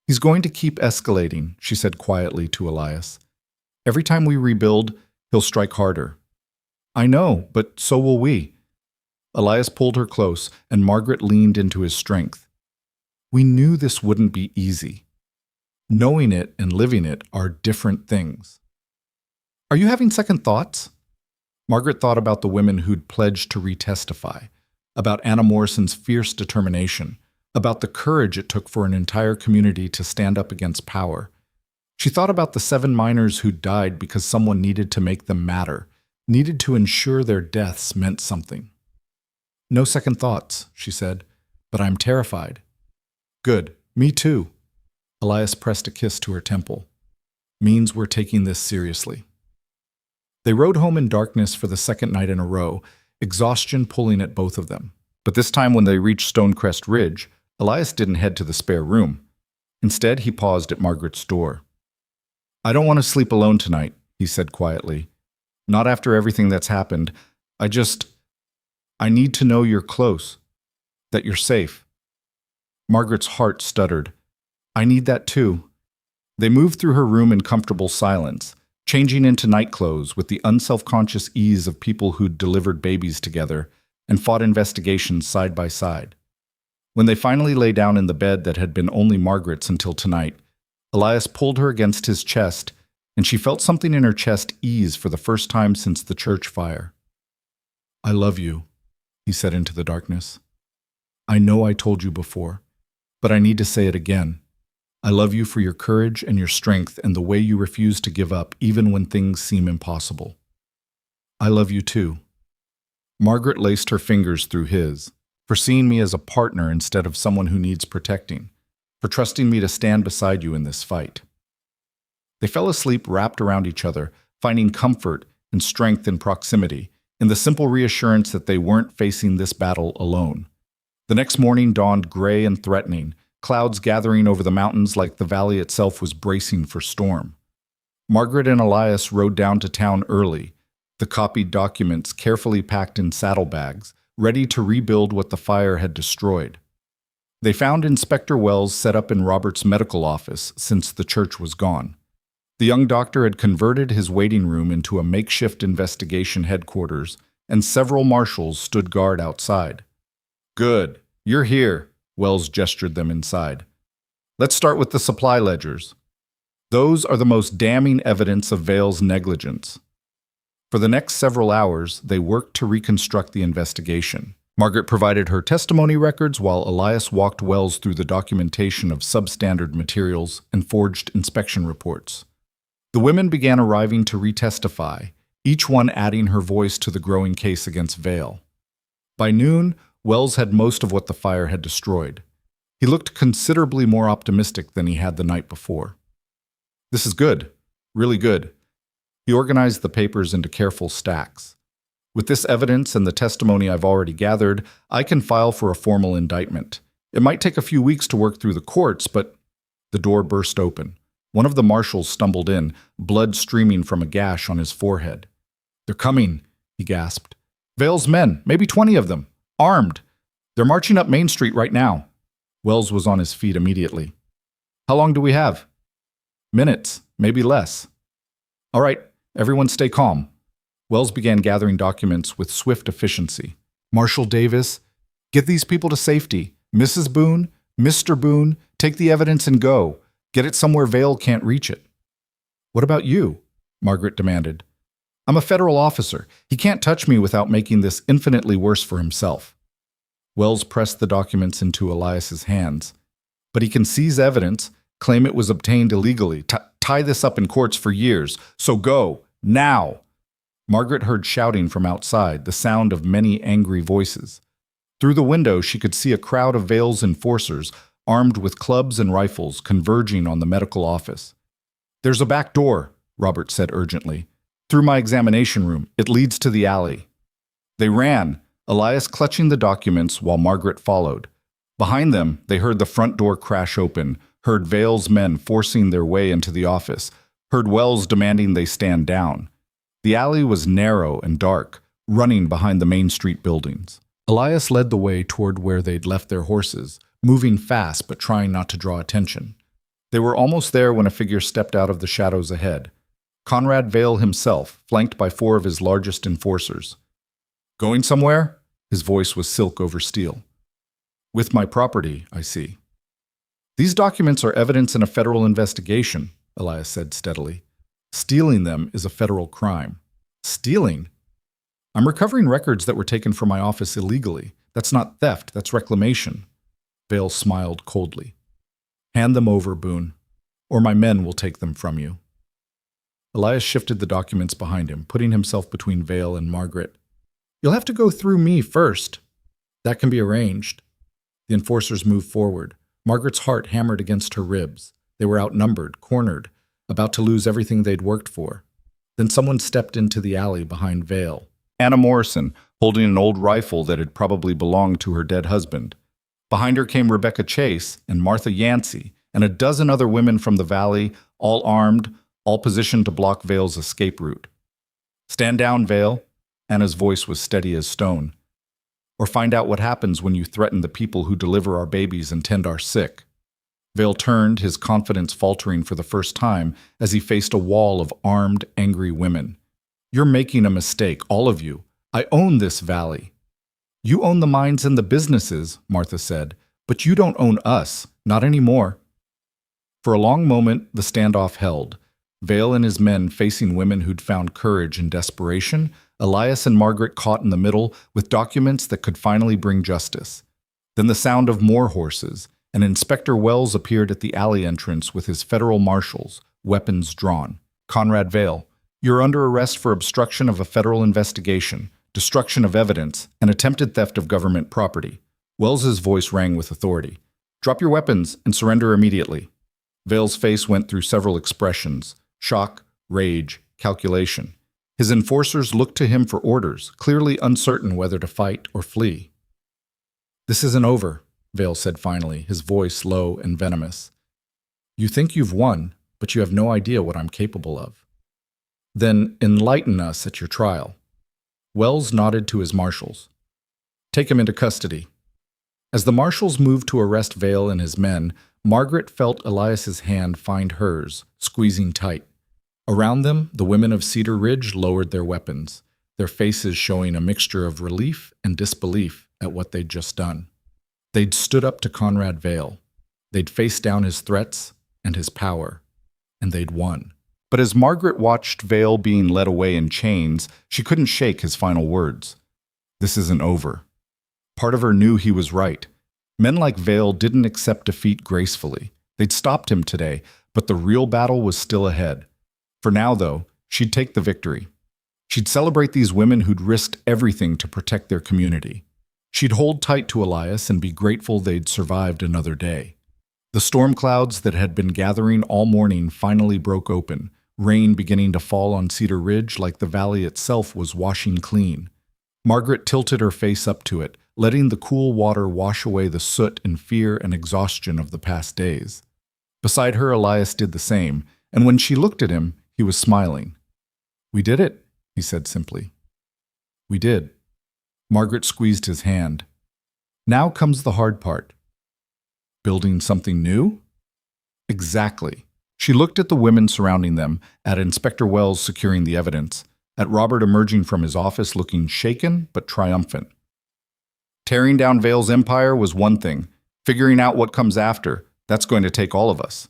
He's going to keep escalating, she said quietly to Elias. Every time we rebuild, he'll strike harder. I know, but so will we. Elias pulled her close, and Margaret leaned into his strength. We knew this wouldn't be easy. Knowing it and living it are different things. Are you having second thoughts? Margaret thought about the women who'd pledged to retestify, about Anna Morrison's fierce determination, about the courage it took for an entire community to stand up against power. She thought about the 7 miners who'd died because someone needed to make them matter, needed to ensure their deaths meant something. No second thoughts, she said, but I'm terrified. Good, me too. Elias pressed a kiss to her temple. Means we're taking this seriously. They rode home in darkness for the second night in a row, exhaustion pulling at both of them. But this time when they reached Stonecrest Ridge, Elias didn't head to the spare room. Instead, he paused at Margaret's door. I don't want to sleep alone tonight, he said quietly. Not after everything that's happened. I I need to know you're close, that you're safe. Margaret's heart stuttered. I need that too. They moved through her room in comfortable silence, changing into nightclothes with the unselfconscious ease of people who'd delivered babies together and fought investigations side by side. When they finally lay down in the bed that had been only Margaret's until tonight, Elias pulled her against his chest, and she felt something in her chest ease for the first time since the church fire. I love you, he said into the darkness. I know I told you before, but I need to say it again. I love you for your courage and your strength and the way you refuse to give up even when things seem impossible. I love you too. Margaret laced her fingers through his, for seeing me as a partner instead of someone who needs protecting, for trusting me to stand beside you in this fight. They fell asleep wrapped around each other, finding comfort and strength in proximity, in the simple reassurance that they weren't facing this battle alone. The next morning dawned gray and threatening, clouds gathering over the mountains like the valley itself was bracing for storm. Margaret and Elias rode down to town early, the copied documents carefully packed in saddlebags, ready to rebuild what the fire had destroyed. They found Inspector Wells set up in Robert's medical office since the church was gone. The young doctor had converted his waiting room into a makeshift investigation headquarters, and several marshals stood guard outside. Good, you're here, Wells gestured them inside. Let's start with the supply ledgers. Those are the most damning evidence of Vale's negligence. For the next several hours, they worked to reconstruct the investigation. Margaret provided her testimony records while Elias walked Wells through the documentation of substandard materials and forged inspection reports. The women began arriving to retestify, each one adding her voice to the growing case against Vale. By noon, Wells had most of what the fire had destroyed. He looked considerably more optimistic than he had the night before. This is good, really good. He organized the papers into careful stacks. With this evidence and the testimony I've already gathered, I can file for a formal indictment. It might take a few weeks to work through the courts, but the door burst open. One of the marshals stumbled in, blood streaming from a gash on his forehead. They're coming, he gasped. Vale's men, maybe 20 of them, armed. They're marching up Main Street right now. Wells was on his feet immediately. How long do we have? Minutes, maybe less. All right, everyone stay calm. Wells began gathering documents with swift efficiency. Marshal Davis, get these people to safety. Mrs. Boone, Mr. Boone, take the evidence and go. Get it somewhere Vale can't reach it. What about you? Margaret demanded. I'm a federal officer. He can't touch me without making this infinitely worse for himself. Wells pressed the documents into Elias's hands. But he can seize evidence, claim it was obtained illegally, tie this up in courts for years. So go, now! Margaret heard shouting from outside, the sound of many angry voices. Through the window, she could see a crowd of Vale's enforcers, armed with clubs and rifles, converging on the medical office. There's a back door, Robert said urgently. Through my examination room. It leads to the alley. They ran, Elias clutching the documents while Margaret followed. Behind them, they heard the front door crash open, heard Vale's men forcing their way into the office, heard Wells demanding they stand down. The alley was narrow and dark, running behind the Main Street buildings. Elias led the way toward where they'd left their horses, moving fast but trying not to draw attention. They were almost there when a figure stepped out of the shadows ahead. Conrad Vale himself, flanked by 4 of his largest enforcers. Going somewhere? His voice was silk over steel. With my property, I see. These documents are evidence in a federal investigation, Elias said steadily. Stealing them is a federal crime. Stealing? I'm recovering records that were taken from my office illegally. That's not theft, that's reclamation. Vale smiled coldly. Hand them over, Boone, or my men will take them from you. Elias shifted the documents behind him, putting himself between Vale and Margaret. You'll have to go through me first. That can be arranged. The enforcers moved forward. Margaret's heart hammered against her ribs. They were outnumbered, cornered, about to lose everything they'd worked for. Then someone stepped into the alley behind Vale. Anna Morrison, holding an old rifle that had probably belonged to her dead husband. Behind her came Rebecca Chase and Martha Yancey and a dozen other women from the valley, all armed, all positioned to block Vale's escape route. Stand down, Vale. Anna's voice was steady as stone. or find out what happens when you threaten the people who deliver our babies and tend our sick. Vale turned, his confidence faltering for the first time as he faced a wall of armed, angry women. You're making a mistake, all of you. I own this valley. You own the mines and the businesses, Martha said, but you don't own us, not anymore. For a long moment, the standoff held. Vale and his men facing women who'd found courage in desperation, Elias and Margaret caught in the middle with documents that could finally bring justice. Then the sound of more horses, and Inspector Wells appeared at the alley entrance with his federal marshals, weapons drawn. Conrad Vale, you're under arrest for obstruction of a federal investigation, destruction of evidence, and attempted theft of government property. Wells's voice rang with authority. Drop your weapons and surrender immediately. Vale's face went through several expressions: shock, rage, calculation. His enforcers looked to him for orders, clearly uncertain whether to fight or flee. This isn't over, Vale said finally, his voice low and venomous. You think you've won, but you have no idea what I'm capable of. Then enlighten us at your trial. Wells nodded to his marshals. Take him into custody. As the marshals moved to arrest Vale and his men, Margaret felt Elias's hand find hers, squeezing tight. Around them, the women of Cedar Ridge lowered their weapons, their faces showing a mixture of relief and disbelief at what they'd just done. They'd stood up to Conrad Vale. They'd faced down his threats and his power, and they'd won. But as Margaret watched Vale being led away in chains, she couldn't shake his final words. This isn't over. Part of her knew he was right. Men like Vale didn't accept defeat gracefully. They'd stopped him today, but the real battle was still ahead. For now, though, she'd take the victory. She'd celebrate these women who'd risked everything to protect their community. She'd hold tight to Elias and be grateful they'd survived another day. The storm clouds that had been gathering all morning finally broke open, rain beginning to fall on Cedar Ridge like the valley itself was washing clean. Margaret tilted her face up to it, letting the cool water wash away the soot and fear and exhaustion of the past days. Beside her, Elias did the same, and when she looked at him, he was smiling. We did it, he said simply. We did. Margaret squeezed his hand. Now comes the hard part. Building something new? Exactly. She looked at the women surrounding them, at Inspector Wells securing the evidence, at Robert emerging from his office looking shaken but triumphant. Tearing down Vale's empire was one thing. Figuring out what comes after, that's going to take all of us.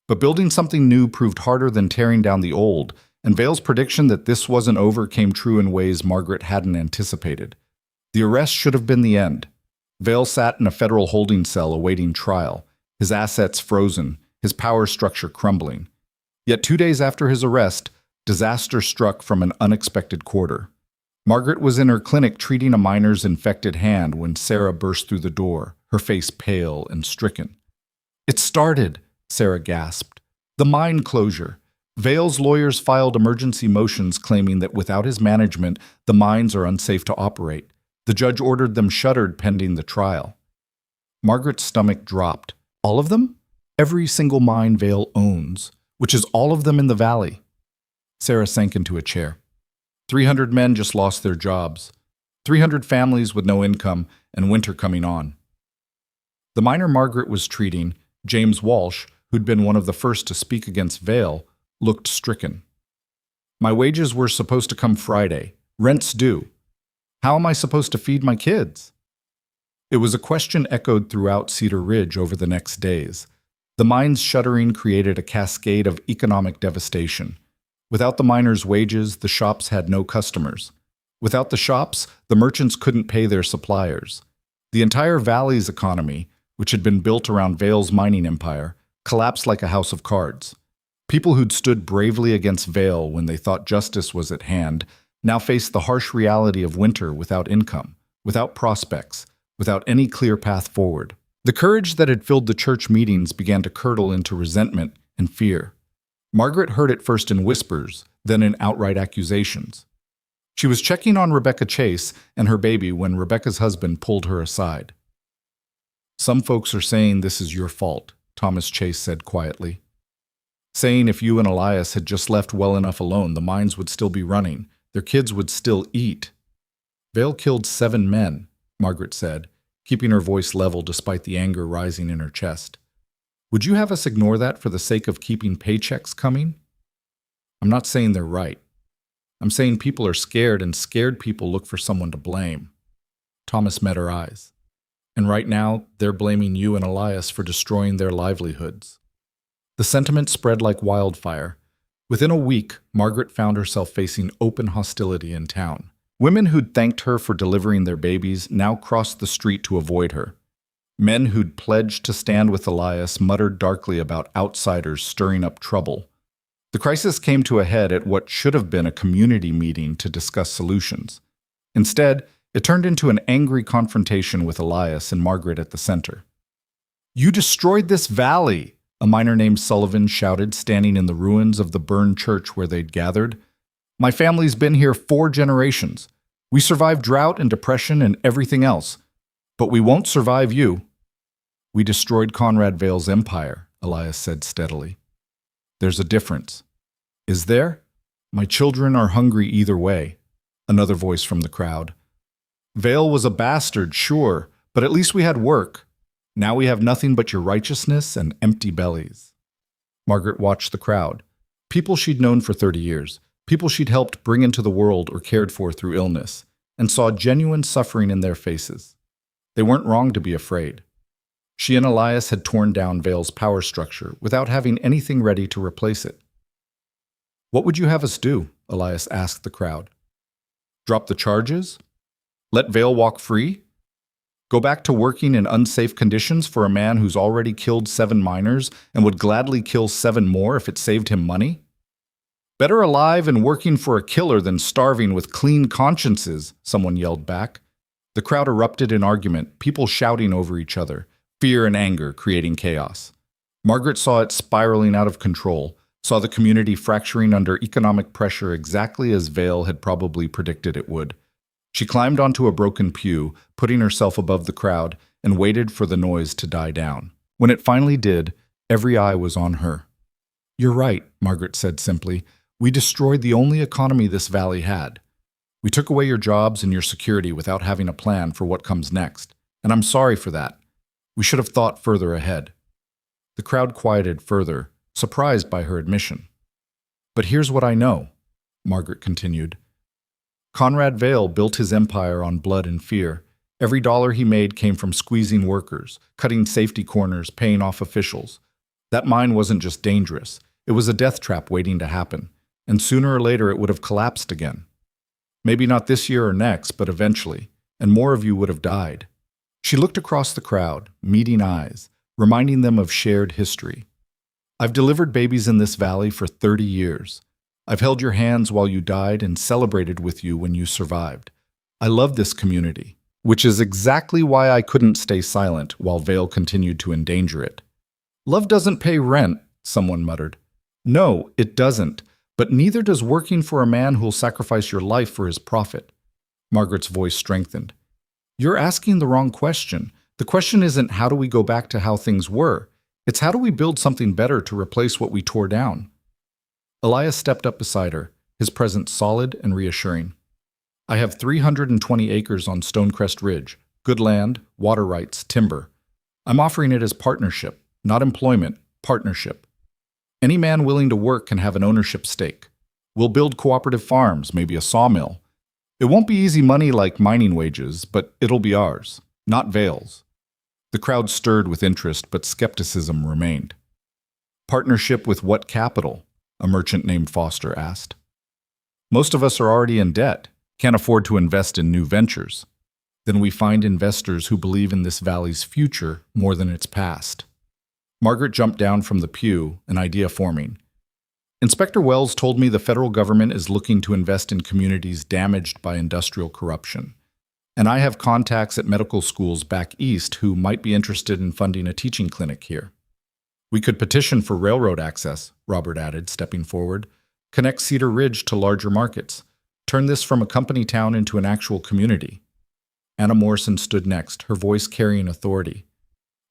But building something new proved harder than tearing down the old, and Vale's prediction that this wasn't over came true in ways Margaret hadn't anticipated. The arrest should have been the end. Vale sat in a federal holding cell awaiting trial, his assets frozen, his power structure crumbling. Yet 2 days after his arrest, disaster struck from an unexpected quarter. Margaret was in her clinic treating a miner's infected hand when Sarah burst through the door, her face pale and stricken. It started, Sarah gasped. The mine closure. Vale's lawyers filed emergency motions claiming that without his management, the mines are unsafe to operate. The judge ordered them shuttered pending the trial. Margaret's stomach dropped. All of them? Every single mine Vale owns, which is all of them in the valley. Sarah sank into a chair. 300 men just lost their jobs. 300 families with no income and winter coming on. The miner Margaret was treating, James Walsh, who'd been one of the first to speak against Vale, looked stricken. My wages were supposed to come Friday. Rent's due. How am I supposed to feed my kids? It was a question echoed throughout Cedar Ridge over the next days. The mine's shuttering created a cascade of economic devastation. Without the miners' wages, the shops had no customers. Without the shops, the merchants couldn't pay their suppliers. The entire valley's economy, which had been built around Vale's mining empire, collapsed like a house of cards. People who'd stood bravely against Vale when they thought justice was at hand now faced the harsh reality of winter without income, without prospects, without any clear path forward. The courage that had filled the church meetings began to curdle into resentment and fear. Margaret heard it first in whispers, then in outright accusations. She was checking on Rebecca Chase and her baby when Rebecca's husband pulled her aside. Some folks are saying this is your fault, Thomas Chase said quietly. Saying if you and Elias had just left well enough alone, the mines would still be running. Their kids would still eat. Vale killed 7 men. Margaret said, keeping her voice level despite the anger rising in her chest. Would you have us ignore that for the sake of keeping paychecks coming? I'm not saying they're right. I'm saying people are scared, and scared people look for someone to blame. Thomas met her eyes. And right now, they're blaming you and Elias for destroying their livelihoods. The sentiment spread like wildfire. Within a week, Margaret found herself facing open hostility in town. Women who'd thanked her for delivering their babies now crossed the street to avoid her. Men who'd pledged to stand with Elias muttered darkly about outsiders stirring up trouble. The crisis came to a head at what should have been a community meeting to discuss solutions. Instead, it turned into an angry confrontation with Elias and Margaret at the center. "You destroyed this valley," a miner named Sullivan shouted, standing in the ruins of the burned church where they'd gathered. "My family's been here 4 generations. We survived drought and depression and everything else. But we won't survive you." "We destroyed Conrad Vale's empire," Elias said steadily. "There's a difference." "Is there? My children are hungry either way," another voice from the crowd. "Vale was a bastard, sure, but at least we had work. Now we have nothing but your righteousness and empty bellies." Margaret watched the crowd. People she'd known for 30 years, people she'd helped bring into the world or cared for through illness, and saw genuine suffering in their faces. They weren't wrong to be afraid. She and Elias had torn down Vale's power structure without having anything ready to replace it. "What would you have us do?" Elias asked the crowd. "Drop the charges? Let Vale walk free? Go back to working in unsafe conditions for a man who's already killed 7 miners and would gladly kill 7 more if it saved him money? Better alive and working for a killer than starving with clean consciences," someone yelled back. The crowd erupted in argument, people shouting over each other, fear and anger creating chaos. Margaret saw it spiraling out of control, saw the community fracturing under economic pressure exactly as Vale had probably predicted it would. She climbed onto a broken pew, putting herself above the crowd, and waited for the noise to die down. When it finally did, every eye was on her. "You're right," Margaret said simply. "We destroyed the only economy this valley had. We took away your jobs and your security without having a plan for what comes next, and I'm sorry for that. We should have thought further ahead." The crowd quieted further, surprised by her admission. "But here's what I know," Margaret continued. "Conrad Vale built his empire on blood and fear. Every dollar he made came from squeezing workers, cutting safety corners, paying off officials. That mine wasn't just dangerous, it was a death trap waiting to happen, and sooner or later it would have collapsed again. Maybe not this year or next, but eventually, and more of you would have died." She looked across the crowd, meeting eyes, reminding them of shared history. "I've delivered babies in this valley for 30 years. I've held your hands while you died and celebrated with you when you survived. I love this community, which is exactly why I couldn't stay silent while Vale continued to endanger it." "Love doesn't pay rent," someone muttered. "No, it doesn't. But neither does working for a man who'll sacrifice your life for his profit." Margaret's voice strengthened. "You're asking the wrong question. The question isn't how do we go back to how things were. It's how do we build something better to replace what we tore down." Elias stepped up beside her, his presence solid and reassuring. "I have 320 acres on Stonecrest Ridge, good land, water rights, timber. I'm offering it as partnership, not employment, partnership. Any man willing to work can have an ownership stake. We'll build cooperative farms, maybe a sawmill. It won't be easy money like mining wages, but it'll be ours, not Vale's." The crowd stirred with interest, but skepticism remained. "Partnership with what capital?" a merchant named Foster asked. "Most of us are already in debt, can't afford to invest in new ventures. Then we find investors who believe in this valley's future more than its past." Margaret jumped down from the pew, an idea forming. "Inspector Wells told me the federal government is looking to invest in communities damaged by industrial corruption. And I have contacts at medical schools back east who might be interested in funding a teaching clinic here. We could petition for railroad access," Robert added, stepping forward. "Connect Cedar Ridge to larger markets. Turn this from a company town into an actual community." Anna Morrison stood next, her voice carrying authority.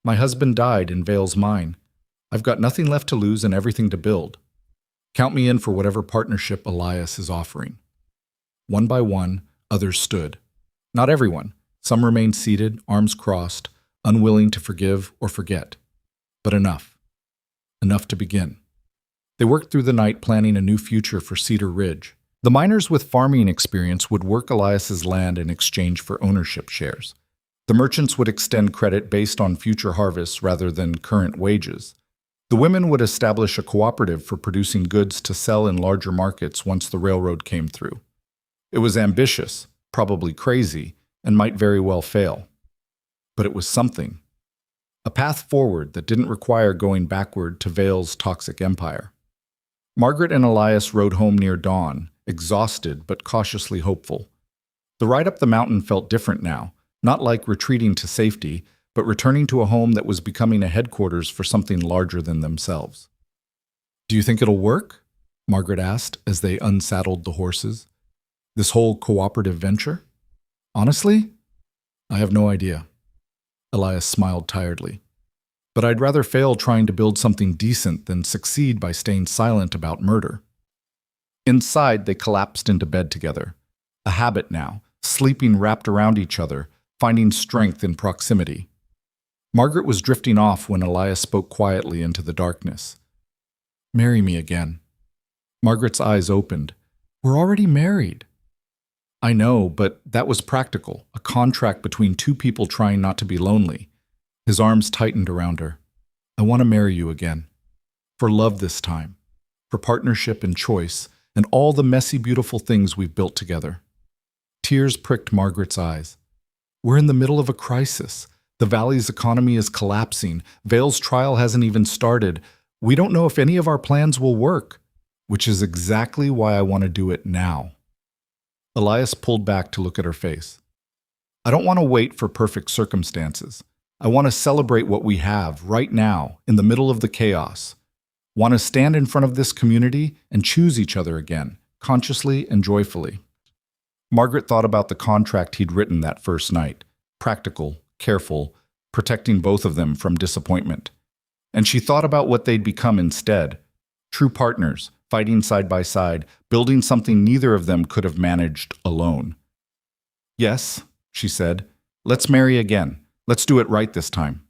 "My husband died in Vale's mine. I've got nothing left to lose and everything to build. Count me in for whatever partnership Elias is offering." One by one, others stood. Not everyone. Some remained seated, arms crossed, unwilling to forgive or forget. But enough. Enough to begin. They worked through the night planning a new future for Cedar Ridge. The miners with farming experience would work Elias's land in exchange for ownership shares. The merchants would extend credit based on future harvests rather than current wages. The women would establish a cooperative for producing goods to sell in larger markets once the railroad came through. It was ambitious, probably crazy, and might very well fail. But it was something. A path forward that didn't require going backward to Vale's toxic empire. Margaret and Elias rode home near dawn, exhausted but cautiously hopeful. The ride up the mountain felt different now, not like retreating to safety, but returning to a home that was becoming a headquarters for something larger than themselves. "Do you think it'll work?" Margaret asked as they unsaddled the horses. "This whole cooperative venture?" "Honestly, I have no idea." Elias smiled tiredly. "But I'd rather fail trying to build something decent than succeed by staying silent about murder." Inside, they collapsed into bed together. A habit now, sleeping wrapped around each other, finding strength in proximity. Margaret was drifting off when Elias spoke quietly into the darkness. "Marry me again." Margaret's eyes opened. "We're already married." "I know, but that was practical, a contract between two people trying not to be lonely." His arms tightened around her. "I want to marry you again. For love this time. For partnership and choice, and all the messy, beautiful things we've built together." Tears pricked Margaret's eyes. "We're in the middle of a crisis. The valley's economy is collapsing. Vale's trial hasn't even started. We don't know if any of our plans will work, which is exactly why I want to do it now." Elias pulled back to look at her face. "I don't want to wait for perfect circumstances. I want to celebrate what we have right now, in the middle of the chaos. Want to stand in front of this community and choose each other again, consciously and joyfully." Margaret thought about the contract he'd written that first night. Practical, careful, protecting both of them from disappointment. And she thought about what they'd become instead. True partners, fighting side by side, building something neither of them could have managed alone. "Yes," she said, "let's marry again. Let's do it right this time."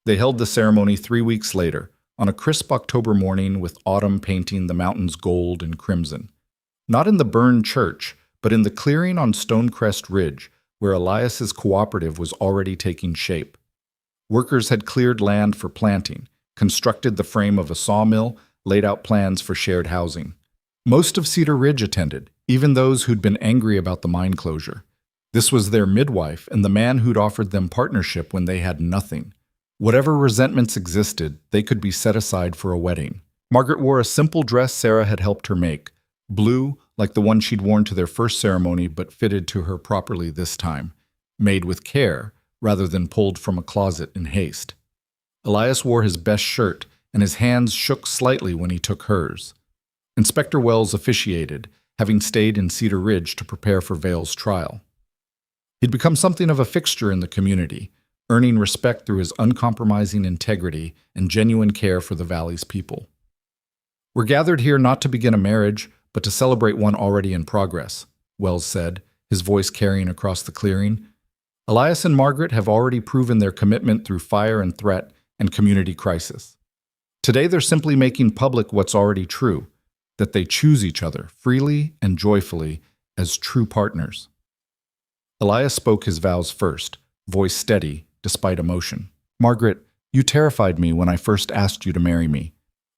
They held the ceremony 3 weeks later, on a crisp October morning with autumn painting the mountains gold and crimson. Not in the burned church, but in the clearing on Stonecrest Ridge, where Elias's cooperative was already taking shape. Workers had cleared land for planting, constructed the frame of a sawmill, laid out plans for shared housing. Most of Cedar Ridge attended, even those who'd been angry about the mine closure. This was their midwife and the man who'd offered them partnership when they had nothing. Whatever resentments existed, they could be set aside for a wedding. Margaret wore a simple dress Sarah had helped her make, blue, like the one she'd worn to their first ceremony but fitted to her properly this time, made with care rather than pulled from a closet in haste. Elias wore his best shirt, and his hands shook slightly when he took hers. Inspector Wells officiated, having stayed in Cedar Ridge to prepare for Vale's trial. He'd become something of a fixture in the community, earning respect through his uncompromising integrity and genuine care for the valley's people. "We're gathered here not to begin a marriage, but to celebrate one already in progress," Wells said, his voice carrying across the clearing. "Elias and Margaret have already proven their commitment through fire and threat and community crisis. Today they're simply making public what's already true, that they choose each other freely and joyfully as true partners." Elias spoke his vows first, voice steady, despite emotion. "Margaret, you terrified me when I first asked you to marry me.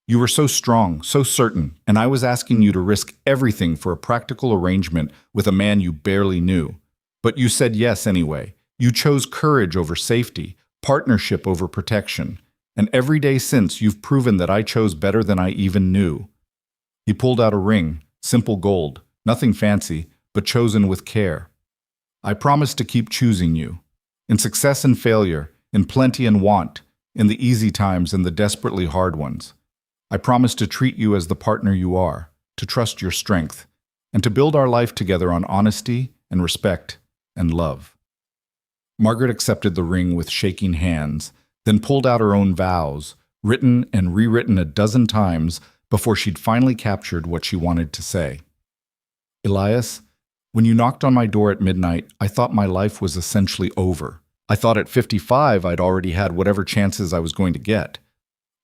You were so strong, so certain, and I was asking you to risk everything for a practical arrangement with a man you barely knew. But you said yes anyway. You chose courage over safety, partnership over protection, and every day since you've proven that I chose better than I even knew." He pulled out a ring, simple gold, nothing fancy, but chosen with care. "I promise to keep choosing you. In success and failure, in plenty and want, in the easy times and the desperately hard ones. I promise to treat you as the partner you are, to trust your strength, and to build our life together on honesty and respect and love." Margaret accepted the ring with shaking hands, then pulled out her own vows, written and rewritten a dozen times before she'd finally captured what she wanted to say. "Elias, When you knocked on my door at midnight, I thought my life was essentially over. I thought at 55 I'd already had whatever chances I was going to get.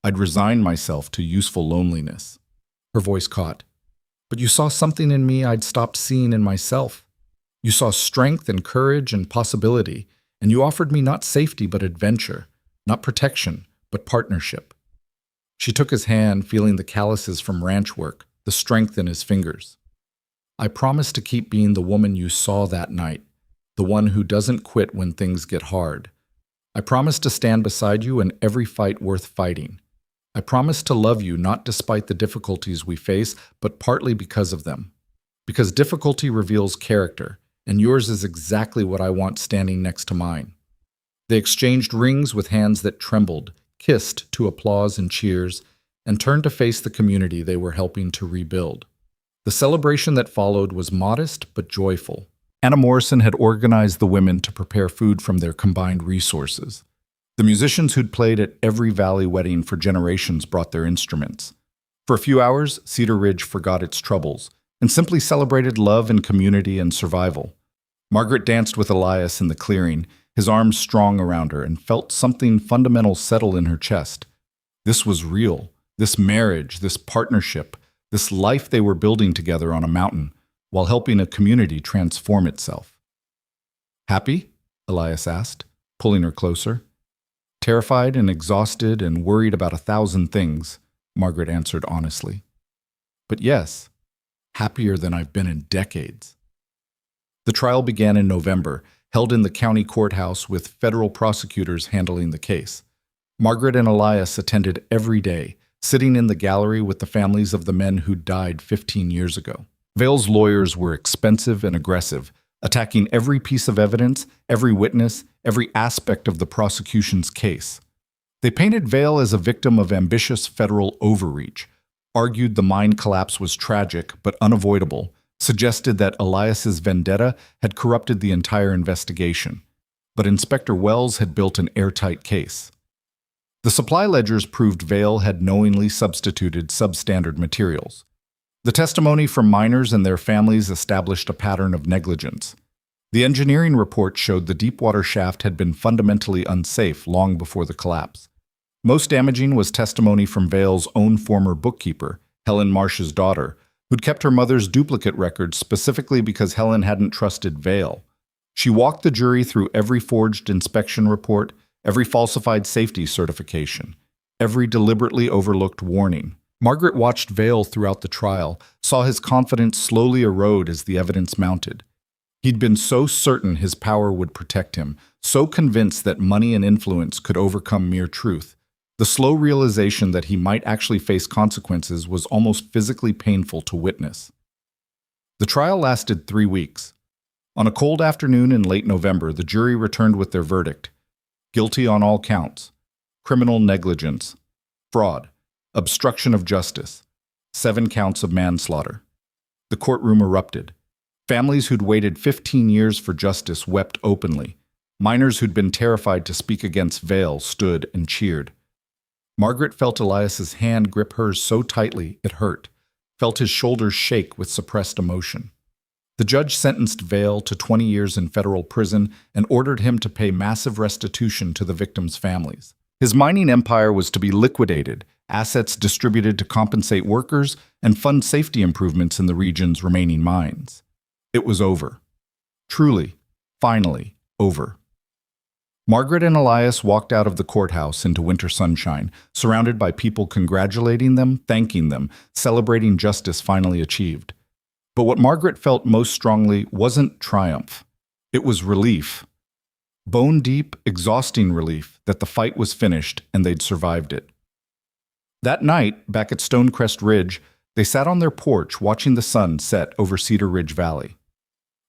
I'd resigned myself to useful loneliness." Her voice caught. "But you saw something in me I'd stopped seeing in myself. You saw strength and courage and possibility, and you offered me not safety but adventure, not protection but partnership." She took his hand, feeling the calluses from ranch work, the strength in his fingers. "I promise to keep being the woman you saw that night, the one who doesn't quit when things get hard. I promise to stand beside you in every fight worth fighting. I promise to love you not despite the difficulties we face, but partly because of them. Because difficulty reveals character, and yours is exactly what I want standing next to mine." They exchanged rings with hands that trembled, kissed to applause and cheers, and turned to face the community they were helping to rebuild. The celebration that followed was modest but joyful. Anna Morrison had organized the women to prepare food from their combined resources. The musicians who'd played at every Valley wedding for generations brought their instruments. For a few hours, Cedar Ridge forgot its troubles and simply celebrated love and community and survival. Margaret danced with Elias in the clearing, his arms strong around her, and felt something fundamental settle in her chest. This was real. This marriage, this partnership, this life they were building together on a mountain, while helping a community transform itself. "Happy?" Elias asked, pulling her closer. "Terrified and exhausted and worried about 1,000 things," Margaret answered honestly. "But yes, happier than I've been in decades." The trial began in November, held in the county courthouse with federal prosecutors handling the case. Margaret and Elias attended every day, sitting in the gallery with the families of the men who died 15 years ago. Vale's lawyers were expensive and aggressive, attacking every piece of evidence, every witness, every aspect of the prosecution's case. They painted Vale as a victim of ambitious federal overreach, argued the mine collapse was tragic but unavoidable, suggested that Elias's vendetta had corrupted the entire investigation. But Inspector Wells had built an airtight case. The supply ledgers proved Vale had knowingly substituted substandard materials. The testimony from miners and their families established a pattern of negligence. The engineering report showed the deepwater shaft had been fundamentally unsafe long before the collapse. Most damaging was testimony from Vale's own former bookkeeper, Helen Marsh's daughter, who'd kept her mother's duplicate records specifically because Helen hadn't trusted Vale. She walked the jury through every forged inspection report, every falsified safety certification, every deliberately overlooked warning. Margaret watched Vale throughout the trial, saw his confidence slowly erode as the evidence mounted. He'd been so certain his power would protect him, so convinced that money and influence could overcome mere truth. The slow realization that he might actually face consequences was almost physically painful to witness. The trial lasted 3 weeks. On a cold afternoon in late November, the jury returned with their verdict: guilty on all counts, criminal negligence, fraud, obstruction of justice, 7 counts of manslaughter. The courtroom erupted. Families who'd waited 15 years for justice wept openly. Miners who'd been terrified to speak against Vale stood and cheered. Margaret felt Elias's hand grip hers so tightly it hurt, felt his shoulders shake with suppressed emotion. The judge sentenced Vale to 20 years in federal prison and ordered him to pay massive restitution to the victims' families. His mining empire was to be liquidated, assets distributed to compensate workers, and fund safety improvements in the region's remaining mines. It was over. Truly, finally, over. Margaret and Elias walked out of the courthouse into winter sunshine, surrounded by people congratulating them, thanking them, celebrating justice finally achieved. But what Margaret felt most strongly wasn't triumph. It was relief. Bone-deep, exhausting relief that the fight was finished and they'd survived it. That night, back at Stonecrest Ridge, they sat on their porch watching the sun set over Cedar Ridge Valley.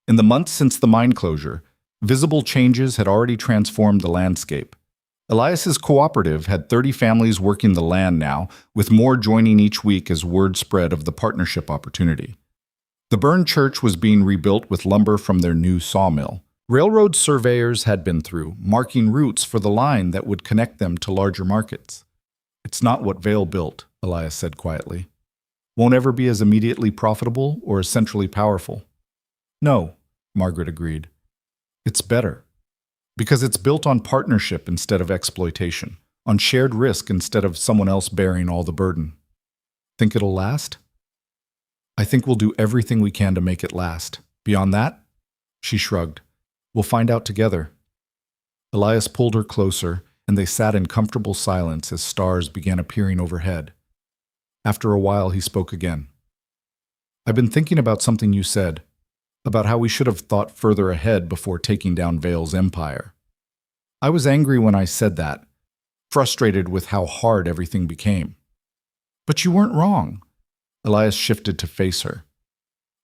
In the months since the mine closure, visible changes had already transformed the landscape. Elias's cooperative had 30 families working the land now, with more joining each week as word spread of the partnership opportunity. The burned church was being rebuilt with lumber from their new sawmill. Railroad surveyors had been through, marking routes for the line that would connect them to larger markets. "It's not what Vale built," Elias said quietly. "Won't ever be as immediately profitable or as centrally powerful." No, Margaret agreed. It's better. Because it's built on partnership instead of exploitation, on shared risk instead of someone else bearing all the burden. Think it'll last? I think we'll do everything we can to make it last. Beyond that? She shrugged. We'll find out together. Elias pulled her closer, and they sat in comfortable silence as stars began appearing overhead. After a while, he spoke again. I've been thinking about something you said, about how we should have thought further ahead before taking down Vale's empire. I was angry when I said that, frustrated with how hard everything became. But you weren't wrong. Elias shifted to face her.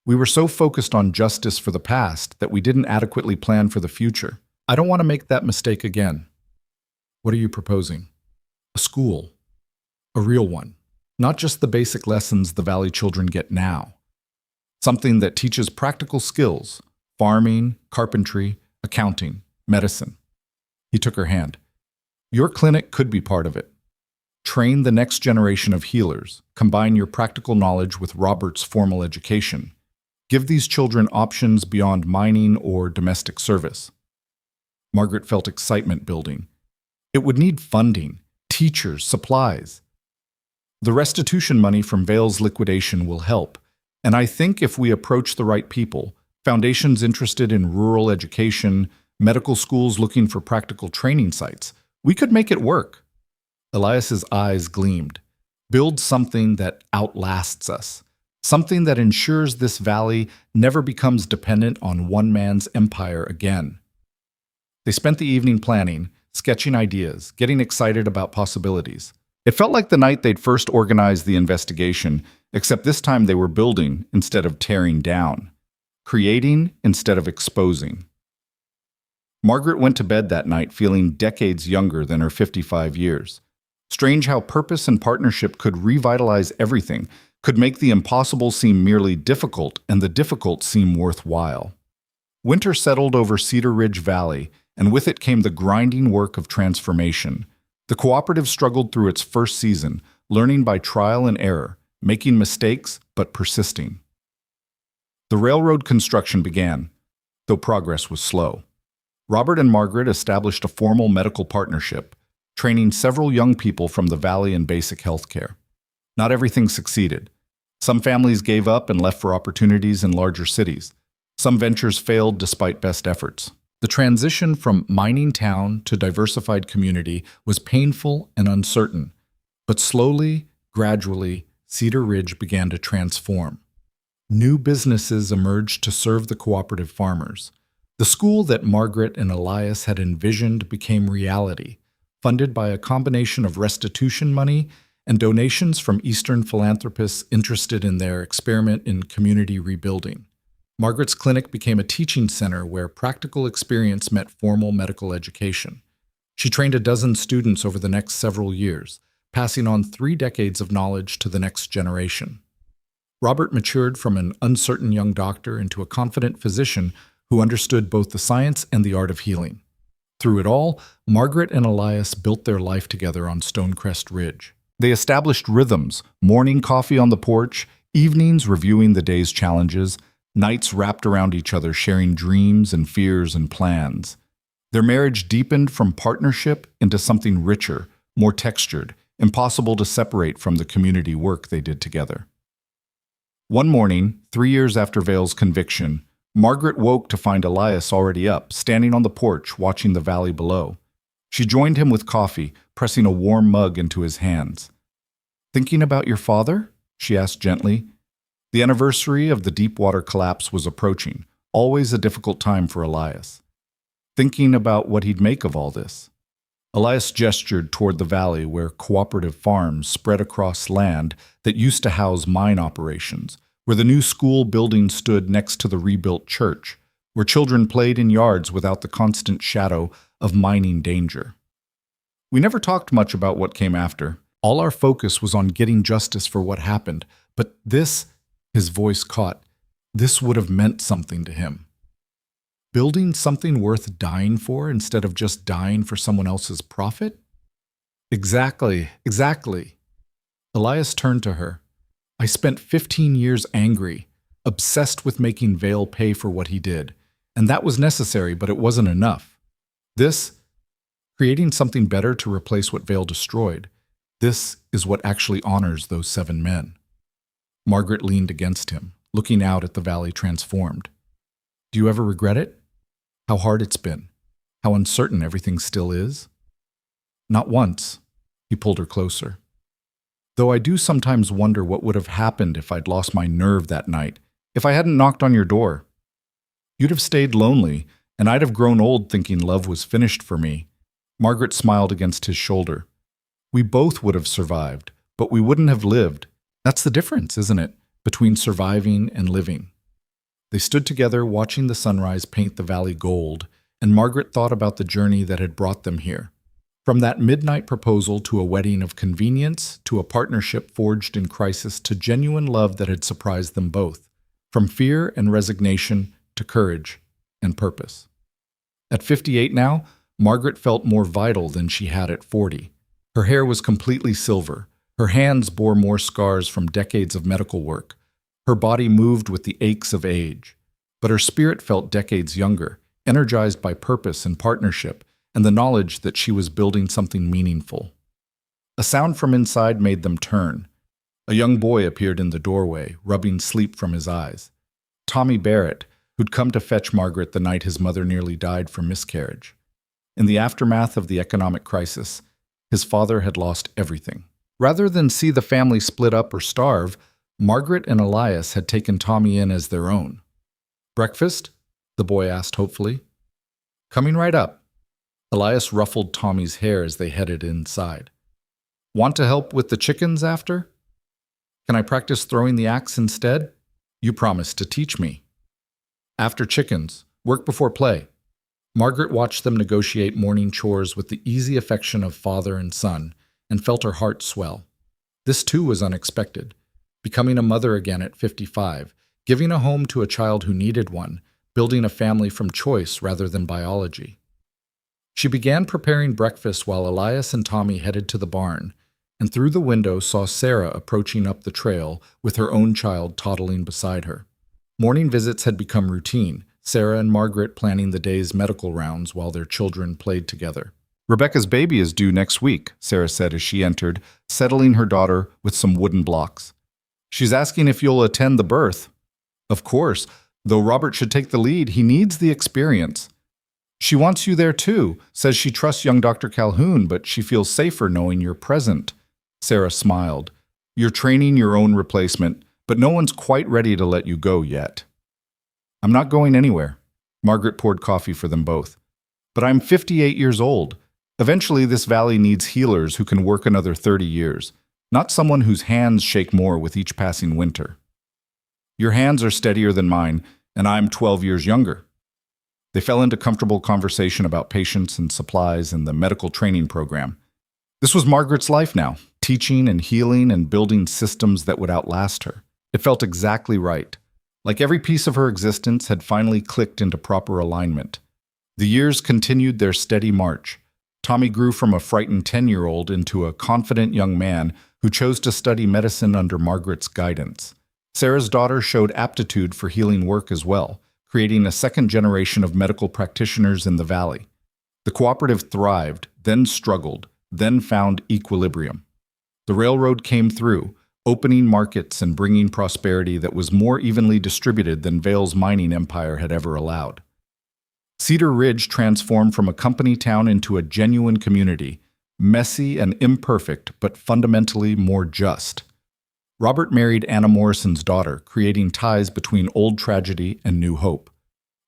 We were so focused on justice for the past that we didn't adequately plan for the future. I don't want to make that mistake again. What are you proposing? A school. A real one. Not just the basic lessons the Valley children get now. Something that teaches practical skills, farming, carpentry, accounting, medicine. He took her hand. Your clinic could be part of it. Train the next generation of healers. Combine your practical knowledge with Robert's formal education. Give these children options beyond mining or domestic service. Margaret felt excitement building. It would need funding, teachers, supplies. The restitution money from Vale's liquidation will help, and I think if we approach the right people, foundations interested in rural education, medical schools looking for practical training sites, we could make it work. Elias's eyes gleamed. Build something that outlasts us, something that ensures this valley never becomes dependent on one man's empire again. They spent the evening planning, sketching ideas, getting excited about possibilities. It felt like the night they'd first organized the investigation, except this time they were building instead of tearing down, creating instead of exposing. Margaret went to bed that night feeling decades younger than her 55 years. Strange how purpose and partnership could revitalize everything, could make the impossible seem merely difficult and the difficult seem worthwhile. Winter settled over Cedar Ridge Valley, and with it came the grinding work of transformation. The cooperative struggled through its first season, learning by trial and error, making mistakes but persisting. The railroad construction began, though progress was slow. Robert and Margaret established a formal medical partnership, training several young people from the valley in basic health care. Not everything succeeded. Some families gave up and left for opportunities in larger cities. Some ventures failed despite best efforts. The transition from mining town to diversified community was painful and uncertain, but slowly, gradually, Cedar Ridge began to transform. New businesses emerged to serve the cooperative farmers. The school that Margaret and Elias had envisioned became reality, funded by a combination of restitution money and donations from Eastern philanthropists interested in their experiment in community rebuilding. Margaret's clinic became a teaching center where practical experience met formal medical education. She trained a dozen students over the next several years, passing on 3 decades of knowledge to the next generation. Robert matured from an uncertain young doctor into a confident physician who understood both the science and the art of healing. Through it all, Margaret and Elias built their life together on Stonecrest Ridge. They established rhythms, morning coffee on the porch, evenings reviewing the day's challenges, nights wrapped around each other sharing dreams and fears and plans. Their marriage deepened from partnership into something richer, more textured, impossible to separate from the community work they did together. One morning, 3 years after Vale's conviction, Margaret woke to find Elias already up, standing on the porch, watching the valley below. She joined him with coffee, pressing a warm mug into his hands. "Thinking about your father?" she asked gently. The anniversary of the Deepwater collapse was approaching, always a difficult time for Elias. Thinking about what he'd make of all this. Elias gestured toward the valley where cooperative farms spread across land that used to house mine operations, where the new school building stood next to the rebuilt church, where children played in yards without the constant shadow of mining danger. We never talked much about what came after. All our focus was on getting justice for what happened, but this, his voice caught, this would have meant something to him. Building something worth dying for instead of just dying for someone else's profit? Exactly. Elias turned to her. I spent 15 years angry, obsessed with making Vale pay for what he did. And that was necessary, but it wasn't enough. This, creating something better to replace what Vale destroyed, this is what actually honors those 7 men. Margaret leaned against him, looking out at the valley transformed. Do you ever regret it? How hard it's been? How uncertain everything still is? Not once. He pulled her closer. Though I do sometimes wonder what would have happened if I'd lost my nerve that night, if I hadn't knocked on your door. You'd have stayed lonely, and I'd have grown old thinking love was finished for me. Margaret smiled against his shoulder. We both would have survived, but we wouldn't have lived. That's the difference, isn't it, between surviving and living? They stood together watching the sunrise paint the valley gold, and Margaret thought about the journey that had brought them here. From that midnight proposal to a wedding of convenience, to a partnership forged in crisis, to genuine love that had surprised them both. From fear and resignation to courage and purpose. At 58 now, Margaret felt more vital than she had at 40. Her hair was completely silver. Her hands bore more scars from decades of medical work. Her body moved with the aches of age. But her spirit felt decades younger, energized by purpose and partnership, and the knowledge that she was building something meaningful. A sound from inside made them turn. A young boy appeared in the doorway, rubbing sleep from his eyes. Tommy Barrett, who'd come to fetch Margaret the night his mother nearly died from miscarriage. In the aftermath of the economic crisis, his father had lost everything. Rather than see the family split up or starve, Margaret and Elias had taken Tommy in as their own. Breakfast? The boy asked hopefully. Coming right up. Elias ruffled Tommy's hair as they headed inside. Want to help with the chickens after? Can I practice throwing the axe instead? You promised to teach me. After chickens, work before play. Margaret watched them negotiate morning chores with the easy affection of father and son, and felt her heart swell. This too was unexpected. Becoming a mother again at 55, giving a home to a child who needed one, building a family from choice rather than biology. She began preparing breakfast while Elias and Tommy headed to the barn, and through the window saw Sarah approaching up the trail with her own child toddling beside her. Morning visits had become routine, Sarah and Margaret planning the day's medical rounds while their children played together. Rebecca's baby is due next week, Sarah said as she entered, settling her daughter with some wooden blocks. She's asking if you'll attend the birth. Of course, though Robert should take the lead, he needs the experience. She wants you there too, says she trusts young Dr. Calhoun, but she feels safer knowing you're present. Sarah smiled. You're training your own replacement, but no one's quite ready to let you go yet. I'm not going anywhere. Margaret poured coffee for them both. But I'm 58 years old. Eventually, this valley needs healers who can work another 30 years, not someone whose hands shake more with each passing winter. Your hands are steadier than mine, and I'm 12 years younger. They fell into comfortable conversation about patients and supplies and the medical training program. This was Margaret's life now, teaching and healing and building systems that would outlast her. It felt exactly right. Like every piece of her existence had finally clicked into proper alignment. The years continued their steady march. Tommy grew from a frightened 10-year-old into a confident young man who chose to study medicine under Margaret's guidance. Sarah's daughter showed aptitude for healing work as well, creating a second generation of medical practitioners in the valley. The cooperative thrived, then struggled, then found equilibrium. The railroad came through, opening markets and bringing prosperity that was more evenly distributed than Vale's mining empire had ever allowed. Cedar Ridge transformed from a company town into a genuine community, messy and imperfect, but fundamentally more just. Robert married Anna Morrison's daughter, creating ties between old tragedy and new hope.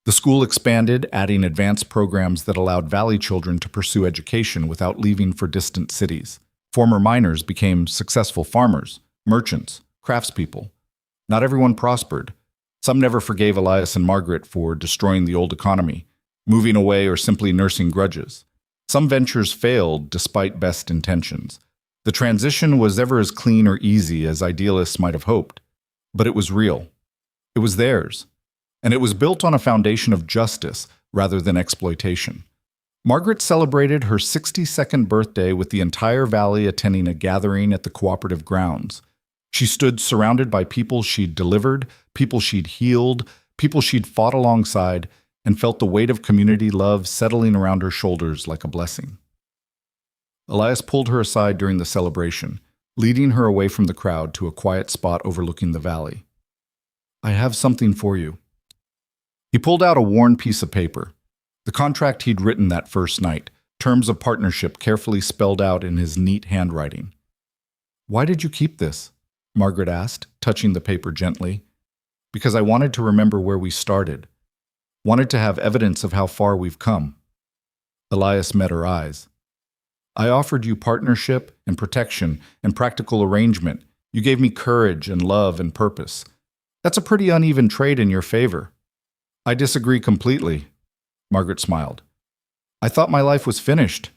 The school expanded, adding advanced programs that allowed valley children to pursue education without leaving for distant cities. Former miners became successful farmers, merchants, craftspeople. Not everyone prospered. Some never forgave Elias and Margaret for destroying the old economy, moving away or simply nursing grudges. Some ventures failed despite best intentions. The transition was never as clean or easy as idealists might have hoped, but it was real. It was theirs, and it was built on a foundation of justice rather than exploitation. Margaret celebrated her 62nd birthday with the entire valley attending a gathering at the cooperative grounds. She stood surrounded by people she'd delivered, people she'd healed, people she'd fought alongside, and felt the weight of community love settling around her shoulders like a blessing. Elias pulled her aside during the celebration, leading her away from the crowd to a quiet spot overlooking the valley. "I have something for you." He pulled out a worn piece of paper, the contract he'd written that first night, terms of partnership carefully spelled out in his neat handwriting. "Why did you keep this?" Margaret asked, touching the paper gently. "Because I wanted to remember where we started. Wanted to have evidence of how far we've come." Elias met her eyes. "I offered you partnership and protection and practical arrangement. You gave me courage and love and purpose. That's a pretty uneven trade in your favor." "I disagree completely," Margaret smiled. "I thought my life was finished.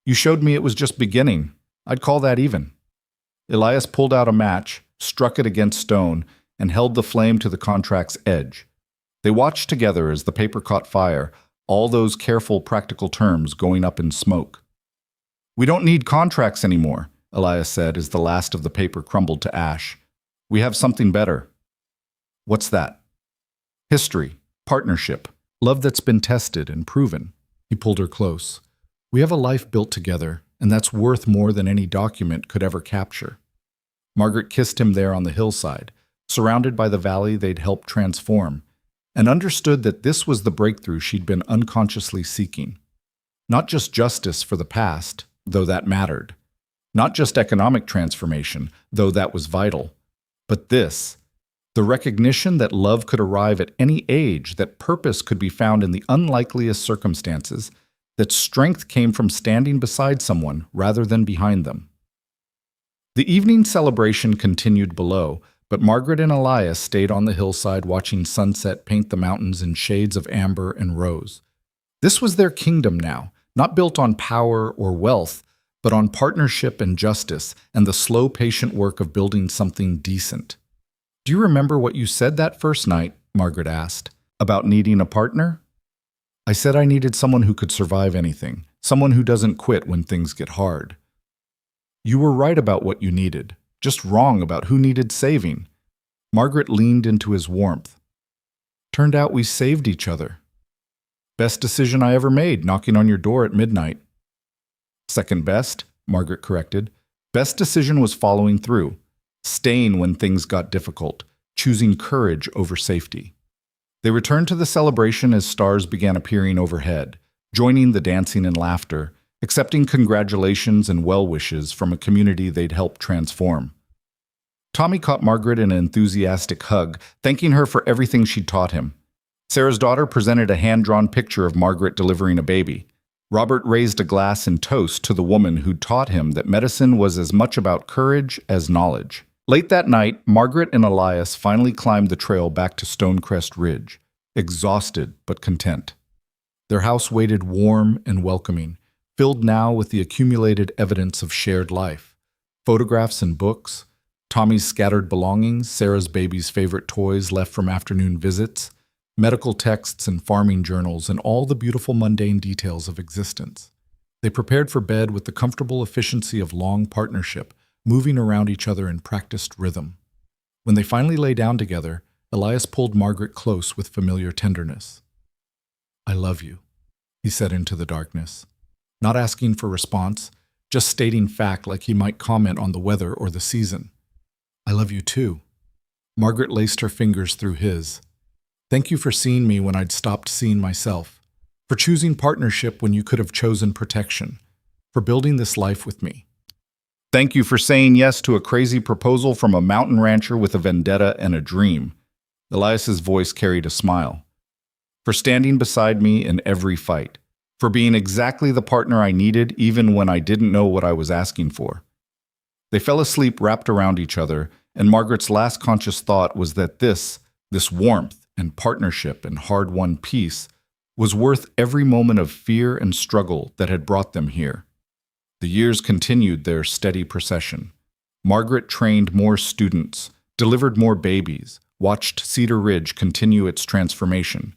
You showed me it was just beginning. I'd call that even." Elias pulled out a match, struck it against stone, and held the flame to the contract's edge. They watched together as the paper caught fire, all those careful, practical terms going up in smoke. "We don't need contracts anymore," Elias said as the last of the paper crumbled to ash. "We have something better." "What's that?" "History, partnership, love that's been tested and proven." He pulled her close. "We have a life built together, and that's worth more than any document could ever capture." Margaret kissed him there on the hillside, surrounded by the valley they'd helped transform, and understood that this was the breakthrough she'd been unconsciously seeking. Not just justice for the past, though that mattered. Not just economic transformation, though that was vital. But this, the recognition that love could arrive at any age, that purpose could be found in the unlikeliest circumstances, that strength came from standing beside someone rather than behind them. The evening celebration continued below, but Margaret and Elias stayed on the hillside watching sunset paint the mountains in shades of amber and rose. This was their kingdom now, not built on power or wealth, but on partnership and justice and the slow, patient work of building something decent. "Do you remember what you said that first night?" Margaret asked. "About needing a partner?" "I said I needed someone who could survive anything, someone who doesn't quit when things get hard." "You were right about what you needed, just wrong about who needed saving." Margaret leaned into his warmth. "Turned out we saved each other." "Best decision I ever made, knocking on your door at midnight." "Second best," Margaret corrected. "Best decision was following through, staying when things got difficult, choosing courage over safety." They returned to the celebration as stars began appearing overhead, joining the dancing and laughter, accepting congratulations and well wishes from a community they'd helped transform. Tommy caught Margaret in an enthusiastic hug, thanking her for everything she'd taught him. Sarah's daughter presented a hand-drawn picture of Margaret delivering a baby. Robert raised a glass in toast to the woman who'd taught him that medicine was as much about courage as knowledge. Late that night, Margaret and Elias finally climbed the trail back to Stonecrest Ridge, exhausted but content. Their house waited warm and welcoming, filled now with the accumulated evidence of shared life. Photographs and books, Tommy's scattered belongings, Sarah's baby's favorite toys left from afternoon visits, medical texts and farming journals, and all the beautiful mundane details of existence. They prepared for bed with the comfortable efficiency of long partnership, moving around each other in practiced rhythm. When they finally lay down together, Elias pulled Margaret close with familiar tenderness. "I love you," he said into the darkness. Not asking for response, just stating fact like he might comment on the weather or the season. "I love you too." Margaret laced her fingers through his. "Thank you for seeing me when I'd stopped seeing myself, for choosing partnership when you could have chosen protection, for building this life with me. Thank you for saying yes to a crazy proposal from a mountain rancher with a vendetta and a dream." Elias's voice carried a smile. "For standing beside me in every fight, for being exactly the partner I needed even when I didn't know what I was asking for." They fell asleep wrapped around each other, and Margaret's last conscious thought was that this warmth and partnership and hard-won peace was worth every moment of fear and struggle that had brought them here. The years continued their steady procession. Margaret trained more students, delivered more babies, watched Cedar Ridge continue its transformation.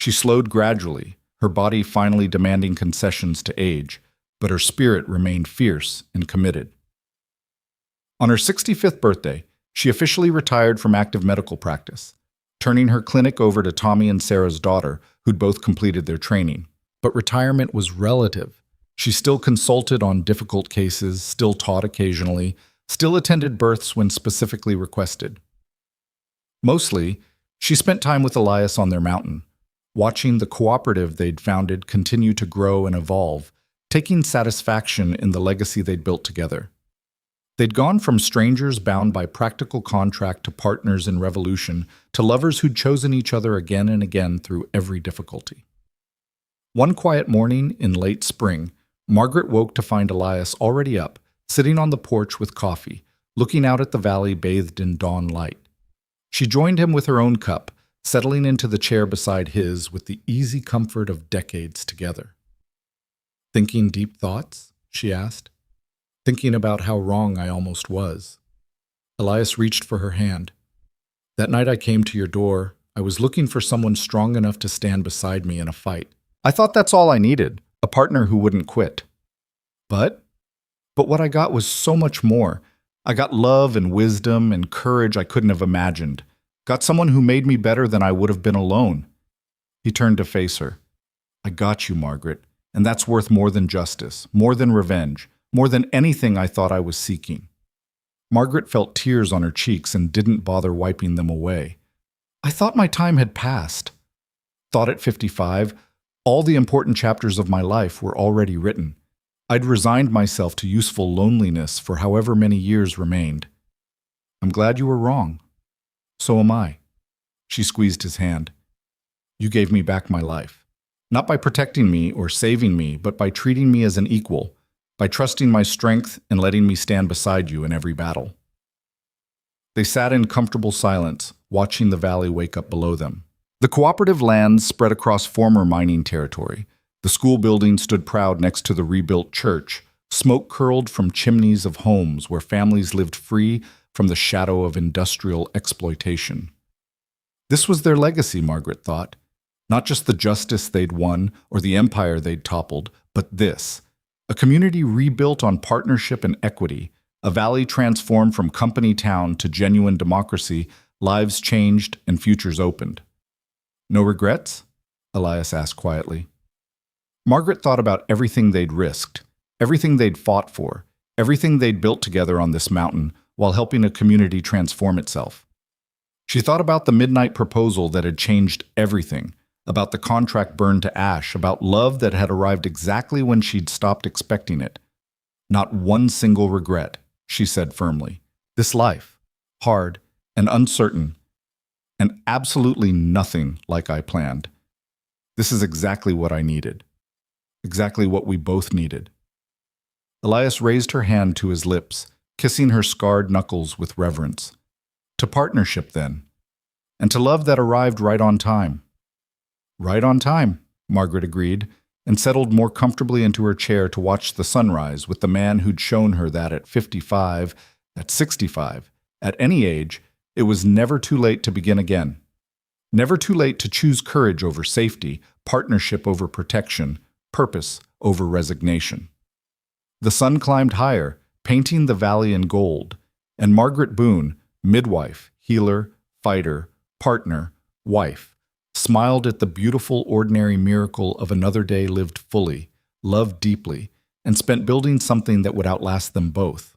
She slowed gradually, her body finally demanding concessions to age, but her spirit remained fierce and committed. On her 65th birthday, She officially retired from active medical practice, turning her clinic over to Tommy and Sarah's daughter, who'd both completed their training. But retirement was relative. She still consulted on difficult cases, still taught occasionally, still attended births when specifically requested. Mostly, she spent time with Elias on their mountain, watching the cooperative they'd founded continue to grow and evolve, taking satisfaction in the legacy they'd built together. They'd gone from strangers bound by practical contract to partners in revolution to lovers who'd chosen each other again and again through every difficulty. One quiet morning in late spring, Margaret woke to find Elias already up, sitting on the porch with coffee, looking out at the valley bathed in dawn light. She joined him with her own cup, settling into the chair beside his with the easy comfort of decades together. "Thinking deep thoughts?" she asked. "Thinking about how wrong I almost was." Elias reached for her hand. "That night I came to your door, I was looking for someone strong enough to stand beside me in a fight. I thought that's all I needed, a partner who wouldn't quit. But what I got was so much more. I got love and wisdom and courage I couldn't have imagined. Got someone who made me better than I would have been alone." He turned to face her. "I got you, Margaret, and that's worth more than justice, more than revenge, more than anything I thought I was seeking." Margaret felt tears on her cheeks and didn't bother wiping them away. "I thought my time had passed. Thought at 55, all the important chapters of my life were already written. I'd resigned myself to useful loneliness for however many years remained. I'm glad you were wrong. So am I." She squeezed his hand. "You gave me back my life. Not by protecting me or saving me, but by treating me as an equal, by trusting my strength and letting me stand beside you in every battle." They sat in comfortable silence, watching the valley wake up below them. The cooperative lands spread across former mining territory. The school building stood proud next to the rebuilt church. Smoke curled from chimneys of homes where families lived free from the shadow of industrial exploitation. This was their legacy, Margaret thought. Not just the justice they'd won or the empire they'd toppled, but this. A community rebuilt on partnership and equity, a valley transformed from company town to genuine democracy, lives changed and futures opened. "No regrets?" Elias asked quietly. Margaret thought about everything they'd risked, everything they'd fought for, everything they'd built together on this mountain while helping a community transform itself. She thought about the midnight proposal that had changed everything, about the contract burned to ash, about love that had arrived exactly when she'd stopped expecting it. "Not one single regret," she said firmly. "This life, hard and uncertain, and absolutely nothing like I planned. This is exactly what I needed. Exactly what we both needed." Elias raised her hand to his lips, kissing her scarred knuckles with reverence. "To partnership, then. And to love that arrived right on time." "Right on time," Margaret agreed, and settled more comfortably into her chair to watch the sunrise with the man who'd shown her that at 55, at 65, at any age, it was never too late to begin again. Never too late to choose courage over safety, partnership over protection, purpose over resignation. The sun climbed higher, painting the valley in gold, and Margaret Boone, midwife, healer, fighter, partner, wife, smiled at the beautiful ordinary miracle of another day lived fully, loved deeply, and spent building something that would outlast them both.